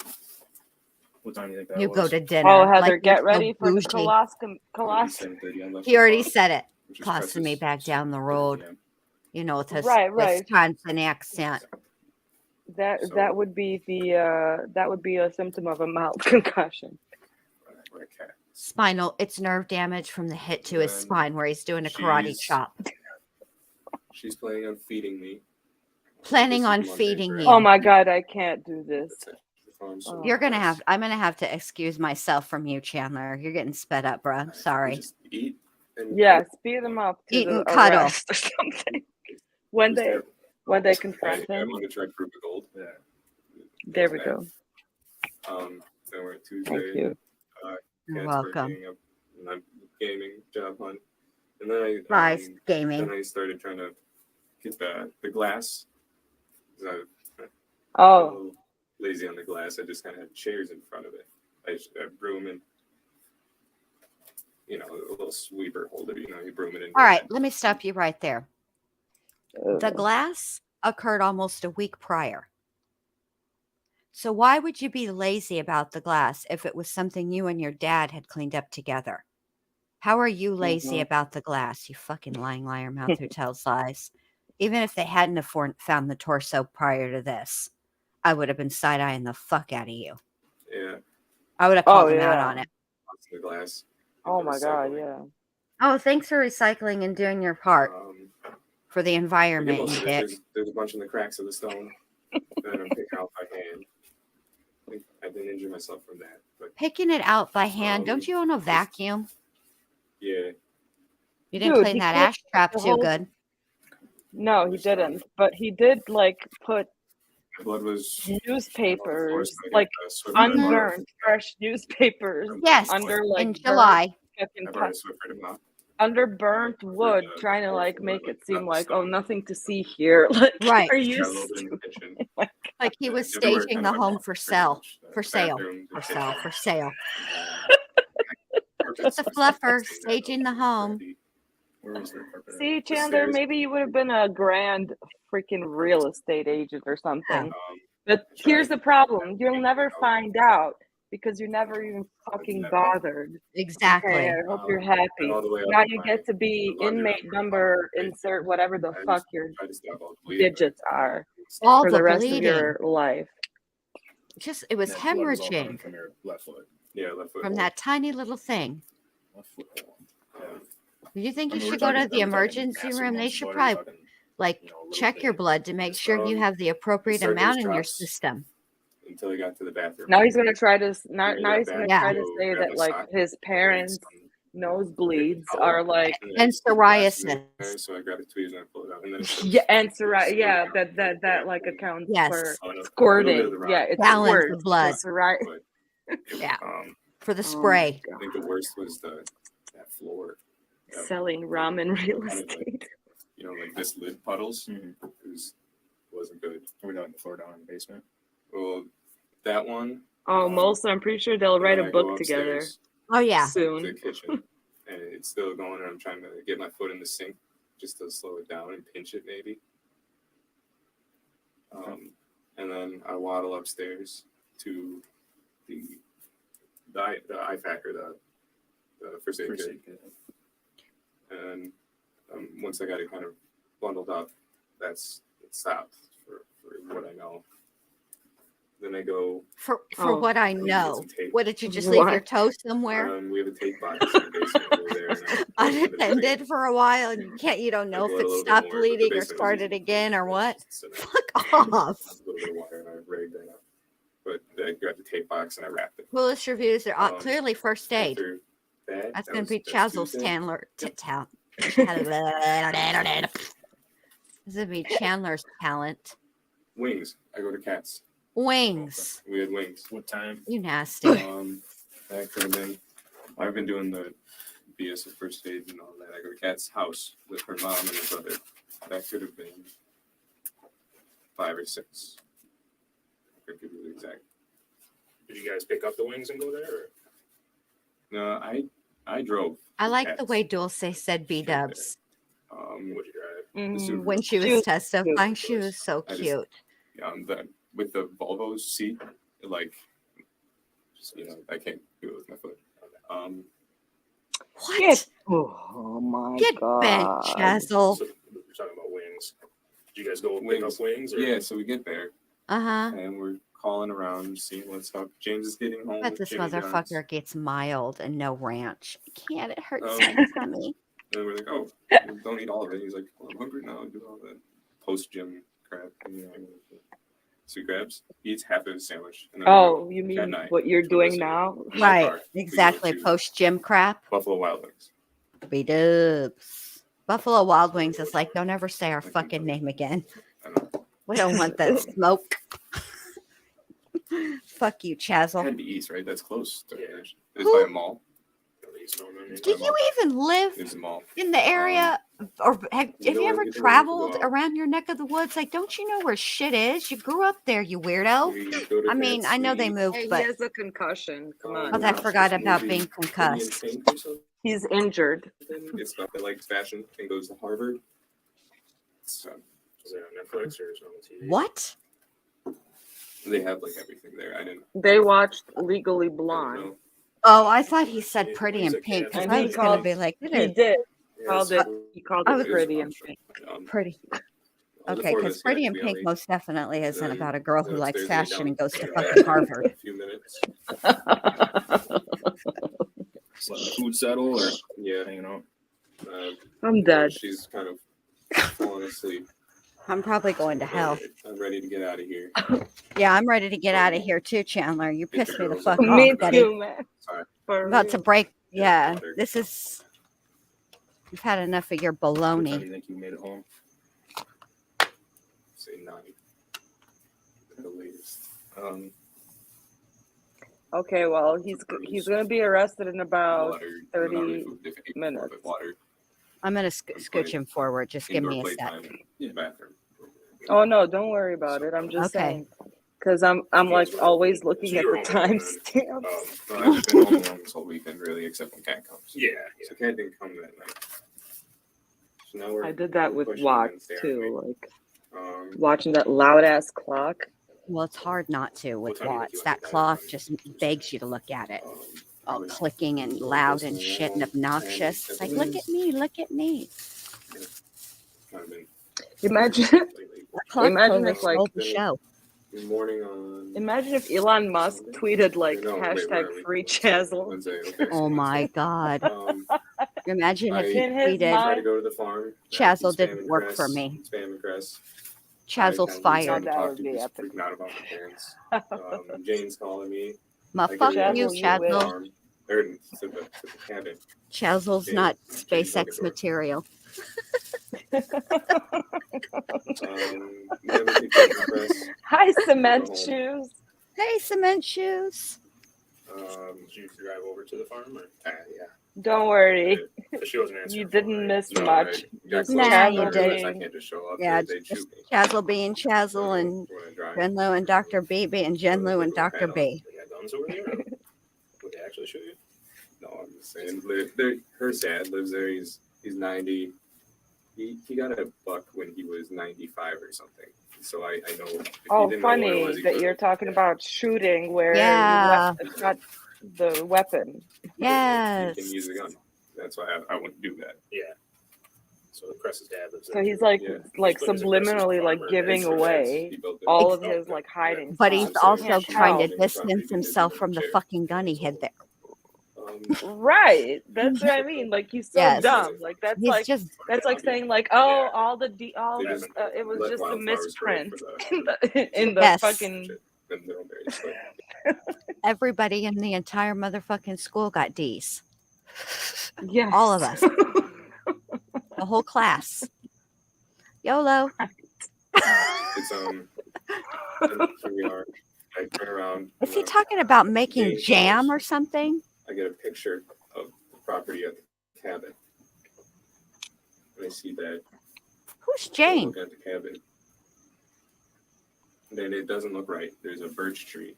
What time do you think that You was? go to dinner. Oh, Heather, like you're get so ready for the bougie. coloscum. 7:30 on He already Left said it. which is Costing me Press's back down the road. PM. You know, with his Right, right. Wisconsin accent. That So- would be a symptom of a mild concussion. We're at Cat. Spinal, it's nerve damage from the hit to his And spine where he's doing a karate she's- chop. She's planning on feeding me. Planning This is on Monday feeding for you. Oh my god, I can't do this. That's it. The farm, so You're I'm gonna have to excuse myself from you, Chandler. You're getting sped up, bruh. we Sorry. just eat and Yeah, speed them up to Eat the and cuddle. arrest or something. When Just they there. when they confront I'm him, on the track group of gold. Yeah. there we go. Then we're at Thank Tuesday. you. You're Cat's welcome. working, and I'm gaming, job hunt. And then Live then gaming. I started trying to get the glass. 'Cause I'm a Oh, little lazy on the glass. I just kind of have chairs in front of it. I just broom and, a little sweeper holder, you broom it in. All right, let me stop you right there. The ugh. glass occurred almost a week prior. So why would you be lazy about the glass if it was something you and your dad had cleaned up together? How are you lazy Mhm. about the glass, you fucking lying liar mouth who tells lies? Even if they hadn't have found the torso prior to this, I would have been side-eyeing the fuck out of you. Yeah, I would have Oh, called them out yeah. on it. lots of the glass. Oh my god, Recycling. yeah. Oh, thanks for recycling and doing your part for the I get environment, most you of it. dick. There's a bunch in the cracks of the stone that I'm picking out by hand. I didn't injure myself from that, but Picking it out by hand. Don't you own a vacuum? yeah. You didn't Dude, clean he that cleaned ash trap the too whole- good. No, he didn't. But he did like put My blood was newspapers, I got like a Swiffer in the bottle. unburned fresh newspapers Yes, under like in burnt July. fucking I brought a Swiffer in the under burnt wood, the- trying to like for, make like, it seem not like, stone. oh, nothing to see here. Like, Right. are Just you got a little bit in the kitchen. Like he was Everywhere staging kind the of home went for pretty sale. much. For The sale. bathroom, the For sale. kitchen, For sale. carpets, The stuff fluffer that's staging the home. Where was the carpet? See, The Chandler, stairs. maybe you would have been a grand freaking real estate agent or something. But I tried. here's the problem: you'll never find out because you're never even fucking Never. bothered. Exactly. Okay, I hope you're And happy. all the way up Now to you my- get to be the laundry inmate room. number, I- insert whatever the I fuck just your tried to stop all the bleeding, but digits are All for the the rest bleeding. of your life. Just it was That blood was all coming hemorrhaging from your left foot. yeah, left foot from hole. that tiny little thing. Left foot hole. Yeah. Do you think I you mean, we're should go to talking- the we're talking emergency massive room? They amounts of should blood, probably we're talking, like little check your bit. blood to make sure you have the appropriate started amount his in your drops. system. Until he got to the bathroom. Now he's gonna try to now Bring now that he's gonna back, try to go say grab that my like sock, his bring parents some nosebleeds are like And psoriasis. So I grab the tweezers and I pull it out, and then it's yeah, and yeah, that like accounts Yes. for Oh, no. squirting. The Yeah, it's Balance squirt. of blood. But Yeah. Um, For the Oh spray. I think the worst was that floor. That- selling ramen real kind of like, estate. like this lid puddles. Mhm. Wasn't good. We're down the floor down in the basement. Well, that one. Oh, Melissa, I'm pretty sure they'll and write then a I go book together upstairs Oh yeah. to soon. the kitchen, and it's still going, and I'm trying to get my foot in the sink just to slow it down and pinch it maybe. And then I waddle upstairs to the IFAC, or the first aid kit. And once I got it kind of bundled up, it stopped for what I know. Then I go. For Oh. what I get know. some tape. What did you just leave your What? toe somewhere? We have a tape box in the basement over there. And I opened it Unattended for a while, and you don't know I if go a it little bit stopped more, but the bleeding or basement was started easy. again or what. So I Fuck off. a little bit of water, and I rigged that up. But I grabbed the tape box and I wrapped it. Coolest reviews are Um, clearly first aid. After that, That's that going was- to be that's Chazzle's Tuesday. Chandler. This would be Chandler's talent. Wings. I go to Cats. Wings. We had wings. What time? You nasty. That could have been. I've been doing the BS of first aid and all that. I go to Kat's house with her mom and her brother. That could have been 5 or 6. I could give you the exact. Did you guys pick up the wings and go there? Or? No, I drove. I to like the Kat's. way Dulce said B-dubs. Would you drive? Mhm. When she She was was testifying, cute. she was so I just- cute. With the Volvo seat, I can't do it with my foot. What? Get, oh my Get god. bent, Chazzle. So we're talking about wings. Did you guys go pick Wings. up wings? Or? Yeah, so we get there Uh-huh. and we're calling around, seeing what's up. James is getting home. But with this Jimmy John's. motherfucker gets mild and no ranch. Can't it hurts Oh. my tummy? And we're like, oh, don't eat all of it. He's like, well, I'm hungry now. Do all that post-gym crap. So he grabs, he eats half of his sandwich. And then Oh, you at mean night, what you're to doing listen now? to my Right. car, we go Exactly. to Post gym crap. Buffalo Wild Wings. B-dubs. Buffalo Wild Wings is like, don't ever say our fucking name again. I don't know. We don't want that smoke. Fuck you, It Chazzle. had to be east, right? That's close. To Yeah. It's by a mall. Do you even live There's a mall. in the area, or have you know you where ever we can traveled go out? around your neck of the woods? Like, don't you know where shit is? You grew up there, you weirdo. We go to I mean, Katz, I know they we- moved, Hey, he but has a concussion. Come Oh, on. I watch forgot this about movie, being Pretty in concussed. Pink or something. He's injured. It's about that likes fashion and goes to Harvard. So Is it on Netflix or is it on the TV? What? they have like everything there. I didn't They watched Legally I don't Blonde. know. Oh, I thought he said Yeah, pretty he's in a pink cat. because And I he was going to called- be like, He it is did. Yeah, Called it's- it. He called I it was- pretty and pink. pretty. all the Okay, four of because us pretty got in to be pink on most definitely isn't then about a girl who the likes upstairs lay fashion and down goes to for fucking Harvard. a few minutes. Just letting the food settle or Yeah, hanging out? I'm dead. She's kind of falling asleep. I'm probably going to hell. I'm ready to get out of here. Yeah, I'm ready to get out of here too, Chandler. You Get pissed your me the girls fuck up. Me off, buddy. too, man. Sorry. For I'm about to real. break. Yeah, Yeah, water. this is. You've had enough of your What time do baloney. you think you made it home? Say 9 at the latest. Okay, well, he's gonna be arrested in about water, 30 not really food, different minutes. but water. I'm gonna scooch him forward. Just give Indoor me a playtime sec. in the bathroom. Oh no, don't worry about it. I'm just Okay. saying, because I'm like always looking So at you're the home alone timestamps. No, I've been home alone this whole weekend, really, except when Cat comes. Yeah, So Cat didn't come that night. So now we're I did that with pushing Watts Wednesday, too, aren't like we? watching that loud ass clock. Well, it's hard not to with What time do you think Watts. you That want to clock bed? just begs you to look at it. All probably clicking and go loud listen and to shit and that one, obnoxious. It's like, look at me, look at me. kind of been Imagine, lately. The clock Imagine totally if, like- stole the show. Good morning on imagine if Elon Musk tweeted like No, wait, where are hashtag we? free Chazzle. Wednesday. Okay, so Oh my Wednesday. God. Imagine if I- he In his tweeted, Try mind- to go to the farm. Chazzle Keep didn't spamming work Chris, for me. Spamming Chris. Chazzle's I fired. kinda That talk would to, be he's epic. freaking out about the parents. Jane's calling me. Ma I get fuck her you, Chazzle, you to the Chazzle. farm. or to the cabin. Chazzle's Yeah, not Jane SpaceX Bugador. material. We have a picture of the press. Hi, cement home. shoes. Hey, cement shoes. Did you drive over to the farm or? Yeah. Don't worry. She wasn't answering. You the phone, didn't right? miss No, much. I got Just close Nah, to you the did. press. I can't just show up. Yeah, They'd shoot me. Chazzle being Chazzle and When I drive. JennLu and Dr. B being JennLu and Dr. B. They got guns over there. Or would they actually shoot you? No, I'm just saying. Her dad lives there. He's 90. He got a buck when he was 95 or something. So I know. If you Oh, didn't know what it funny was, he that could've- you're talking about shooting where Yeah. you got the weapon. You Yes. can use a gun. That's why I wouldn't do that. Yeah. So Cress's dad lives So there. he's too. like Yeah. like But is it subliminally Cress's like farm or giving is it away He built it. all of Oh, his yeah. like hiding But spots. he's I'm saying also Can't trying to tell. distance himself from the fucking gun he hid there. Right. That's what I mean. Like he's so Yes. dumb. Like that's He's like just that's like saying like, oh, Yeah. all the They just it was let just a wildflowers grow misprint for in the Yes. fucking Then they'll bury the split. everybody in the entire motherfucking school got D's. yes. All of us. The whole class. YOLO. It's and here we are. I turn around. Is and, he talking about making James jam Jones. or something? I get a picture of the property at the cabin. And I see that. Who's I Jane? look at the cabin. Then it doesn't look right. There's a birch tree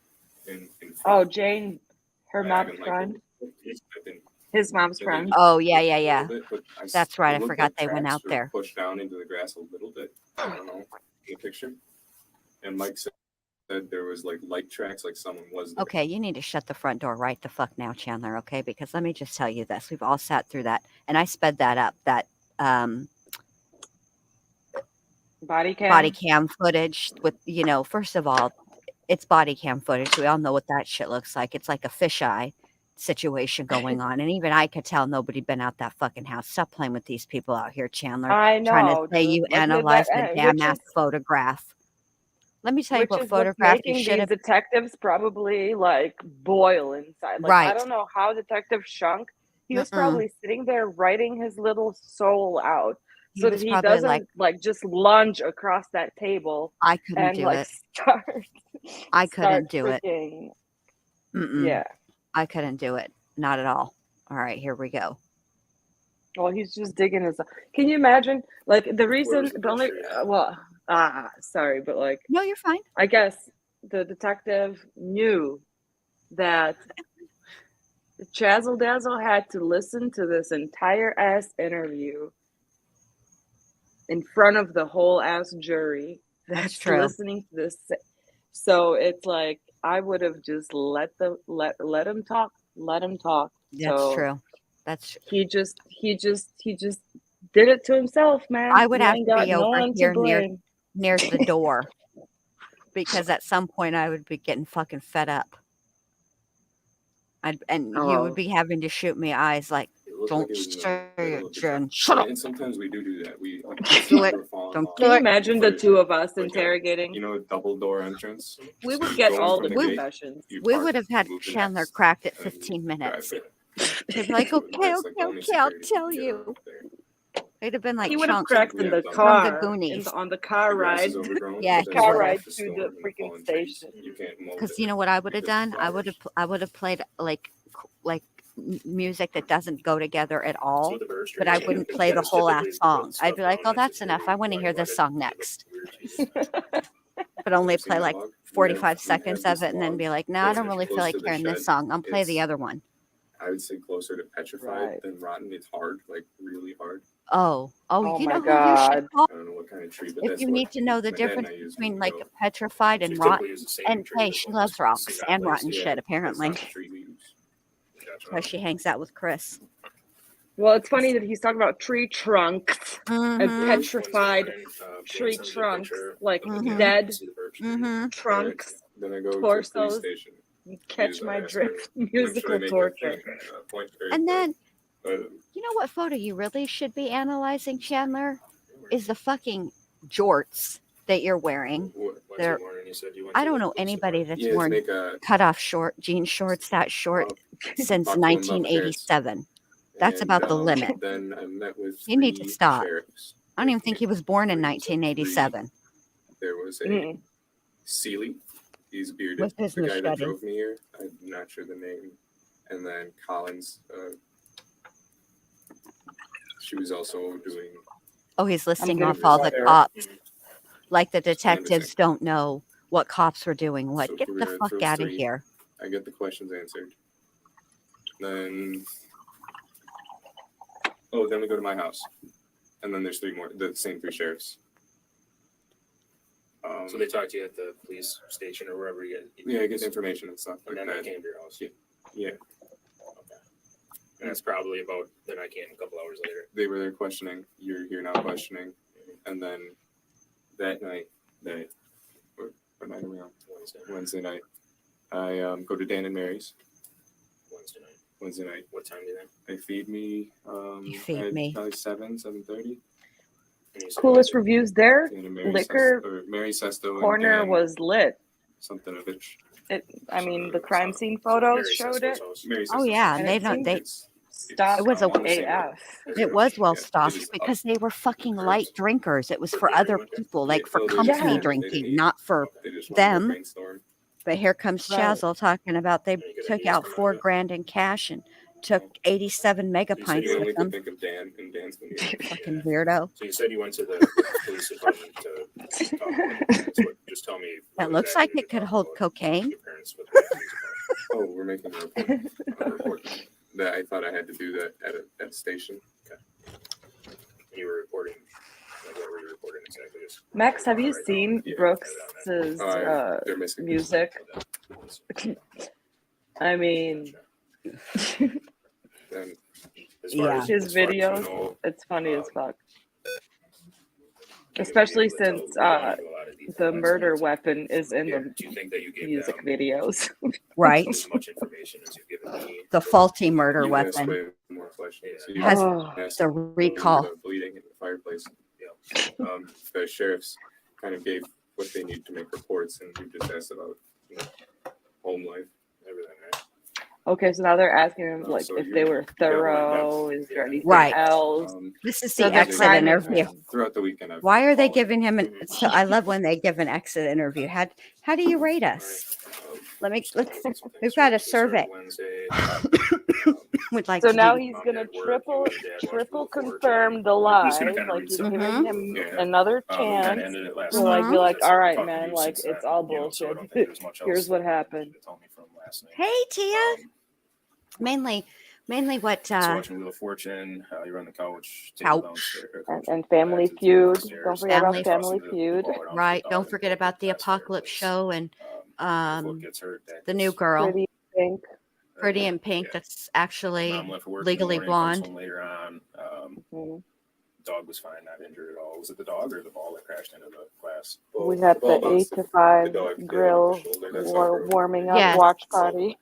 in Oh, front. Jane, her I mom's haven't, friend. I've been His mom's I've friend. been Oh, yeah, yeah, a yeah. little bit, but That's right, it I looked forgot like they went tracks out were there. Pushed down into the grass a little bit. I don't know in the picture. And Mike said there was like light tracks, like someone was there. Okay, you need to shut the front door right the fuck now, Chandler, okay? Because let me just tell you this. We've all sat through that. And I sped that up, that Body cam. body cam footage with, first of all, it's body cam footage. We all know what that shit looks like. It's like a fisheye situation going on. And even I could tell nobody been out that fucking house. Stop playing with these people out here, Chandler. I know. Trying to say dude. you Like, analyzed the damn which ass is photograph. Let me tell you which what is what's photograph you making should these have. detectives probably like boil inside. Like I Right. don't know how Detective Shunk. He was Mm-mm. probably sitting there writing his little soul out He so was that he probably doesn't like, just lunge across that table I couldn't and do like it. start I start couldn't do it. freaking Mm-mm. yeah. I couldn't do it. Not at all. All right, here we go. Well, he's just digging his. Can you imagine? Like the reason, Where's the the only picture at? sorry, but like No, you're fine. I guess the detective knew that Chazzle Dazzle had to listen to this entire ass interview in front of the whole ass jury that's true. listening to this. So it's like I would have just let him talk, let him talk. That's So true. That's he just did it to himself, man. I would He have ain't to got be no over one to here blame. near the door because at some point I would be getting fucking fed up. And you Oh, would be having to shoot me eyes like, It looked don't like it was in the say middle it, of the Jen. night. Shut up. And sometimes we do that. We Do it. we're falling Don't off. do can you it. imagine the two of us Like a- interrogating? You know, a double door entrance. We So would you get go in all from the the gate, confessions. you We park, would have had move to Chandler next, cracked at and 15 drive minutes. it. He'd be like, okay, That's like the okay, only okay, I'll security tell you can get you. up there. It'd have been like He would have Chunks cracked We in the have done from the car, Goonies. on the car The grass ride, is overgrown. Yeah, but he there's car would no have. ride off the to storm the and freaking fallen trees. station. You can't mow Because it you know what I would have because of done? I would flowers. have played like music that doesn't go together at So all. with the birch But I trees, wouldn't that play the is whole ass typically song. put I'd be stuff like, down oh, if that's it's enough. really I want to hear wet, this song it looks next. weird to you. But only Ever seen play that like log? 45 We seconds have of this it and then log be like, no, I that's don't really feel close like to the hearing this shed. song. I'll play the It's, other one. I would say closer to petrified Right. than rotten. It's hard, like really hard. Oh, Oh you my know who you should God. call? I don't know what kind of tree, but If that's you what need to know the my dad and difference I used between when like we go. petrified So and you rotten. typically use the same And tree hey, as she long loves as rocks it's and not rotten placed. shit, That's apparently. not the tree we use. Gotcha. Because she hangs out with Chris. Well, it's funny that he's talking about tree trunks and Mm-hmm. petrified James tree sends you a trunks, picture like of the camera, dead you can see the birch tree. Mm-hmm. trunks, Then I go to the police torsos. station. Catch I my ask her, drift. when should I Musical make that torture. thing? Point or And then, uh, you know what photo you really should be analyzing, Chandler? Is the fucking jorts that you're wearing. Wednesday They're- morning, you said you went I to don't the know police anybody department. that's Yeah, to worn make a cutoff jean shorts that short since talk to him about the sheriffs. 1987. That's And, about the limit. Then I met with You need to 3 stop. sheriffs. I don't even think he was born in Three. 1987. There was a Mm. Seeley. He's bearded. With his The guy that machete. drove me here. I'm not sure the name. And then Collins. She was also doing. Oh, he's listing getting off all the water. cops. Like the canvassing. detectives don't know what cops were doing what. So Get we the were fuck those out of 3. here. I get the questions answered. Then. Oh, then we go to my house. And then there's 3 more. The same 3 sheriffs. So they talked to you at the police station or wherever you get. Yeah, I get information and stuff And like then they that. came to your house. Yeah. Okay. And that's probably about, then I came a couple hours later. They were there questioning. You're here now questioning. And then that night, what night are we on? Wednesday night. I go to Dan and Mary's Wednesday night. Wednesday night. What time do you think? They feed me. You feed at me. Probably 7:30. And you said Coolest Wednesday. reviews there. Dan and Mary Liquor or Mary Sesto corner and Dan was lit. Something-ovich. I mean, the crime scene photos Mary showed Sesto's it. house. Mary Oh Sesto's yeah, house. and And they it don't. seemed They Stopped It was on the same AF. road. it was well Yeah, it stocked is up. because they were fucking Correct. light drinkers. It was For for dinner, other okay. people, like Yeah, for well, they company just wanted- they drinking, didn't eat. not for. They just them. wanted to brainstorm. But here comes Right. Chazzle talking about they And you get took ideas out from $4 that. grand in cash and took 87 You mega said pints You with only them. could think of Dan and Dan's video. Fucking weirdo. So you said you went to the police department to talk about your parents. Just tell me. That what looks exactly like did it you could talk hold about cocaine. your parents with the police Oh, we're making a report. That I thought I had to do that at a station. department. You were reporting. Like, what were you reporting exactly? Just- Max, have you Right now. seen Yeah. Brooks's They're missing. music? I mean, And As Yeah. as his far as you videos, know, it's funny as fuck. you Especially were able to tell- since you don't have a lot of detail the on murder it. weapon is in Yeah, the do you think that you gave music them videos. Right. as much information as you've given me? The faulty murder you asked weapon way more questions. So you has asked the about recall. the bleeding in the fireplace. Yeah. The sheriffs kind of gave what they need to make reports, and we just asked about home life. Everything, right? Okay, so now they're asking him like So if you they were got one thorough. now. Is there anything Right. else? This is So the the exit crime interview. Throughout the weekend, I've Why are they called. giving him an? So I love when they give an exit interview. How do you rate us? Let's. We've got a survey. Wednesday. Would like So to now do. he's Mom, gonna Dad work, triple you and Dad watch triple Bill Forge, confirm the I'm lie. just gonna kinda Like read you're some giving Mhm. him Yeah. another We kinda chance. ended it last So night. like be like, That's all what right, talked to man, you like since it's then, all you know, so I don't bullshit. think there's much else Here's what that happened. you could tell me from last night. Hey Tia. Mainly what? So watching Wheel of Fortune, you run the couch, Couch. And Family Feud. Don't forget about Family Family Feud. Right. Don't forget about the Apocalypse show and the new girl, Pretty Pink. Pretty in Pink. That's actually Mom left for work in the Legally morning, comes Blonde. home later on. Mhm. Dog was fine, not injured at all. Was it the dog or the ball that crashed into the glass? We had ball the bounced 8 to the 5 dog, yeah, grill the shoulder, that's all broken. warming up Yes. watch party.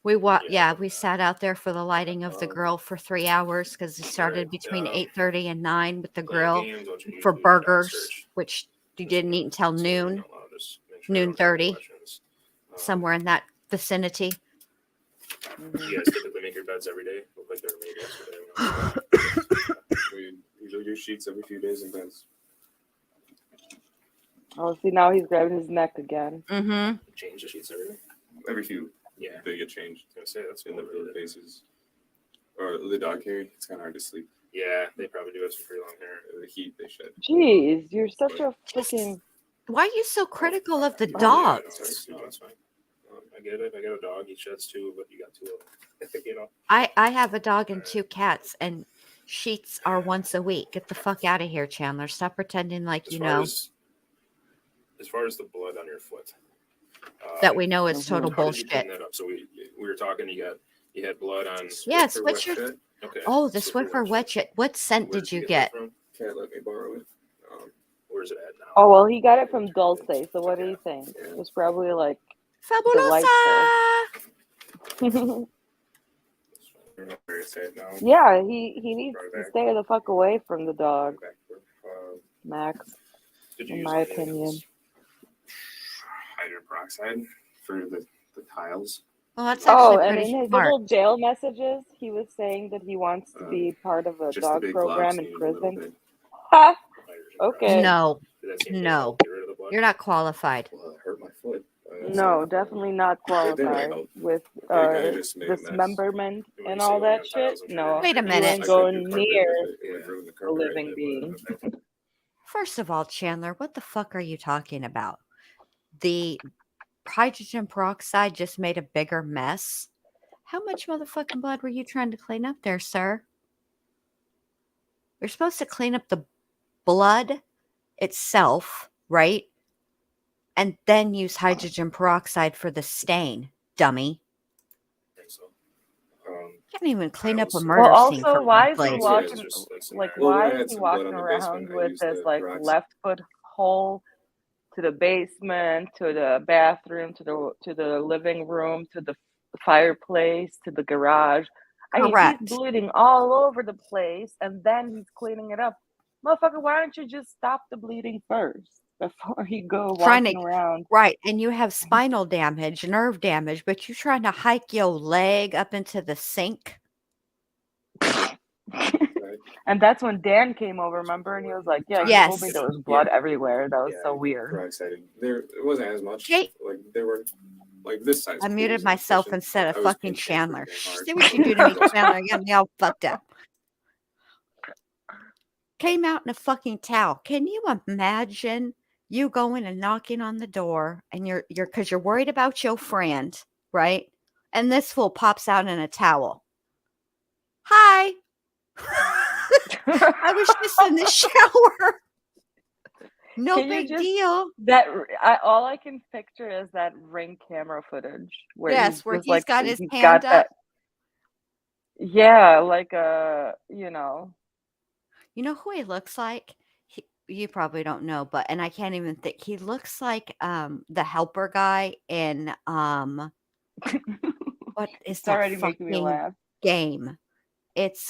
We sat out there for the lighting of the grill for 3 hours because it started between 8:30 and 9 with the grill for burgers, which you didn't eat until noon, noon 30, somewhere in that vicinity. You guys typically make your beds every day? Look like they're made yesterday. We usually do sheets every few days and beds. Oh, see, now he's grabbing his neck again. Mm-hmm. Change the sheets every day? Every few, Yeah. they get changed I was gonna say, that's in the really road bases. Or the dog hair, it's kind of hard to sleep. Yeah, they probably do have some pretty long hair. The heat they shed. Jeez, you're such a freaking. Why are you so critical of the Yeah, dogs? that's fine. I get it. I got a dog. He sheds too, but you got 2 of them. You know? I have a dog and 2 cats, and sheets are once a week. Get the fuck out of here, Chandler. Stop pretending like As you far know as far as the blood on your foot, that we know is total how did you clean bullshit. that up? So we were talking. You had blood on. Yeah, Swiffer wet Switcher. shit. Okay. Oh, the Swiffer Swiffer wet wet shit. What scent Where did you that get? from? Can't let me borrow it. Where's it at now? Oh well, he got it from Dulce. So what do you think? It was probably like. Fabulosa. I don't know where it's at now. Yeah, he needs to stay the fuck away from the dog, Back to work. Max. Did you in use my anything opinion. else? Hydrogen peroxide for the tiles. Well, that's Oh, actually and pretty in his smart. little jail messages, he was saying that he wants to be part of a Just the dog big program globs in needed a little prison. bit. Ha! Hydrogen Okay. peroxide. No, Did that seem to no. help get rid of the blood? You're not qualified. Well, it hurt my foot. No, definitely not It didn't qualified help. with It kinda just made a mess. dismemberment When you and say all going that on shit. tiles, I'm sure No, Wait a you minute. ain't I going couldn't do carpet near with it. It would ruin the a carpet. living being. First of all, Chandler, what the fuck are you talking about? The hydrogen peroxide just made a bigger mess. How much motherfucking blood were you trying to clean up there, sir? You're supposed to clean up the blood itself, right? And then use hydrogen peroxide for the stain, dummy. I think so. Can't even clean up a Well, murder Well, scene also, for why one is he place. walking just like some like? marinade. Well, when Why I is had he some blood walking on the around basement, I with used this the like peroxide. left foot hole to the basement, to the bathroom, to the living room, to the fireplace, to the garage? I mean, Correct. he's bleeding all over the place, and then he's cleaning it up. Motherfucker, why don't you just stop the bleeding first before you go Trying walking to around? right, and you have spinal damage, nerve damage, but you're trying to hike your leg up into the sink. And that's when Dan came over, remember? And he was like, "Yeah, he told me Yes. there was blood everywhere. That was so weird." Peroxide. There, it wasn't as much. Jake- Like there were, like this size. I muted pools myself efficient, instead but of I was fucking pinching Chandler. pretty hard. See what you do to me, Chandler. You got me all fucked up. Came out in a fucking towel. Can you imagine you going and knocking on the door and you're because you're worried about your friend, right? And this fool pops out in a towel. Hi. I was just in the shower. No Can you big just- deal. All I can picture is that Ring camera footage where Yes, where was he's got his he's hand got that. up. Yeah, like a you know. You know who he looks like? You probably don't know, but and I can't even think. He looks like the helper guy in what is It's that already making me fucking laugh. game? It's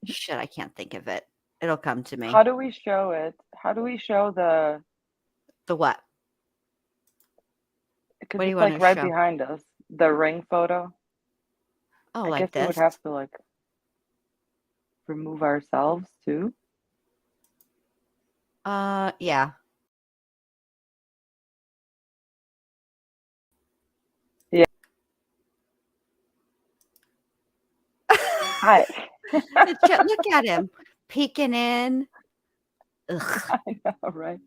shit, I can't think of it. It'll come to me. How do we show it? How do we show the? The what? Because What do you it's want like to right show? behind us. The Ring photo. Oh, I like guess we would this? have to like remove ourselves too. Yeah. Hi. Look at him peeking in. Ugh. I know, right?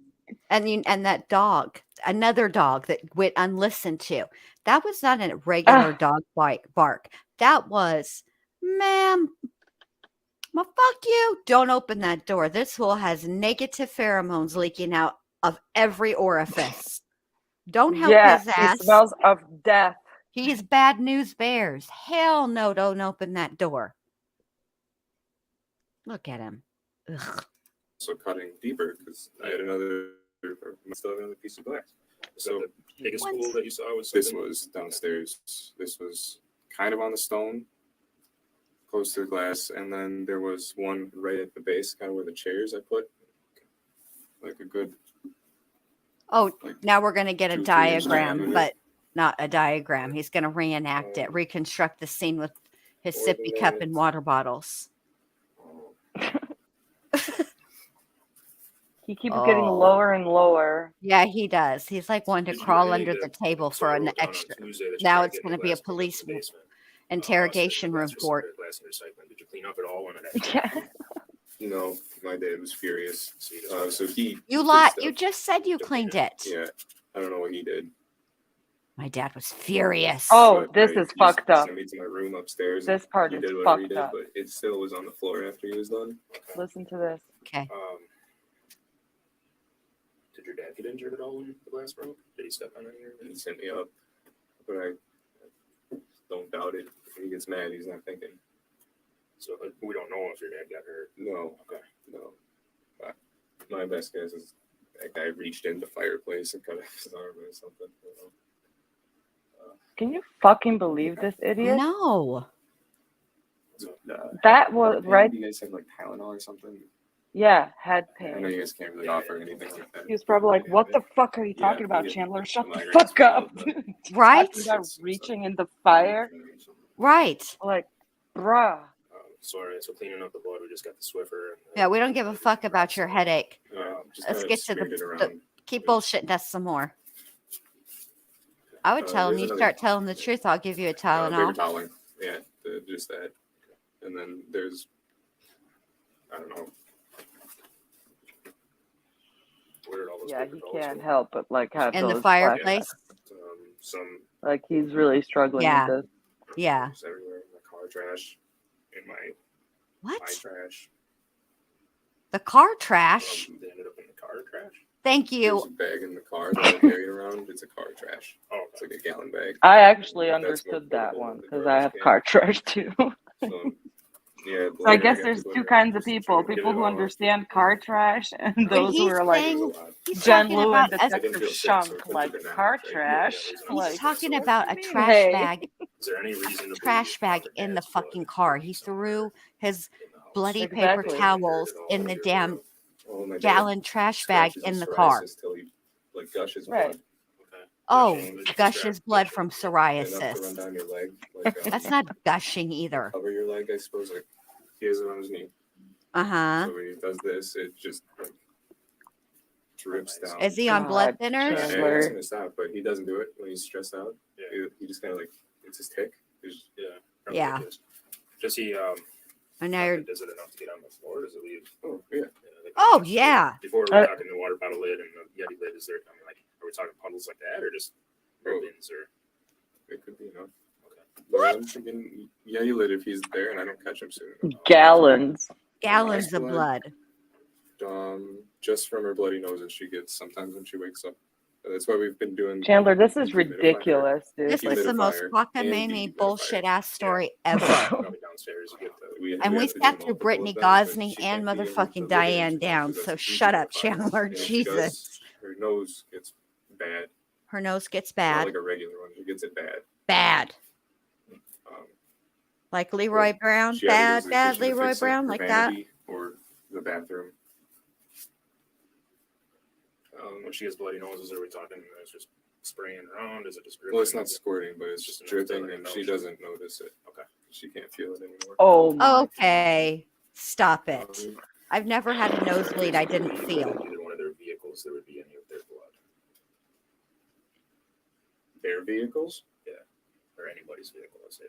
And that dog, another dog that went unlistened to. That was not a regular dog bark. That was, ma'am, well, fuck you. Don't open that door. This fool has negative pheromones leaking out of every orifice. Don't help his He ass. smells of death. He's bad news bears. Hell no, don't open that door. Look at him. Ugh. So cutting deeper because I had still another piece of glass. So The biggest What? pool that you saw was this something- was downstairs. This was kind of on the stone, close to the glass, and then there was one right at the base, kind of where the chairs I put, like a good. Oh, Like now we're going to get a 2-3 inch diagram, diameter. but not a diagram. He's going to reenact it, reconstruct the scene with his More sippy than cup that. and water bottles. He keeps getting lower and lower. Yeah, he does. He's like one to Did you crawl really under need the to- table so for I an wrote down on extra. Tuesday that you Now tried it's getting going to be a glass cleaned up in police the basement. interrogation Glass report. glass and recycling. Did you clean up at all when it actually Yeah. No, my dad was furious. So he. You did lied. stuff. You just said you cleaned it. Yeah, I don't know what he did. My dad was furious. Oh, But this I is used fucked to up. send me to my room upstairs. This part he is did whatever he fucked did, up. but it still was on the floor after he was done. Listen to this. Okay. Did your dad get injured at all when the glass broke? Did he step on any or And he sent me up, but I don't doubt it. If he gets mad, he's not thinking. So we don't know if your dad got hurt. No, Okay. no. My best guess is that guy reached in the fireplace and cut off his arm or something. You know? Can you fucking believe this idiot? No. So, That was pain, right. do you guys have like Tylenol or something? Yeah, head I know pain. you guys can't really offer anything like that. He was probably like, "What the fuck are you Yeah, talking about, he- Chandler? Shut the migraines fuck for up!" all, but- Right? Talking about reaching in the fire, Right. like, bruh. Sorry, so cleaning up the blood, we just got the Swiffer. And Yeah, we don't give a fuck about your headache. Just Let's kinda get to smeared it the around. keep bullshitting us some more. I would tell him, there's you another- start telling the truth, I'll give you a Paper Tylenol. toweling. Yeah, just that. And then there's, I don't know. Where did all those Yeah, paper he towels can't go? help but like have In the those fireplace? Some Like he's really struggling Yeah. with this. Yeah. just everywhere in my car trash, in my What? trash. The car trash? They ended up in the car trash. Thank There's you. a bag in the car that I carry around. It's a car trash. Oh, It's like a gallon bag. I actually That's more understood that portable one than the because I garbage have can. car trash too. So, yeah. So I guess there's two kinds of people: people who understand car trash and But those who he's are like saying he's talking JennLu about and a, Detective feel sick, so I Shunk, put the like banana car bag. Yeah, trash. there's he's Like, talking so about a what do you mean, trash hey? bag, Is there any reason to trash believe bag Mom or in the Dad's blood fucking could car. be He somewhere threw his in the house? bloody paper Exactly. towels in the damn Oh, my dad gallon trash bag scratches in his the car. psoriasis till he like gushes Right. blood. Okay. Oh, Gushing, gushes blood from Enough to run psoriasis. down your leg. Like, That's not gushing either. cover your leg, I suppose. Like he has it on his knee. Uh-huh. So when he does this, it just like drips down. Is he on blood God, thinners? Yeah, Chandler. it's gonna stop, but he doesn't do it when he's stressed out. Yeah. He just kind of like it's his tick. Probably Yeah. it is. Does he And now you're, does it enough to get on the floor? Does it leave? Oh yeah. Like, oh yeah. Before we're talking the water bottle lid and the Yeti lid, is there? I mean, like, are we talking puddles like that, or just ribbons, or? It could be enough. Okay. What? I'm thinking, yeah, you lit if he's there and I don't catch him soon. Gallons. Gallons of blood. blood. Just from her bloody noses she gets sometimes when she wakes up. That's why we've been doing. Chandler, this is dehumidifier. ridiculous, dude. This Like, is the most Humidifier and cockamamie dehumidifier. bullshit ass story ever. Probably downstairs. You get the. And we have to do sat through multiple Brittany of them, but Gosney she and can't be in the motherfucking living Diane room down. because So it's shut up, dehumidifier. Chandler. And if she Jesus. does, her nose gets bad. Her nose gets Not bad. like a regular one. She gets it bad. Bad. Um, Like Leroy Brown. she either goes Bad, to the bad kitchen to Leroy fix it, Brown. her Like that. vanity, or the bathroom. When she has bloody noses, are we talking? It's just spraying around. Is it just? Well, it's not squirting, but it's Just just enough to dripping, let her and know she she- doesn't notice it. Okay. She can't feel it anymore. oh my. Okay. Stop it. Um, I've never had a nosebleed I didn't feel. Either one of their vehicles, there would be any of their blood, their vehicles? or anybody's vehicle. Let's say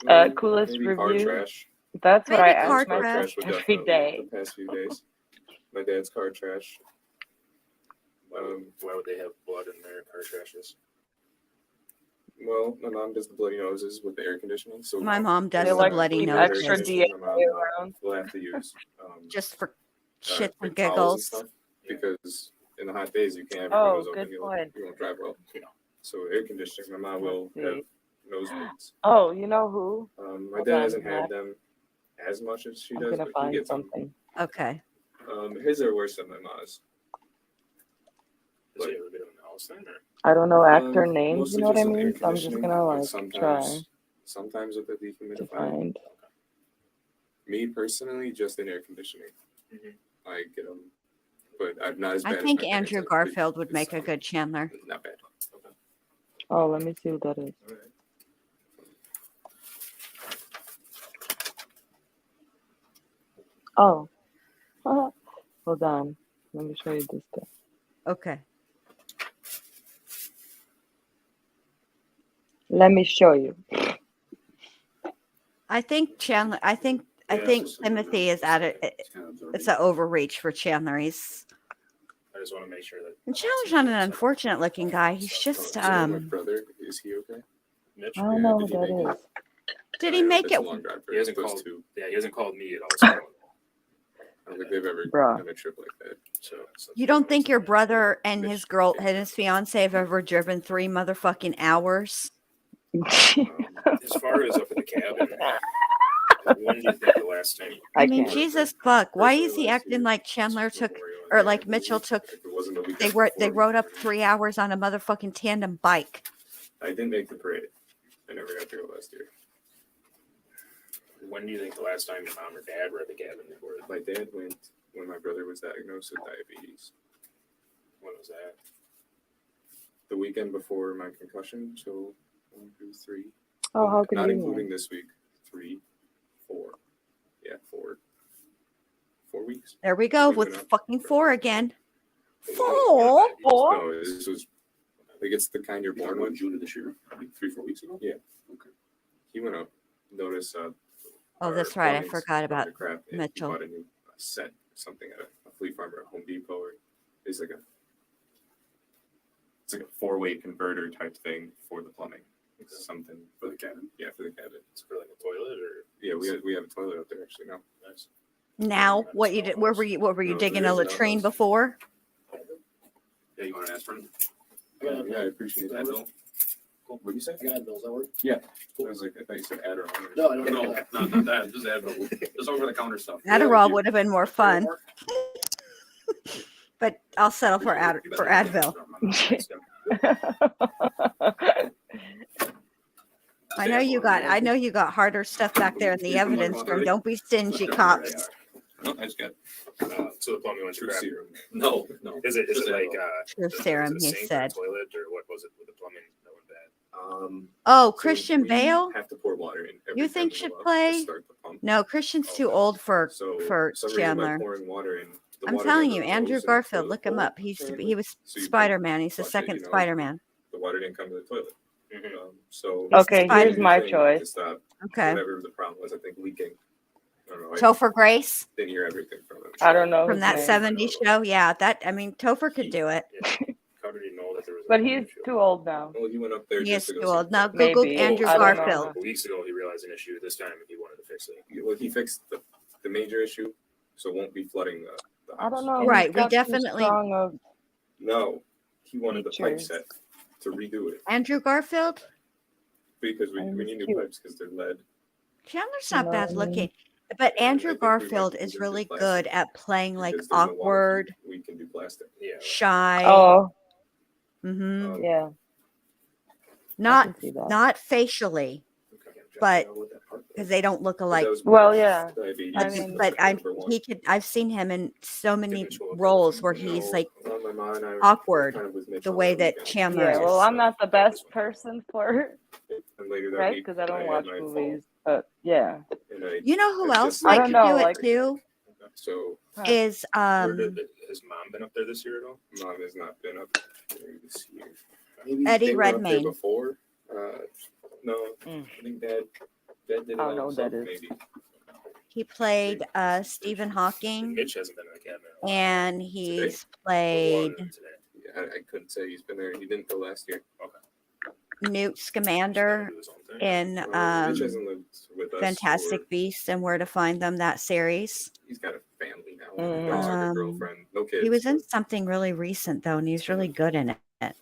that. Coolest maybe car review? trash. That's what I Maybe ask car Car myself trash would every definitely day. the past few days. My dad's car trash. Why would they have blood in their car trashes? Well, my mom does the bloody noses with the air conditioning, so My mom does They the like bloody keep nose. extra noses. DA My mom, around. we'll have to use Just for like shits and towels giggles. stuff, because in the hot days you can't have your Oh, windows open. good You point. won't drive well. So air conditioning, my mom will Let's have see. nosebleeds. Oh, you know who? My Hold dad on, hasn't had Matt. them as much as she I'm does, gonna but he find gets them. something. Okay. His are worse than my mom's. Does he ever get them in the house then, or? I don't know actor names, Mostly you know what I just with air mean? So I'm just conditioning, gonna but like try sometimes with the to dehumidifier. find. Me personally, just in air conditioning, Mhm. I get them, but I'm not as bad. I as think my Andrew parents. Garfield would It's, make a good Chandler. Not bad. Oh, let me see what that is. All right. Oh, hold on. Let me show you this thing. Okay. Let me show you. I think Chandler. I think Timothy is at it. It's an overreach for Chandler. I just want to make sure that. And Chandler's not an unfortunate looking guy. He's just So my brother, is he okay? Mitch. I don't know who did he that make is. it? Did he make That's a it? long drive for He hasn't those called. two. Yeah, he hasn't called me at all. So, I don't think they've ever Bruh. done a trip like that. so You don't think your brother and his girl and his fiance have ever driven 3 motherfucking hours? as far as up at the cabin, when do you think the last time? I mean, can't. Jesus fuck. Why is he Personally, last acting year, like Chandler took Memorial or Day, like I Mitchell believe. took? If it wasn't the They weekend were they before, rode up 3 hours on a motherfucking tandem bike. I didn't make the parade. I never got to go last year. When do you think the last time your mom or dad were at the cabin before? My dad went when my brother was diagnosed with diabetes. When was that? The weekend before my concussion, so 1, 2, 3. Oh, how could Not you? including this week. 3, 4. Yeah, 4. 4 weeks. There we go We with went up. fucking 4 again. Four? No, this was. I think it's the kind you're born with. June of this year, 3, 4 weeks ago. Yeah. Okay. He went up. Noticed. Oh, our that's right. I plumbing's forgot going about to crap, and he Mitchell. bought a new set or something at a flea farmer at Home Depot, or it's like a 4-way converter type thing for the plumbing. It's something For the cabin. Yeah, for the cabin. It's for like a toilet or? Yeah, we have a toilet up there actually now. Nice. Now, what you did? Where were you? What were you No, digging a there's no latrine those. before? Yeah, you want to ask for him? Yeah, I appreciate that. Bill. Cool. What do you say? I got Advil. That work? I was like, I thought you said Adderall. No, I don't know. No, not that. Just Advil. Just over the counter stuff. Adderall would have been more fun, but I'll settle for Advil. I know you got harder stuff back there in the evidence room. Don't be stingy, cops. No, I just got So the plumbing went to true crap. serum. No. Is it Just like Truth was serum, it he sink or said. toilet or what was it with the plumbing that went bad? Oh, So Christian we Bale? have to pour water in every You time think we should go up to play? start the pump. No, Christian's too old for So for some reason by Chandler. pouring water in, the I'm water telling never you, Andrew rose into Garfield, the look him bowl, up. He apparently. was So you Spider-Man. He's the flush it, second you know, Spider-Man. The water didn't come to the toilet. So Okay, Spider- here's my thing choice. to stop Okay. whatever the problem was. I think leaking. I don't know. I Topher Grace didn't hear everything from him. I don't know from his that name. 70s show. Yeah, Topher could do it. Yeah. How did he know that there was? But he's too old now. Well, he went up there He just is to too go old. see- Now Google Maybe. Andrew I don't know. Garfield. A couple weeks ago, he realized an issue. This time, he wanted to fix it. Well, he fixed the major issue, so it won't be flooding the house. I don't know. Right, he's we got too definitely- strong of- No, he wanted the pipe Features. set to redo it Andrew Garfield? because we And need new cute. pipes because they're lead. Chandler's not bad No. looking. But I Andrew think we might Garfield need is to do really plastic good at playing like because there's no water awkward, we can do plastic. Yeah. shy. Oh, hmm yeah. I Not can see that. not facially, but because they don't look But alike. that was Well, yeah. diabetes. I mean- But Number one. I've seen him in so many Habitual. roles where You he's know, like well, my mom and I were awkward, kind of with Mitch the on way that that weekend. Chandler Yeah, is. well, I'm not the best person for And later that right week, because I don't had watch my fall, movies. But yeah, and I- You know who It's else just- like I to don't know, do it like- too? So Is Has mom been up there this year at all? mom has not been up there this year. Eddie They were up there Redmayne. before. No, Mm. I think Dad did it I don't all know who himself, that is. maybe. He played Stephen Hawking, Mitch hasn't been in the cabinet. and he's played Today. Yeah, I couldn't say he's been there. He didn't go last year. Newt Scamander Do his own thing. in Mitch hasn't lived with us. Fantastic for- Beasts and Where to Find Them, that series. He's got a family now. Mm. He also has Um, a girlfriend. No kids. He was in but, something really recent though, and he's really good in it.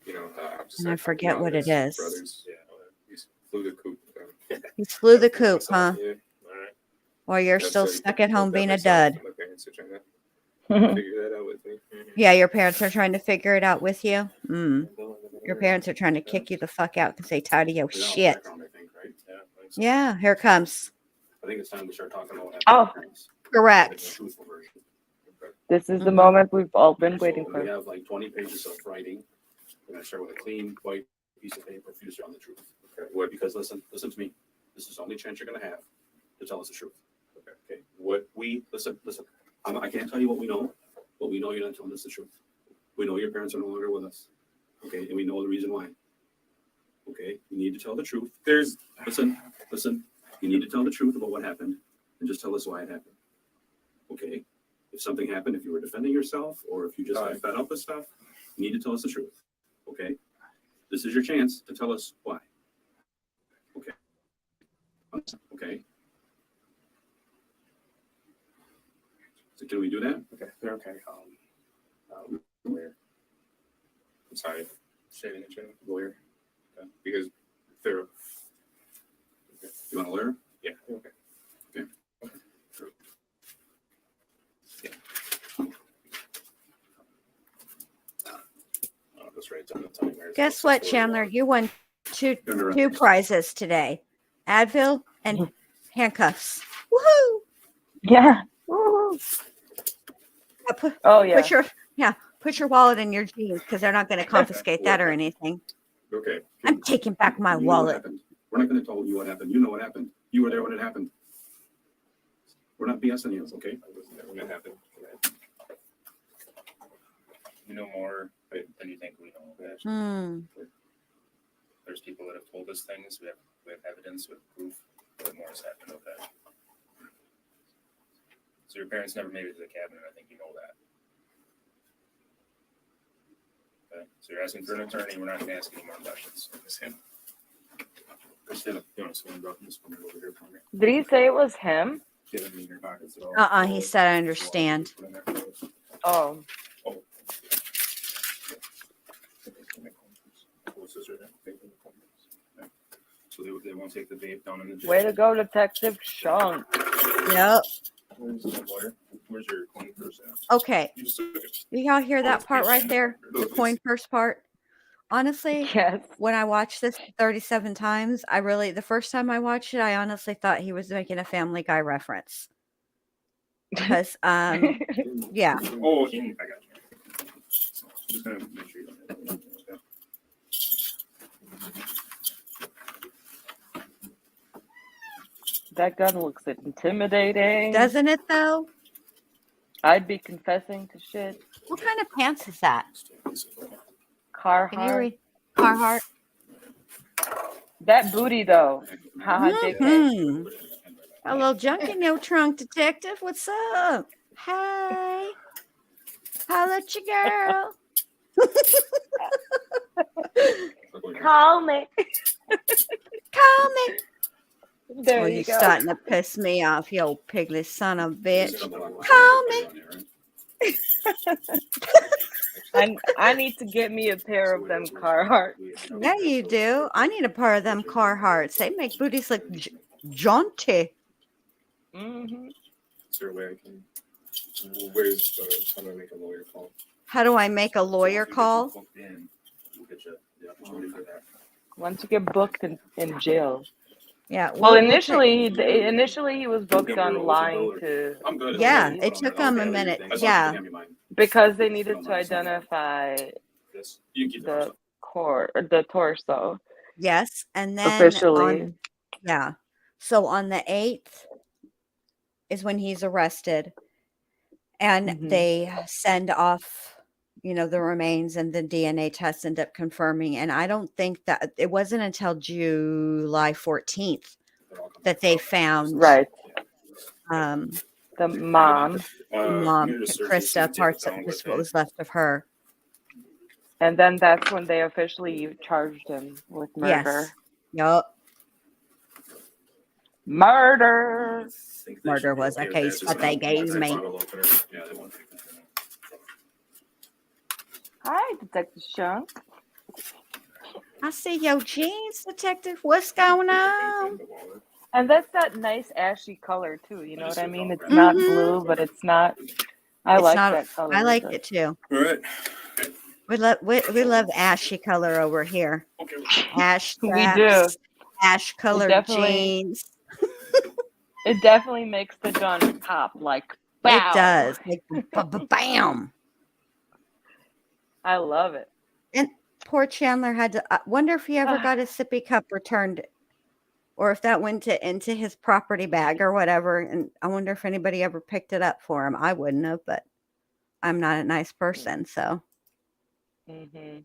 You know, I'm just And I like, forget you know, what it his is. Brothers, Yeah. he's flew the coop. He flew the coop, huh? Yeah. All right. Or you're That's still it. stuck at home That being a myself, dud. My parents are trying to figure that out with me. Yeah, your parents are trying to figure it out with you. Your parents are trying to kick you the fuck out because they tired of your shit. Background, I think, right? Yeah. thanks. Yeah, here it comes. I think it's time to start talking about. Oh. The Correct. truthful version. this is the Mhm. moment we've all been So waiting We for. have like 20 pages of writing. We're gonna start with a clean, white piece of paper for you to start on the truth. Okay. What? Because listen to me. This is the only chance you're gonna have to tell us the truth. Okay. What? Listen. I can't tell you what we know, but we know you're not telling us the truth. We know your parents are no longer with us. Okay, and we know the reason why. Okay, you need to tell the truth. Listen. You need to tell the truth about what happened, and just tell us why it happened. Okay. If something happened, if you were defending yourself, or if you just got fed up with stuff, you need to tell us the truth. Okay. This is your chance to tell us why. Okay. Okay. So can we do that? Okay. Lawyer. I'm sorry. Shaving the chin. Lawyer. Okay. Because they're. Okay. You want a lawyer? Yeah. Okay. I'll just write down the timer. Guess what, Chandler? You won two Turn around. prizes today. Advil and handcuffs. Woohoo! Yeah. Woo. Oh yeah. Put your wallet in your jeans because they're not going to confiscate that or anything. Okay. I'm taking back my You know what wallet. happened. We're not going to tell you what happened. You know what happened. You were there when it happened. We're not BSing you, okay? I wasn't there when it happened. We know more than you think we know. There's people that have told us things. We have evidence, we have proof that more has happened with that. So your parents never made it to the cabinet. I think you know that. Okay. So you're asking for an attorney. We're not going to ask any more questions. It's him. Christina, you want to swing this one over here for me? Did he say it was him? Get it in your pockets at all. He said, I understand. Oh. So they won't take the vape down in the jail. Way to go, Detective Sean. Yep. Where's the lawyer? Where's your coin purse at? Okay. You just took it. Do y'all hear that part right there? The coin purse part. Honestly, Yes. when I watched this 37 times, the first time I watched it, I honestly thought he was making a Family Guy reference. Because, yeah. Oh, I got you. Just gonna make sure you don't have it. That gun looks intimidating. Doesn't it though? I'd be confessing to shit. What kind of pants is that? Can you Carhartt. read Carhartt? That booty though. Haha, dickhead. Mhm. A little junk in your trunk, detective. What's up? Hey. Holla at your girl. Call me. Call me. There Oh, you you're go. starting to piss me off, you old piglet son of a bitch. Call me. I need to get me a pair of them Carhartt. Yeah, you do. I need a pair of them Carhartts. They make booties look jaunty. Mm-hmm. Is there a way I can? Where's how do I make a lawyer call? How do I make a lawyer call? We'll get you the opportunity for that. Once you get booked in jail. Yeah. Well, we'll initially he was booked on lying to I'm good. Yeah, it took him a minute. Yeah. because they needed to identify This you keep the torso Yes, and then officially. yeah. So on the 8th is when he's arrested, and Mhm. they send off, the remains, and the DNA tests end up confirming. And I don't think that it wasn't until July 14th that they found Right. um The mom. mom Krista, parts of just what was left of her. And then that's when they officially charged him with murder. Yes. Yup. Murder. Murder was a case that they gave me. Hi, Detective Sean. I see your jeans, detective. What's going on? And that's that nice ashy color too. You know what I mean? It's not blue, but it's not. I It's like not- that color. I like it too. All right. We love ashy color over here. Okay. Ash We straps, do. ash colored definitely- jeans. It definitely makes the gun pop. Like, bow. It does. Like, bam. I love it. Poor Chandler had to. I wonder if he ever got his sippy cup returned, or if that went into his property bag or whatever. And I wonder if anybody ever picked it up for him. I wouldn't have, but I'm not a nice person, so. Mm-hmm.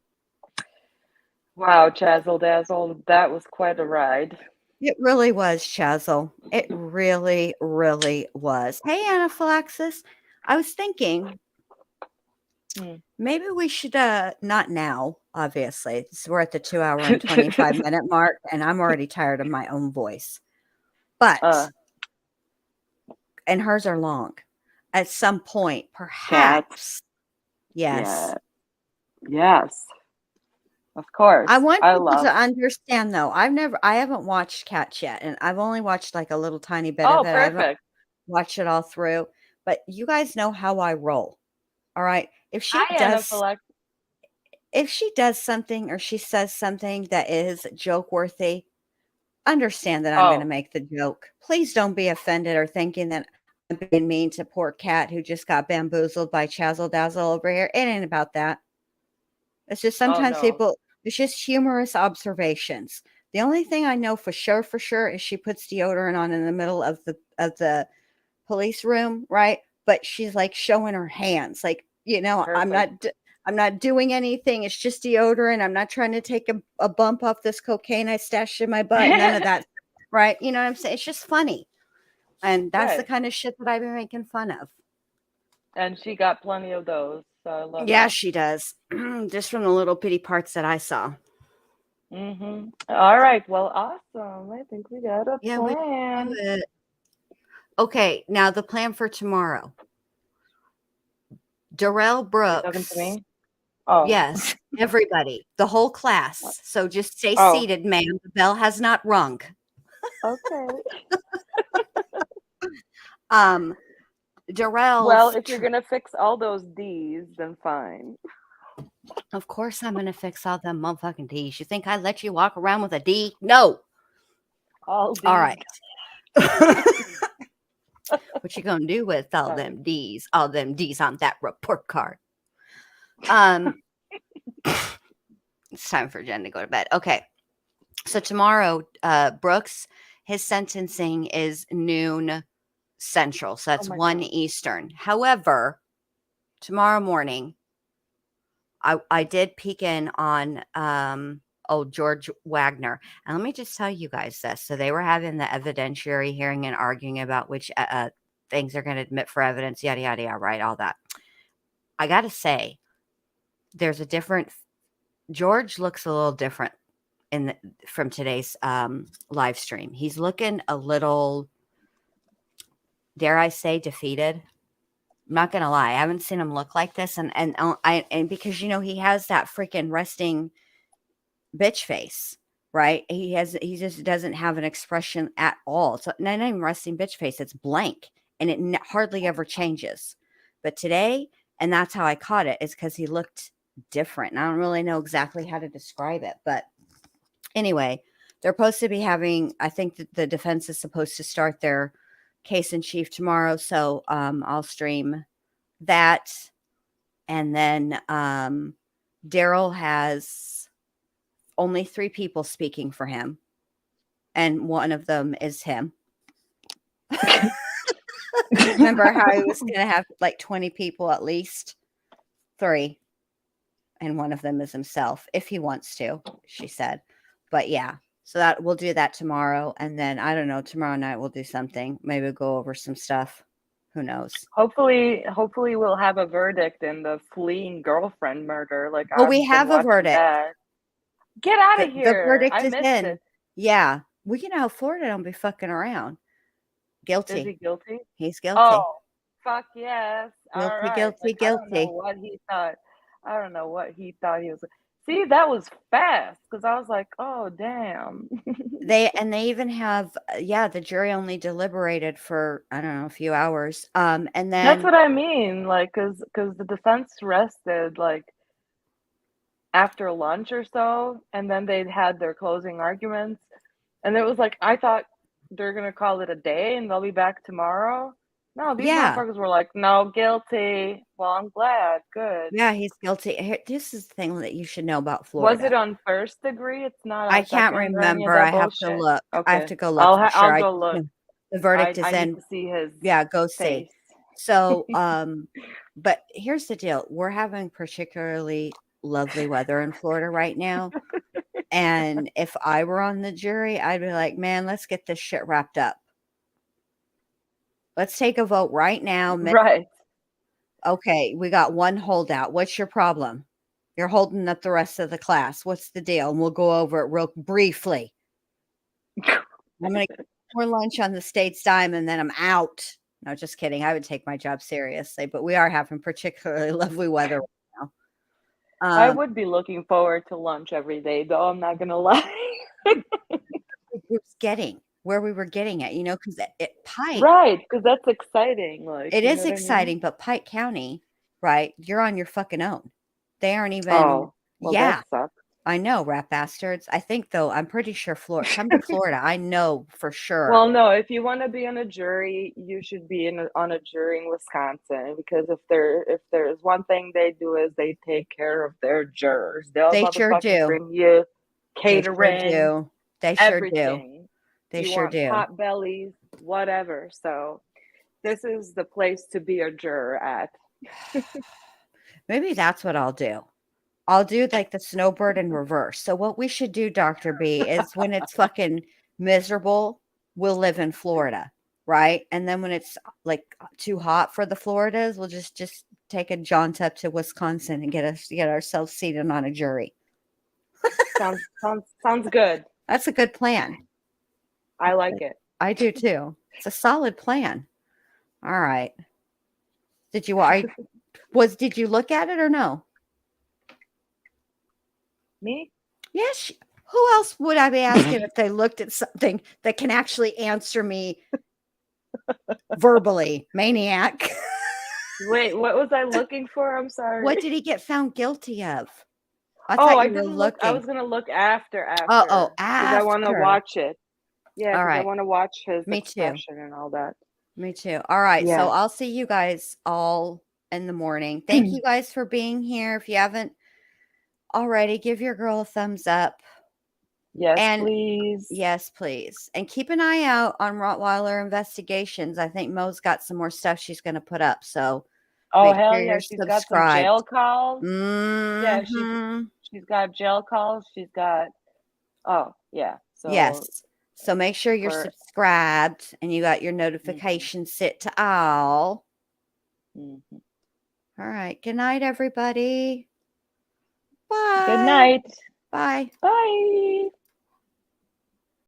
Wow, Chazzle Dazzle, that was quite a ride. It really was, Chazzle. It really, really was. Hey, Anaphylaxis. I was thinking maybe we should, not now, obviously. We're at the 2 hour and 25 minute mark, and I'm already tired of my own voice. But, and hers are long. At some point, perhaps. Yes. Yes. Of course. I want people to understand, though. I haven't watched Cats yet, and I've only watched like a little tiny bit of it. I haven't watched it all through, but you guys know how I roll. All right. If she does something or she says something that is joke worthy, understand that I'm going to make the joke. Please don't be offended or thinking that being mean to poor cat who just got bamboozled by Chazzle Dazzle over here. It ain't about that. It's just sometimes no. people, it's just humorous observations. The only thing I know for sure is she puts deodorant on in the middle of the police room, right? But she's like showing her hands, like, you know, Perfect. I'm not doing anything. It's just deodorant. I'm not trying to take a bump off this cocaine I stashed in my butt. None of that, right? You know what I'm saying? It's just funny, and that's the Right. kind of shit that I've been making fun of. And she got plenty of those. So I love Yeah, it. she does. Just from the little bitty parts that I saw. All right. Well, awesome. I think we got a Yeah, plan. we do it. Okay, now the plan for tomorrow. Darrell You Brooks. talking to me? Oh. Yes, everybody, the whole class. So just stay Oh. seated, ma'am. The bell has not rung. Okay. Darrell's. Well, if you're gonna fix all those D's, then fine. Of course I'm gonna fix all them motherfucking D's. You think I let you walk around with a D? No. All D's. All right. What you gonna do with all them D's? All them D's on that report card. It's time for Jen to go to bed. Okay. So tomorrow, Brooks, his sentencing is noon Central. So that's 1 God. Eastern. However, tomorrow morning, I did peek in on George Wagner. And let me just tell you guys this. So they were having the evidentiary hearing and arguing about which things they're going to admit for evidence, yada, yada, yada, right? All that. I got to say, there's a different, George looks a little different from today's live stream. He's looking a little, dare I say, defeated. I'm not gonna lie, I haven't seen him look like this, and because you know he has that freaking resting bitch face, right? He just doesn't have an expression at all. It's not even resting bitch face; it's blank, and it hardly ever changes. But today, and that's how I caught it, is because he looked different. And I don't really know exactly how to describe it, but anyway, they're supposed to be having. I think that the defense is supposed to start their case in chief tomorrow, so I'll stream that. And then Daryl has only 3 people speaking for him, and one of them is him. Remember how he was going to have like 20 people at least? 3, and one of them is himself if he wants to, she said. But yeah, so that we'll do that tomorrow, and then I don't know, tomorrow night we'll do something. Maybe we'll go over some stuff. Who knows? Hopefully we'll have a verdict in the fleeing girlfriend murder. Like, well, we have a verdict. That. Get out of here! The verdict I is missed in. it. Yeah, well, you know, Florida don't be fucking around. Guilty. Is he guilty? He's guilty. Oh, fuck yes! Guilty, All right. guilty, like, guilty. I don't know what he thought. I don't know what he thought he was. See, that was fast because I was like, "Oh, damn." They even have, the jury only deliberated for I don't know a few hours, and then that's what I mean, like, because the defense rested like after lunch or so, and then they had their closing arguments, and it was like I thought they're gonna call it a day and they'll be back tomorrow. No, these motherfuckers were like, no, guilty. Well, I'm glad. Good. Yeah, he's guilty. This is the thing that you should know about Florida. Was it on first degree? It's not on I can't second remember. I have to look. Okay. I have to go look. I'll go look. The verdict is I in. need to see his go face. see. So, but here's the deal. We're having particularly lovely weather in Florida right now. And if I were on the jury, I'd be like, man, let's get this shit wrapped up. Let's take a vote right now. Right. Okay, we got one holdout. What's your problem? You're holding up the rest of the class. What's the deal? And we'll go over it real briefly. I'm going to get more lunch on the state's dime and then I'm out. No, just kidding. I would take my job seriously, but we are having particularly lovely weather right now. I would be looking forward to lunch every day, though. I'm not going to lie. Where we were getting at, because Pike. Right, because that's exciting. Like, it is exciting, but Pike County, right? You're on your fucking own. They aren't even. Oh, well, yeah. that sucks. I know, rat bastards. I think though, I'm pretty sure Florida. Come to Florida. I know for sure. Well, no, if you want to be on a jury, you should be on a jury in Wisconsin, because if there's one thing they do is they take care of their jurors. They'll They sure motherfucking do. bring you They sure catering, do. They sure do. everything. They You sure want do. pot bellies, whatever. So this is the place to be a juror at. Maybe that's what I'll do. I'll do like the snowbird in reverse. So what we should do, Dr. B, is when it's fucking miserable, we'll live in Florida, right? And then when it's like too hot for the Floridas, we'll just take a jaunt up to Wisconsin and get ourselves seated on a jury. Sounds good. That's a good plan. I like it. I do too. It's a solid plan. All right. Did you look at it or no? Me? Yes. Who else would I be asking if they looked at something that can actually answer me verbally, maniac? Wait, what was I looking for? I'm sorry. What did he get found guilty of? I Oh, thought I you were didn't look. I looking. was gonna look after. Oh, Because I want to after. watch it. Yeah, All because I right. want to watch his Me too. expression and all that. Me too. All right. Yeah. So I'll see you guys all in the morning. Thank you guys for being here. If you haven't already, give your girl a thumbs up. Yes, And- please. Yes, please. And keep an eye out on Rottweiler Investigations. I think Mo's got some more stuff she's going to put up. So Oh, make hell sure yeah, you're she's got some subscribed. jail calls. Yeah, Mhm. she's got jail calls. She's got. Oh yeah. So Yes. So make sure you're for- subscribed and you got your notifications set to all. Mhm. All right. Good night, everybody. Bye. Good night. Bye. Bye.